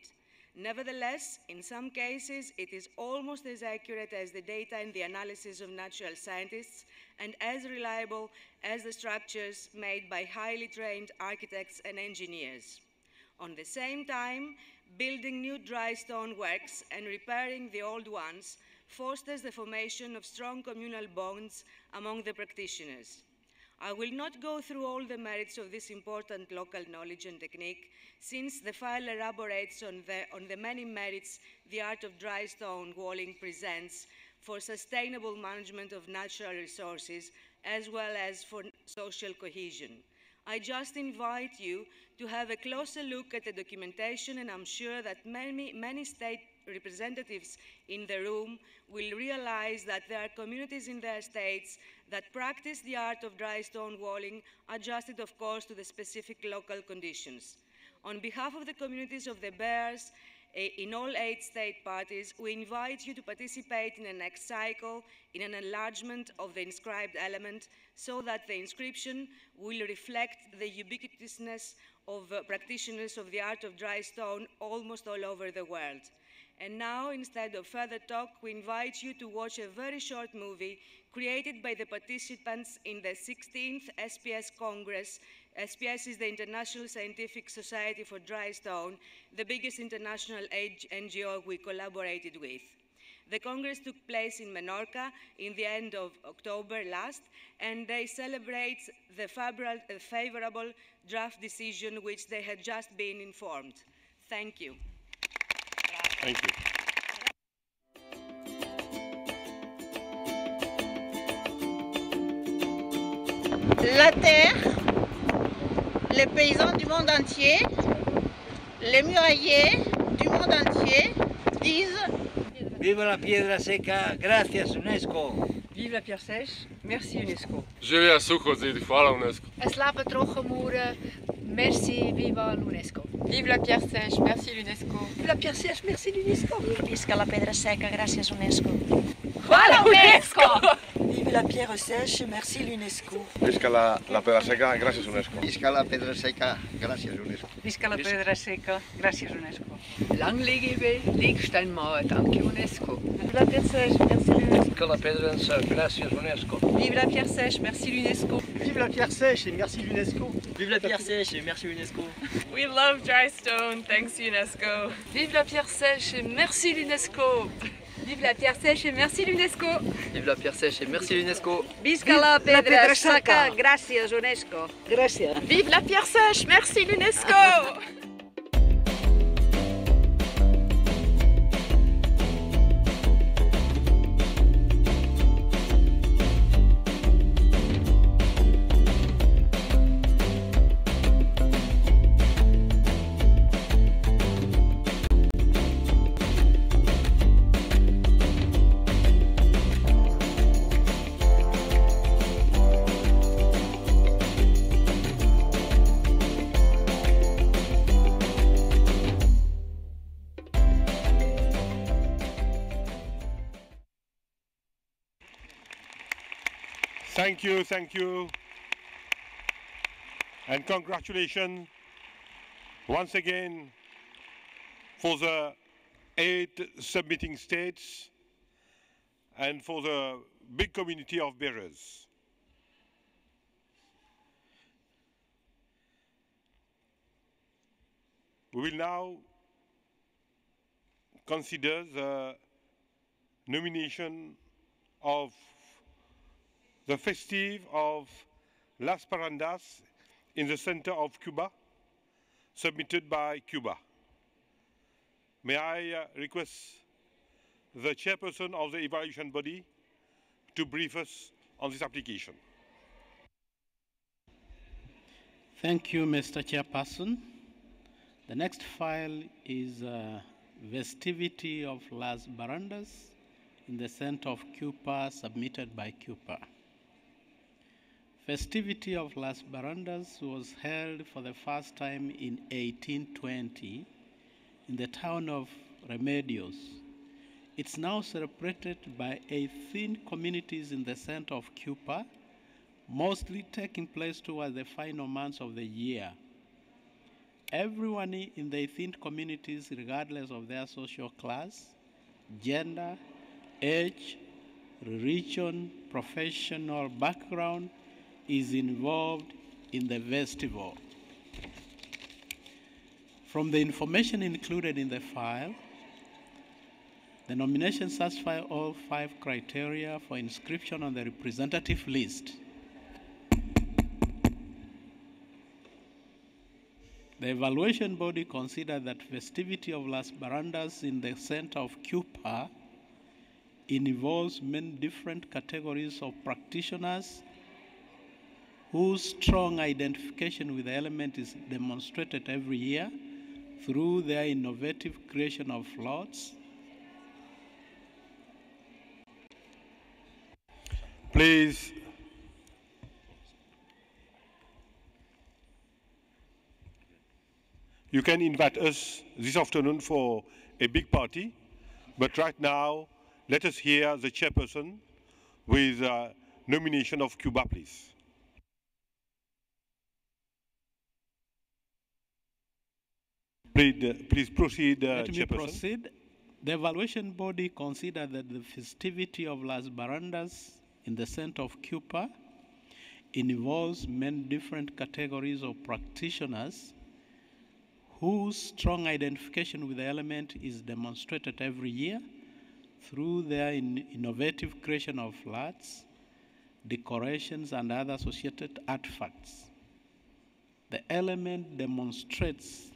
Nevertheless, in some cases, it is almost as accurate as the data in the analysis of natural scientists and as reliable as the structures made by highly trained architects and engineers. On the same time, building new dry stone works and repairing the old ones fosters the formation of strong communal bonds among the practitioners. I will not go through all the merits of this important local knowledge and technique, since the file elaborates on the many merits the art of dry stone walling presents for sustainable management of natural resources, as well as for social cohesion. I just invite you to have a closer look at the documentation, and I'm sure that many state representatives in the room will realize that there are communities in their states that practice the art of dry stone walling, adjusted, of course, to the specific local conditions. On behalf of the communities of the Bears, in all 8 state parties, we invite you to participate in the next cycle in an enlargement of the inscribed element so that the inscription will reflect the ubiquitousness of practitioners of the art of dry stone almost all over the world. And now, instead of further talk, we invite you to watch a very short movie created by the participants in the 16th SPS Congress. SPS is the International Scientific Society for Dry Stone, the biggest international NGO we collaborated with. The Congress took place in Menorca in the end of October last, and they celebrate the favorable draft decision which they had just been informed. Thank you. Thank you. La terre, les paysans du monde entier, les muraillers du monde entier disent Viva la piedra seca, gracias UNESCO. Vive la pierre sèche, merci UNESCO. Živia suhozidi, hvala UNESCO. Slaba trochomure, merci, viva l'UNESCO. Vive la pierre sèche, merci l'UNESCO. Vive la pierre sèche, merci l'UNESCO. Visca la pedra seca, gracias UNESCO. Hvala UNESCO! Vive la pierre sèche, merci l'UNESCO. Visca la pedra seca, gracias UNESCO. Visca la pedra seca, gracias UNESCO. Visca la pedra seca, gracias UNESCO. Lang lebe Liechtenstein, danke UNESCO. Vive la pierre sèche, merci l'UNESCO. Visca la pedra seca, gracias UNESCO. Vive la pierre sèche, merci l'UNESCO. Vive la pierre sèche et merci l'UNESCO. Vive la pierre sèche et merci l'UNESCO. We love dry stone, thanks UNESCO. Vive la pierre sèche et merci l'UNESCO. Vive la pierre sèche et merci l'UNESCO. Vive la pierre sèche et merci l'UNESCO. Visca la pedra seca, gracias UNESCO. Gracias. Vive la pierre sèche, merci l'UNESCO. Thank you. And congratulations once again for the 8 submitting states and for the big community of bearers. We will now consider the nomination of the festive of Las Parandas in the center of Cuba, submitted by Cuba. May I request the chairperson of the evaluation body to brief us on this application. Thank you, Mr. Chairperson. The next file is Festivity of Las Barandas in the center of Cuba, submitted by Cuba. Festivity of Las Barandas was held for the first time in 1820 in the town of Remedios. It's now celebrated by 18 communities in the center of Cuba, mostly taking place towards the final months of the year. Everyone in the 18 communities, regardless of their social class, gender, age, religion, professional background, is involved in the festival. From the information included in the file, the nomination satisfy all 5 criteria for inscription on the representative list. The evaluation body considered that festivity of Las Barandas in the center of Cuba involves many different categories of practitioners whose strong identification with the element is demonstrated every year through their innovative creation of floats. Please. You can invite us this afternoon for a big party, but right now, let us hear the chairperson with nomination of Cuba, please. Please proceed, Let me chairperson. proceed. The evaluation body considered that the festivity of Las Barandas in the center of Cuba involves many different categories of practitioners whose strong identification with the element is demonstrated every year through their innovative creation of flats, decorations, and other associated artifacts. The element demonstrates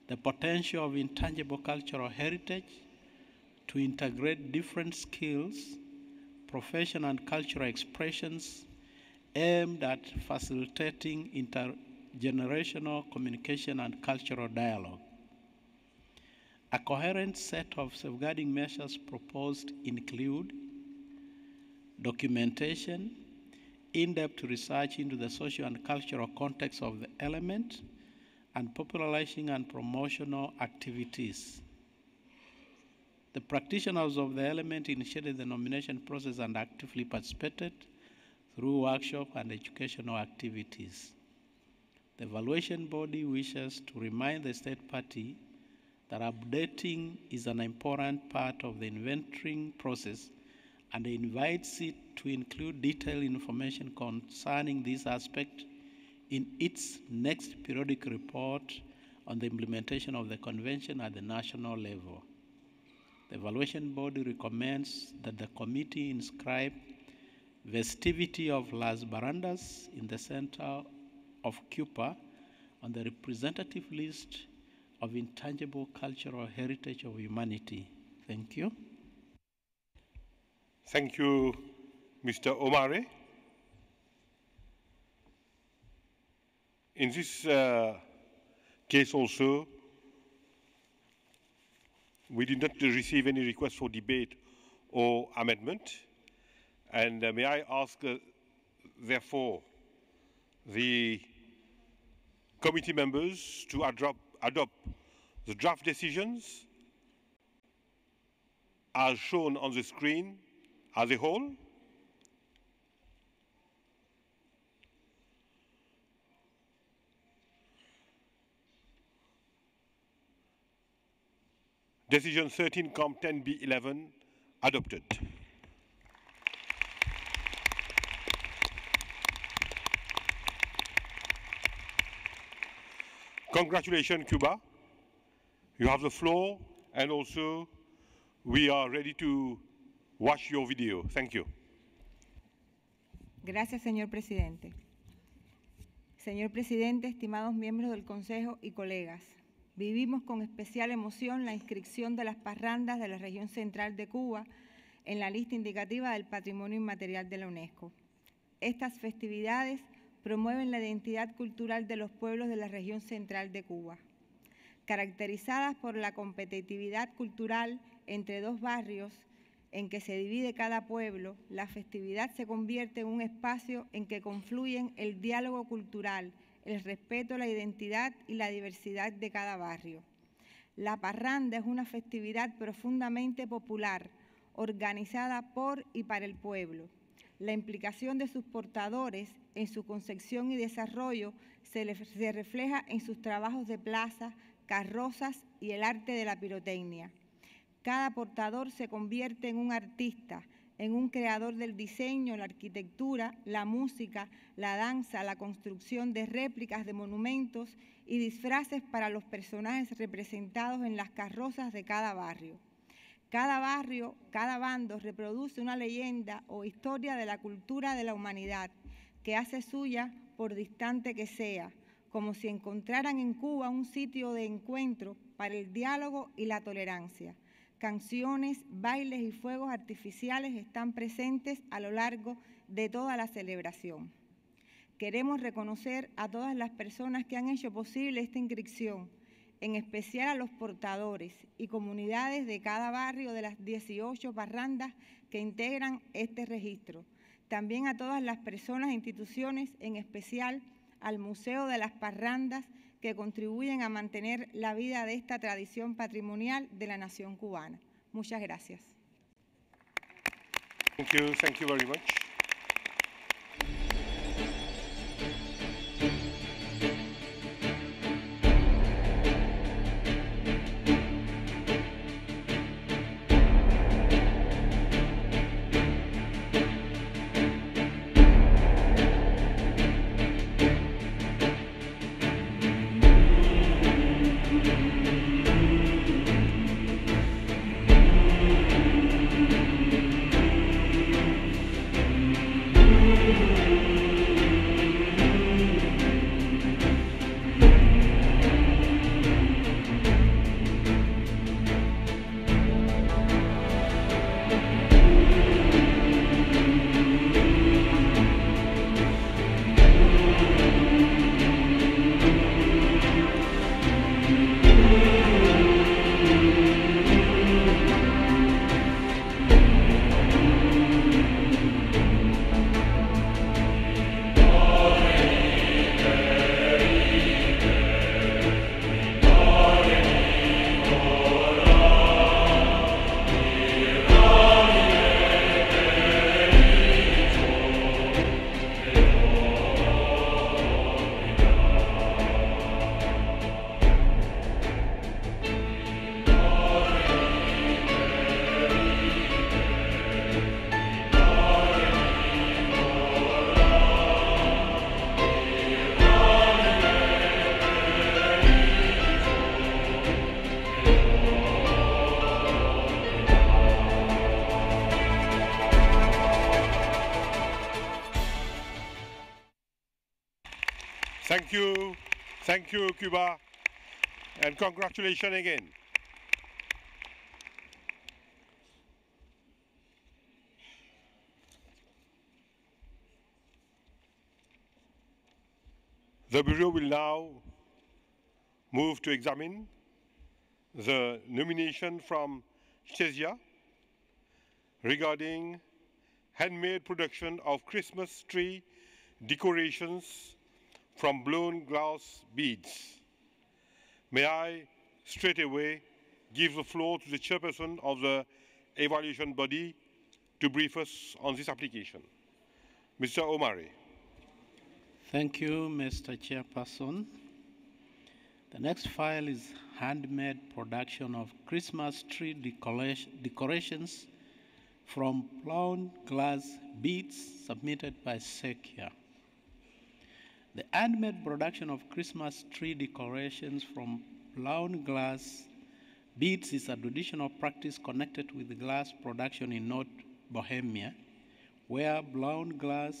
the potential of intangible cultural heritage to integrate different skills, professional and cultural expressions aimed at facilitating intergenerational communication and cultural dialogue. A coherent set of safeguarding measures proposed include documentation, in-depth research into the social and cultural context of the element, and popularizing and promotional activities. The practitioners of the element initiated the nomination process and actively participated through workshops and educational activities. The evaluation body wishes to remind the state party that updating is an important part of the inventorying process and invites it to include detailed information concerning this aspect in its next periodic report on the implementation of the convention at the national level. The evaluation body recommends that the committee inscribe festivity of Las Barandas in the center of Cuba on the representative list of intangible cultural heritage of humanity. Thank you. Thank you, Mr. Omare. In this case also, we did not receive any request for debate or amendment. And may I ask, therefore, the committee members to adopt the draft decisions as shown on the screen as a whole? Decision 13, Comp 10B11, adopted. Congratulations, Cuba. You have the floor, and also we are ready to watch your video. Thank you. Gracias, señor presidente. Señor presidente, estimados miembros del Consejo y colegas, vivimos con especial emoción la inscripción de las parrandas de la región central de Cuba en la lista indicativa del Patrimonio Inmaterial de la UNESCO. Estas festividades promueven la identidad cultural de los pueblos de la región central de Cuba. Caracterizadas por la competitividad cultural entre dos barrios en que se divide cada pueblo, la festividad se convierte en un espacio en que confluyen el diálogo cultural, el respeto a la identidad y la diversidad de cada barrio. La parranda es una festividad profundamente popular, organizada por y para el pueblo. La implicación de sus portadores en su concepción y desarrollo se refleja en sus trabajos de plaza, carrozas y el arte de la pirotecnia. Cada portador se convierte en un artista, en un creador del diseño, la arquitectura, la música, la danza, la construcción de réplicas de monumentos y disfraces para los personajes representados en las carrozas de cada barrio. Cada barrio, cada bando reproduce una leyenda o historia de la cultura de la humanidad que hace suya por distante que sea, como si encontraran en Cuba un sitio de encuentro para el diálogo y la tolerancia. Canciones, bailes y fuegos artificiales están presentes a lo largo de toda la celebración. Queremos reconocer a todas las personas que han hecho posible esta inscripción, en especial a los portadores y comunidades de cada barrio de las 18 parrandas que integran este registro. También a todas las personas e instituciones, en especial al Museo de las Parrandas, que contribuyen a mantener la vida de esta tradición patrimonial de la nación cubana. Muchas gracias. Thank you very much. Thank you, Cuba, and congratulations again. The Bureau will now move to examine the nomination from Czechia regarding handmade production of Christmas tree decorations from blown glass beads. May I straight away give the floor to the chairperson of the evaluation body to brief us on this application. Mr. Omari. Thank you, Mr. Chairperson. The next file is handmade production of Christmas tree decorations from blown glass beads submitted by Czechia. The handmade production of Christmas tree decorations from blown glass beads is a traditional practice connected with glass production in North Bohemia, where blown glass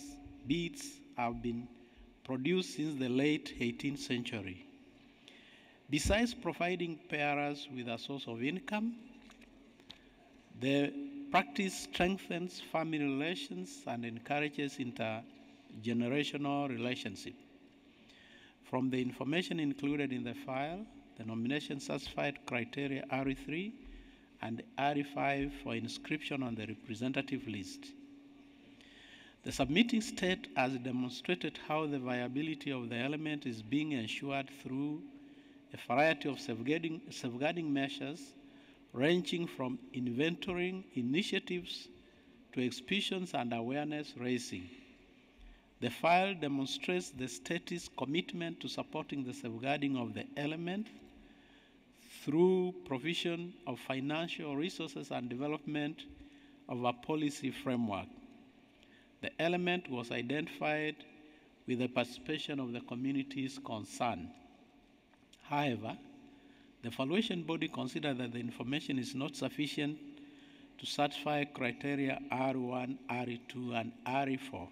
beads have been produced since the late 18th century. Besides providing bearers with a source of income, the practice strengthens family relations and encourages intergenerational relationship. From the information included in the file, the nomination satisfied criteria RE3 and RE5 for inscription on the representative list. The submitting state has demonstrated how the viability of the element is being ensured through a variety of safeguarding measures ranging from inventorying initiatives to exhibitions and awareness raising. The file demonstrates the state's commitment to supporting the safeguarding of the element through provision of financial resources and development of a policy framework. The element was identified with the participation of the communities concerned. However, the evaluation body considered that the information is not sufficient to satisfy criteria R1, RE2, and RE4.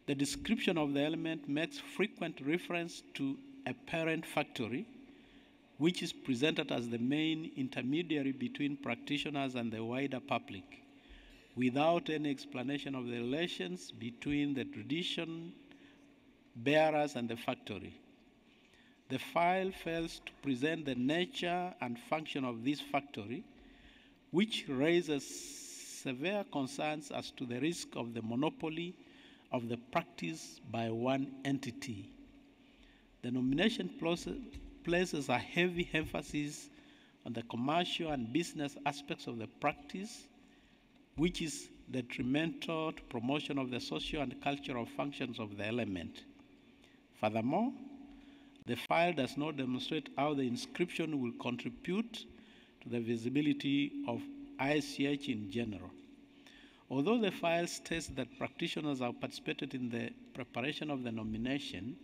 The description of the element makes frequent reference to a parent factory, which is presented as the main intermediary between practitioners and the wider public, without any explanation of the relations between the tradition bearers and the factory. The file fails to present the nature and function of this factory, which raises severe concerns as to the risk of the monopoly of the practice by one entity. The nomination places a heavy emphasis on the commercial and business aspects of the practice, which is detrimental to promotion of the social and cultural functions of the element. Furthermore, the file does not demonstrate how the inscription will contribute to the visibility of ICH in general. Although the file states that practitioners have participated in the preparation of the nomination,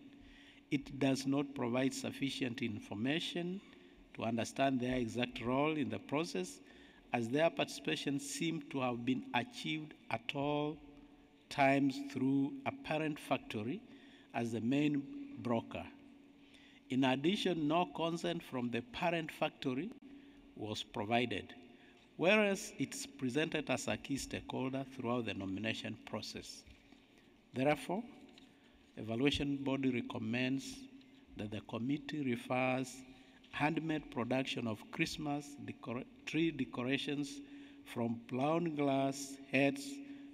it does not provide sufficient information to understand their exact role in the process, as their participation seemed to have been achieved at all times through a parent factory as the main broker. In addition, no consent from the parent factory was provided, whereas it's presented as a key stakeholder throughout the nomination process. Therefore, the evaluation body recommends that the committee refers handmade production of Christmas tree decorations from blown glass heads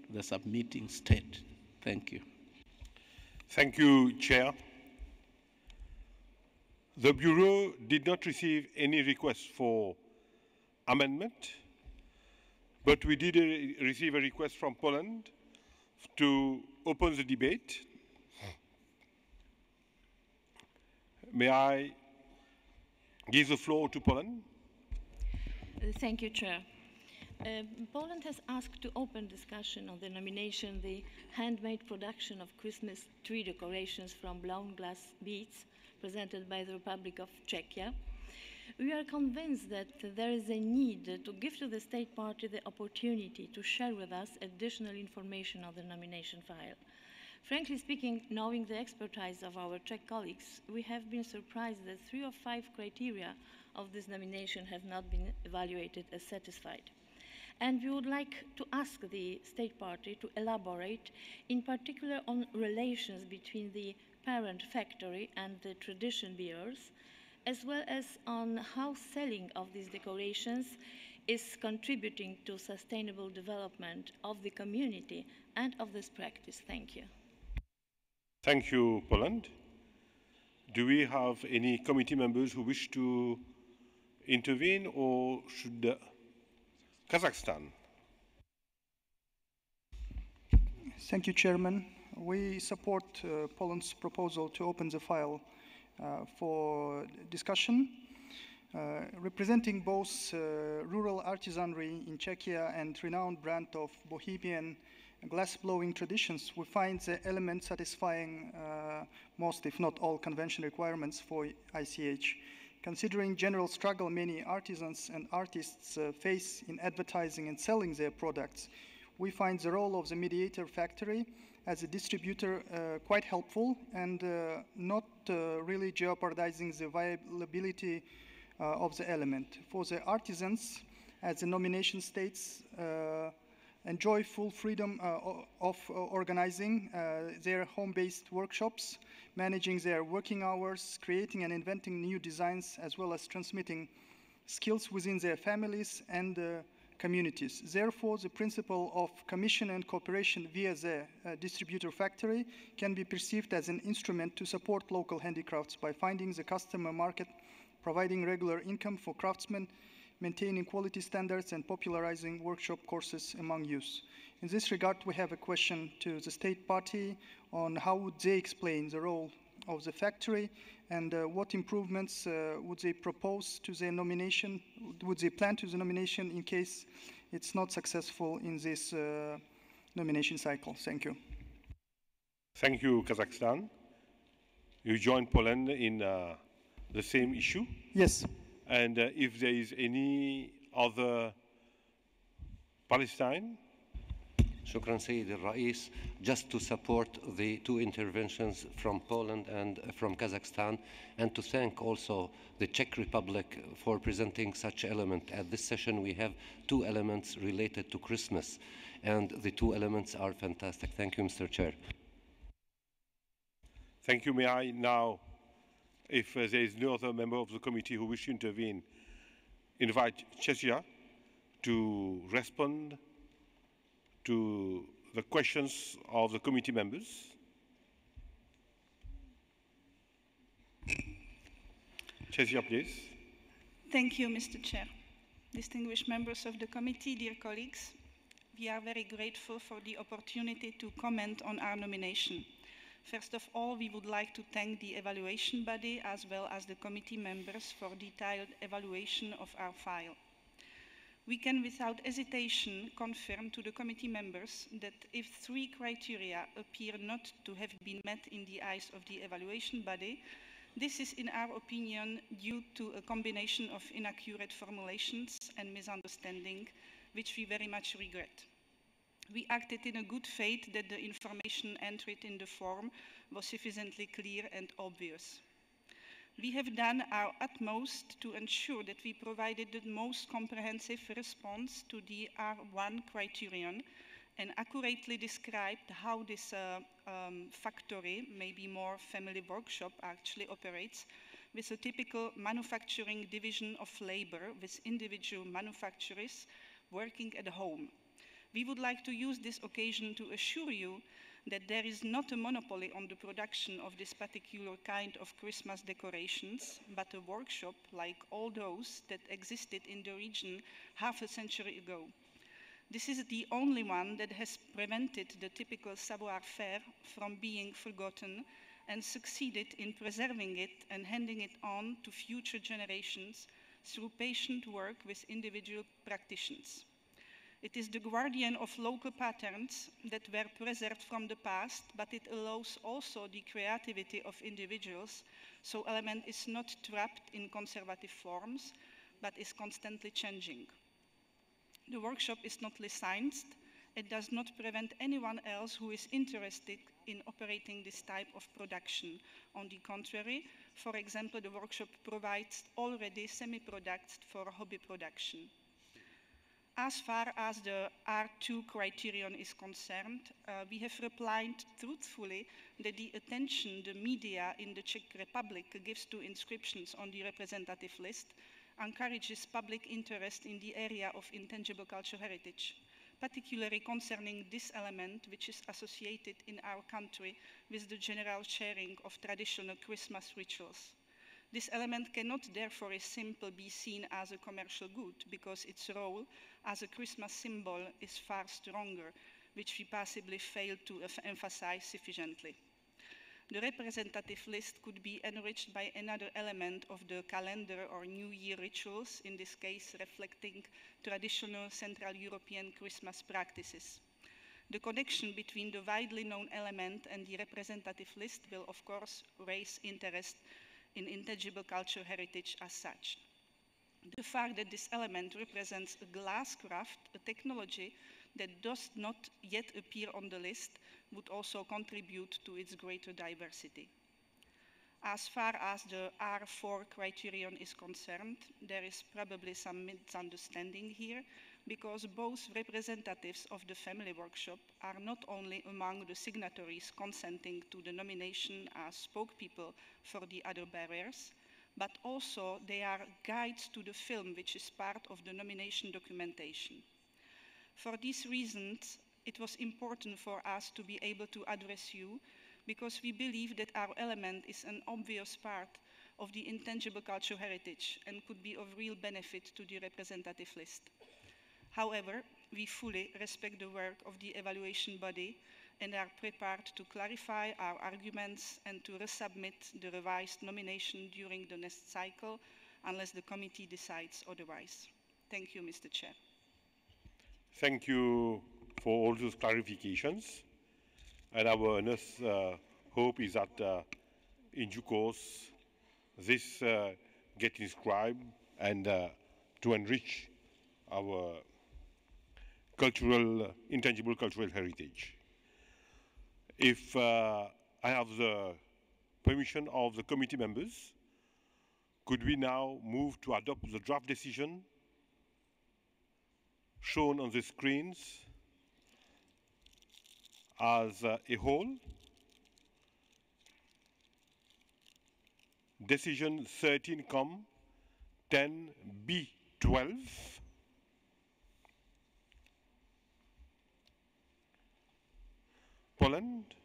to the submitting state. Thank you. Thank you, Chair. The Bureau did not receive any requests for amendment, but we did receive a request from Poland to open the debate. May I give the floor to Poland? Thank you, Chair. Poland has asked to open discussion on the nomination, the handmade production of Christmas tree decorations from blown glass beads presented by the Republic of Czechia. We are convinced that there is a need to give to the state party the opportunity to share with us additional information on the nomination file. Frankly speaking, knowing the expertise of our Czech colleagues, we have been surprised that 3 of 5 criteria of this nomination have not been evaluated as satisfied. And we would like to ask the state party to elaborate, in particular on relations between the parent factory and the tradition bearers, as well as on how selling of these decorations is contributing to sustainable development of the community and of this practice. Thank you. Thank you, Poland. Do we have any committee members who wish to intervene, or should Kazakhstan? Thank you, Chairman. We support Poland's proposal to open the file for discussion. Representing both rural artisanry in Czechia and renowned brand of Bohemian glass-blowing traditions, we find the element satisfying most, if not all, convention requirements for ICH. Considering general struggle many artisans and artists face in advertising and selling their products, we find the role of the mediator factory as a distributor quite helpful and not really jeopardizing the viability of the element. For the artisans, as the nomination states, enjoy full freedom of organizing their home-based workshops, managing their working hours, creating and inventing new designs, as well as transmitting skills within their families and communities. Therefore, the principle of commission and cooperation via the distributor factory can be perceived as an instrument to support local handicrafts by finding the customer market, providing regular income for craftsmen, maintaining quality standards, and popularizing workshop courses among youth. In this regard, we have a question to the state party on how would they explain the role of the factory and what improvements would they propose to their nomination, would they plan to the nomination in case it's not successful in this nomination cycle. Thank you. Thank you, Kazakhstan. You joined Poland in the same issue? Yes. And if there is any other Palestine? Shukran Sayyid al-Rais. Just to support the two interventions from Poland and from Kazakhstan, and to thank also the Czech Republic for presenting such element. At this session we have 2 elements related to Christmas, and the 2 elements are fantastic. Thank you, Mr. Chair. Thank you. May I now, if there is no other member of the committee who wishes to intervene, invite Czechia to respond to the questions of the committee members. Czechia, please. Thank you, Mr. Chair. Distinguished members of the committee, dear colleagues, we are very grateful for the opportunity to comment on our nomination. First of all, we would like to thank the evaluation body as well as the committee members for detailed evaluation of our file. We can without hesitation confirm to the committee members that if 3 criteria appear not to have been met in the eyes of the evaluation body, this is in our opinion due to a combination of inaccurate formulations and misunderstanding, which we very much regret. We acted in a good faith that the information entered in the form was sufficiently clear and obvious. We have done our utmost to ensure that we provided the most comprehensive response to the R1 criterion and accurately described how this factory, maybe more family workshop, actually operates with a typical manufacturing division of labor with individual manufacturers working at home. We would like to use this occasion to assure you that there is not a monopoly on the production of this particular kind of Christmas decorations, but a workshop like all those that existed in the region half a century ago. This is the only one that has prevented the typical savoir-faire from being forgotten and succeeded in preserving it and handing it on to future generations through patient work with individual practitioners. It is the guardian of local patterns that were preserved from the past, but it allows also the creativity of individuals, so element is not trapped in conservative forms, but is constantly changing. The workshop is not licensed It does not prevent anyone else who is interested in operating this type of production. On the contrary, for example, the workshop provides already semi-products for hobby production. As far as the R2 criterion is concerned, we have replied truthfully that the attention the media in the Czech Republic gives to inscriptions on the representative list encourages public interest in the area of intangible cultural heritage, particularly concerning this element which is associated in our country with the general sharing of traditional Christmas rituals. This element cannot therefore simply be seen as a commercial good because its role as a Christmas symbol is far stronger, which we possibly fail to emphasize sufficiently. The representative list could be enriched by another element of the calendar or New Year rituals, in this case reflecting traditional Central European Christmas practices. The connection between the widely known element and the representative list will of course raise interest in intangible cultural heritage as such. The fact that this element represents a glass craft, a technology that does not yet appear on the list, would also contribute to its greater diversity. As far as the R4 criterion is concerned, there is probably some misunderstanding here, because both representatives of the family workshop are not only among the signatories consenting to the nomination as spokespeople for the other bearers, but also they are guides to the film which is part of the nomination documentation. For these reasons, it was important for us to be able to address you, because we believe that our element is an obvious part of the intangible cultural heritage and could be of real benefit to the representative list. However, we fully respect the work of the evaluation body and are prepared to clarify our arguments and to resubmit the revised nomination during the next cycle, unless the committee decides otherwise. Thank you, Mr. Chair. Thank you for all those clarifications. And our earnest hope is that in due course, this gets inscribed and to enrich our cultural, intangible cultural heritage. If I have the permission of the committee members, could we now move to adopt the draft decision shown on the screens as a whole? Decision 13-10B12. Poland?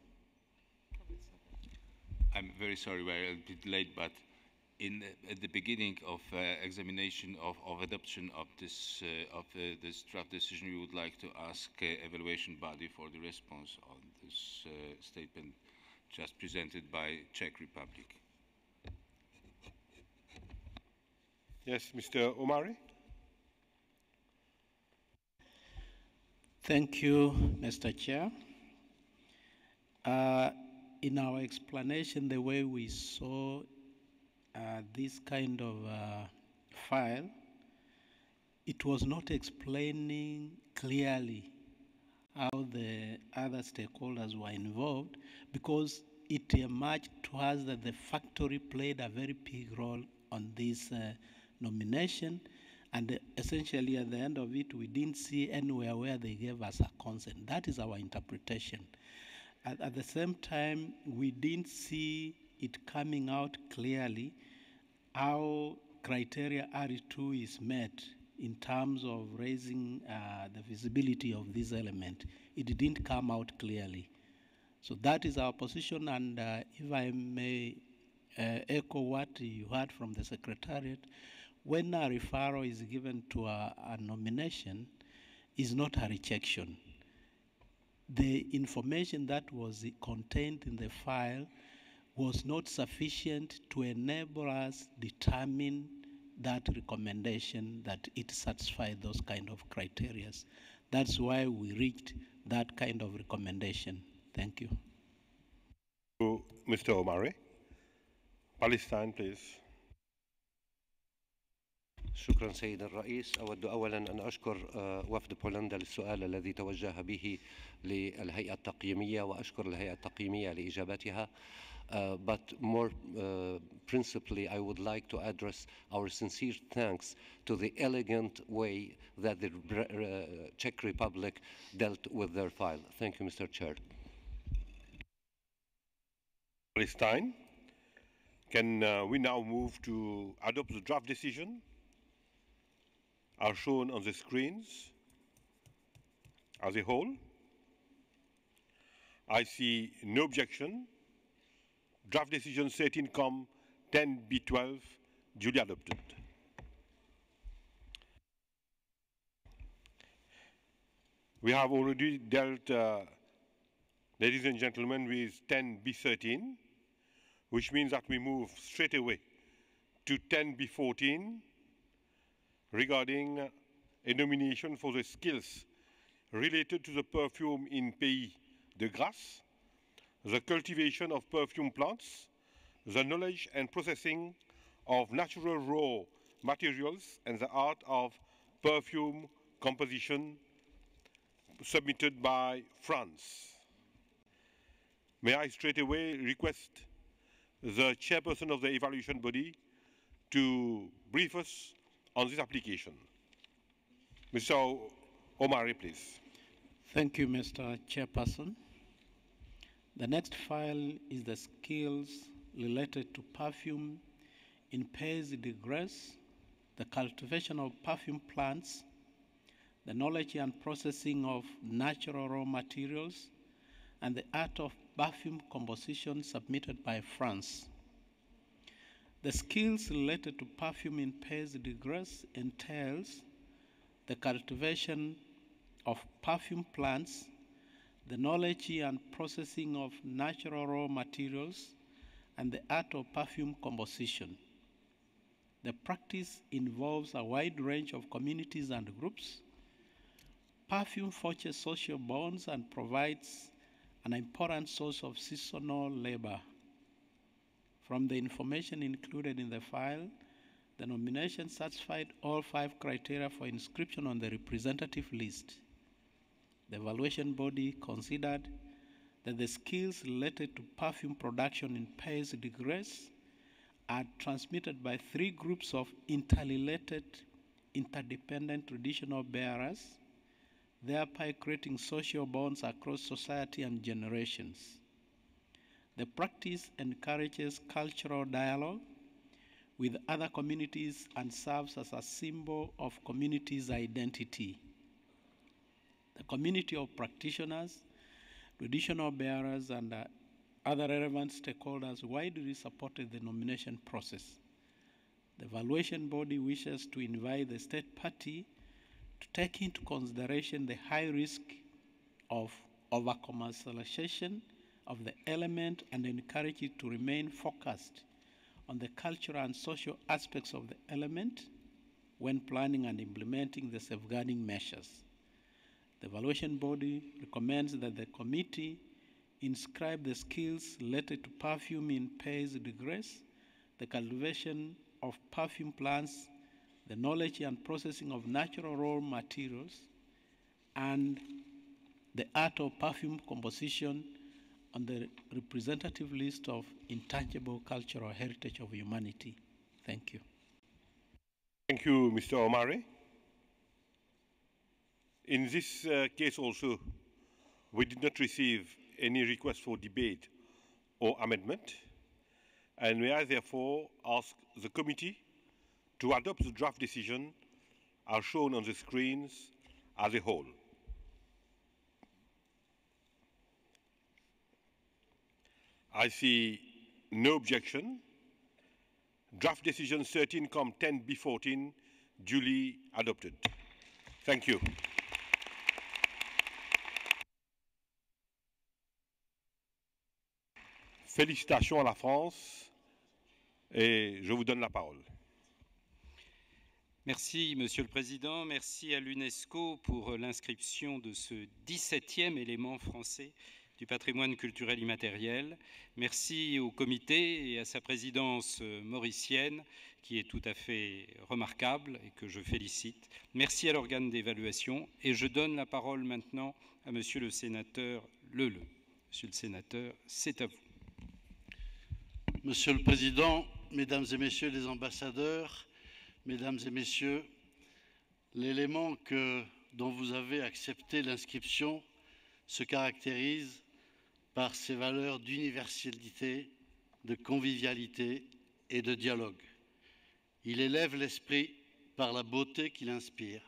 I'm very sorry we're a bit late, but at the beginning of examination of adoption of this draft decision, we would like to ask evaluation body for the response on this statement just presented by Czech Republic. Yes, Mr. Omari. Thank you, Mr. Chair. In our explanation, the way we saw this kind of file, it was not explaining clearly how the other stakeholders were involved, because it emerged to us that the factory played a very big role on this nomination, and essentially at the end of it, we didn't see anywhere where they gave us a consent. That is our interpretation. At the same time, we didn't see it coming out clearly how criteria R2 is met in terms of raising the visibility of this element. It didn't come out clearly. So that is our position, and if I may echo what you heard from the Secretariat, when a referral is given to a nomination, is not a rejection. The information that was contained in the file was not sufficient to enable us determine that recommendation, that it satisfied those kind of criteria. That's why we reached that kind of recommendation. Thank you. Mr. Omari. Palestine, please. شكرا سيد الرئيس. أود أولا أن أشكر وفد بولندا للسؤال الذي توجه به للهيئة التقييمية، وأشكر الهيئة التقييمية لإجابتها. But more principally, I would like to address our sincere thanks to the elegant way that the Czech Republic dealt with their file. Thank you, Mr. Chair. Palestine. Can we now move to adopt the draft decision as shown on the screens as a whole? I see no objection. Draft decision 13 10B12 duly adopted. We have already dealt, ladies and gentlemen, with 10B13, which means that we move straight away to 10B14 regarding a nomination for the skills related to the perfume in Pays de Grasse, the cultivation of perfume plants, the knowledge and processing of natural raw materials, and the art of perfume composition, submitted by France. May I straight away request the chairperson of the evaluation body to brief us on this application. Mr. Omari, please. Thank you, Mr. Chairperson. The next file is the skills related to perfume in Pays de Grasse, the cultivation of perfume plants, the knowledge and processing of natural raw materials, and the art of perfume composition submitted by France. The skills related to perfume in Pays de Grasse entails the cultivation of perfume plants, the knowledge and processing of natural raw materials, and the art of perfume composition. The practice involves a wide range of communities and groups. Perfume forges social bonds and provides an important source of seasonal labor. From the information included in the file, the nomination satisfied all 5 criteria for inscription on the representative list. The evaluation body considered that the skills related to perfume production in Pays de Grasse are transmitted by 3 groups of interrelated, interdependent traditional bearers, thereby creating social bonds across society and generations. The practice encourages cultural dialogue with other communities and serves as a symbol of community's identity. The community of practitioners, traditional bearers, and other relevant stakeholders widely supported the nomination process. The evaluation body wishes to invite the state party to take into consideration the high risk of over-commercialization of the element and encourage it to remain focused on the cultural and social aspects of the element when planning and implementing the safeguarding measures. The evaluation body recommends that the committee inscribe the skills related to perfume in Pays de Grasse, the cultivation of perfume plants, the knowledge and processing of natural raw materials, and the art of perfume composition on the representative list of intangible cultural heritage of humanity. Thank you. Thank you, Mr. Omari. In this case also, we did not receive any request for debate or amendment, and may I therefore ask the committee to adopt the draft decision as shown on the screens as a whole. I see no objection. Draft decision 13 10B14 duly adopted. Thank you. Félicitations à la France et je vous donne la parole. Merci, Monsieur le Président. Merci à l'UNESCO pour l'inscription de ce 17e élément français du patrimoine culturel immatériel. Merci au comité et à sa présidence mauricienne, qui est tout à fait remarquable et que je félicite. Merci à l'organe d'évaluation et je donne la parole maintenant à Monsieur le sénateur Leleu. Monsieur le sénateur, c'est à vous. Monsieur le Président, Mesdames et Messieurs les ambassadeurs, Mesdames et Messieurs, l'élément dont vous avez accepté l'inscription se caractérise par ses valeurs d'universalité, de convivialité et de dialogue. Il élève l'esprit par la beauté qu'il inspire.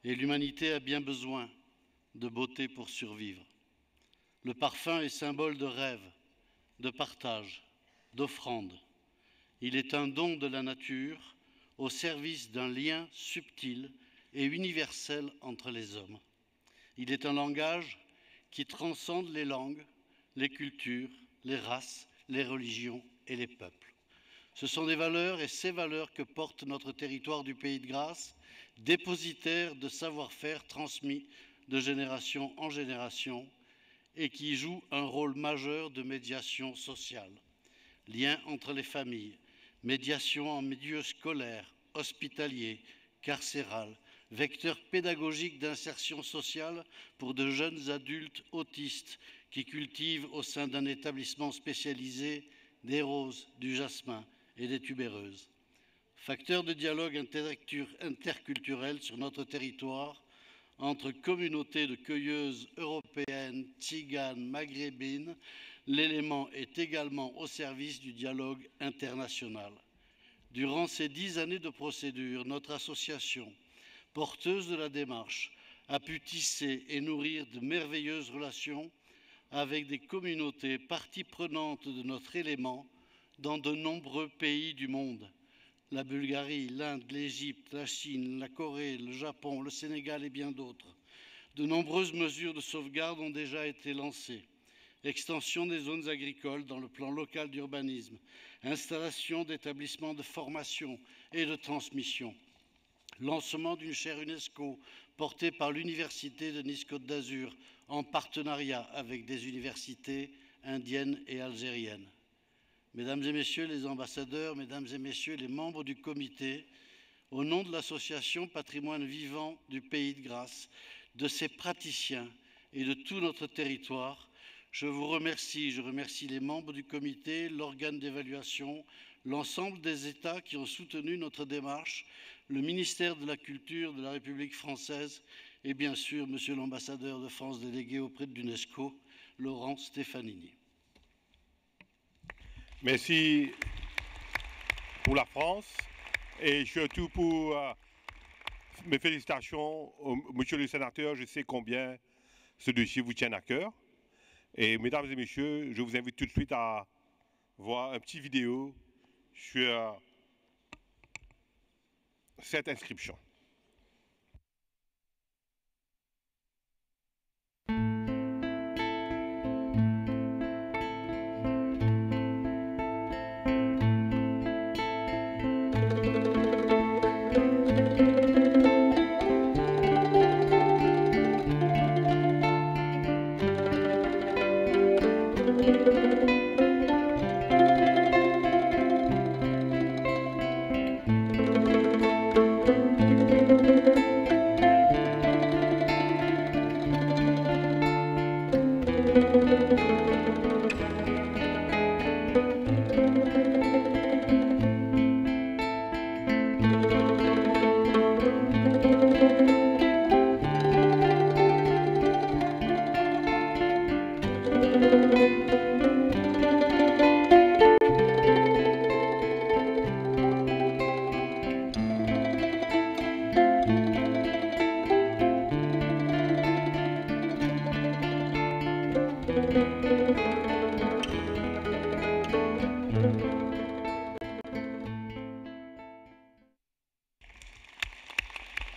Et l'humanité a bien besoin de beauté pour survivre. Le parfum est symbole de rêve, de partage, d'offrande. Il est un don de la nature au service d'un lien subtil et universel entre les hommes. Il est un langage qui transcende les langues, les cultures, les races, les religions et les peuples. Ce sont des valeurs et ces valeurs que porte notre territoire du Pays de Grâce, dépositaire de savoir-faire transmis de génération en génération et qui joue un rôle majeur de médiation sociale. Lien entre les familles, médiation en milieu scolaire, hospitalier, carcéral, vecteur pédagogique d'insertion sociale pour de jeunes adultes autistes qui cultivent au sein d'un établissement spécialisé des roses, du jasmin et des tubéreuses. Facteur de dialogue interculturel sur notre territoire entre communautés de cueilleuses européennes, tziganes, maghrébines, l'élément est également au service du dialogue international. Durant ces 10 années de procédure, notre association, porteuse de la démarche, a pu tisser et nourrir de merveilleuses relations avec des communautés parties prenantes de notre élément dans de nombreux pays du monde. La Bulgarie, l'Inde, l'Égypte, la Chine, la Corée, le Japon, le Sénégal et bien d'autres. De nombreuses mesures de sauvegarde ont déjà été lancées. Extension des zones agricoles dans le plan local d'urbanisme, installation d'établissements de formation et de transmission, lancement d'une chaire UNESCO portée par l'Université de Nice-Côte d'Azur en partenariat avec des universités indiennes et algériennes. Mesdames et Messieurs les ambassadeurs, Mesdames et Messieurs les membres du comité, au nom de l'association Patrimoine vivant du Pays de Grâce, de ses praticiens et de tout notre territoire, je vous remercie. Je remercie les membres du comité, l'organe d'évaluation, l'ensemble des États qui ont soutenu notre démarche, le ministère de la Culture de la République française et bien sûr, Monsieur l'ambassadeur de France délégué auprès de l'UNESCO, Laurent Stefanini. Merci pour la France et surtout pour mes félicitations, Monsieur le sénateur. Je sais combien ce dossier vous tient à cœur. Et mesdames et messieurs, je vous invite tout de suite à voir un petit vidéo sur cette inscription.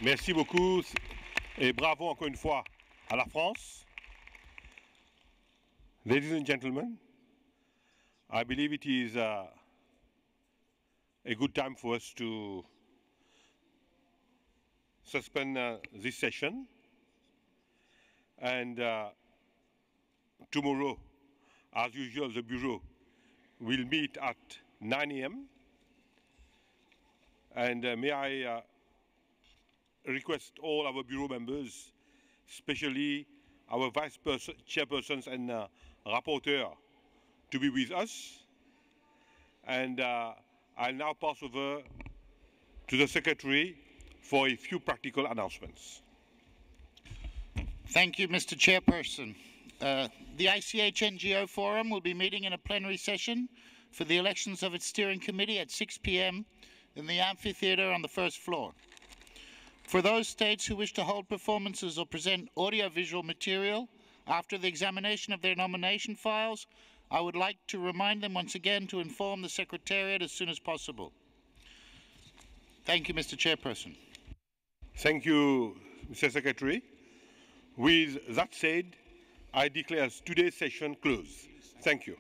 Merci beaucoup et bravo encore une fois à la France. Ladies and gentlemen, I believe it is a good time for us to suspend this session and tomorrow, as usual, the Bureau will meet at 9 a.m. And may I request all our Bureau members, especially our Vice Chairpersons and Rapporteur, to be with us. And I'll now pass over to the Secretary for a few practical announcements. Thank you, Mr. Chairperson. The ICH NGO Forum will be meeting in a plenary session for the elections of its steering committee at 6 p.m. in the amphitheater on the first floor. For those states who wish to hold performances or present audiovisual material after the examination of their nomination files, I would like to remind them once again to inform the Secretariat as soon as possible. Thank you, Mr. Chairperson. Thank you, Mr. Secretary. With that said, I declare today's session closed. Thank you.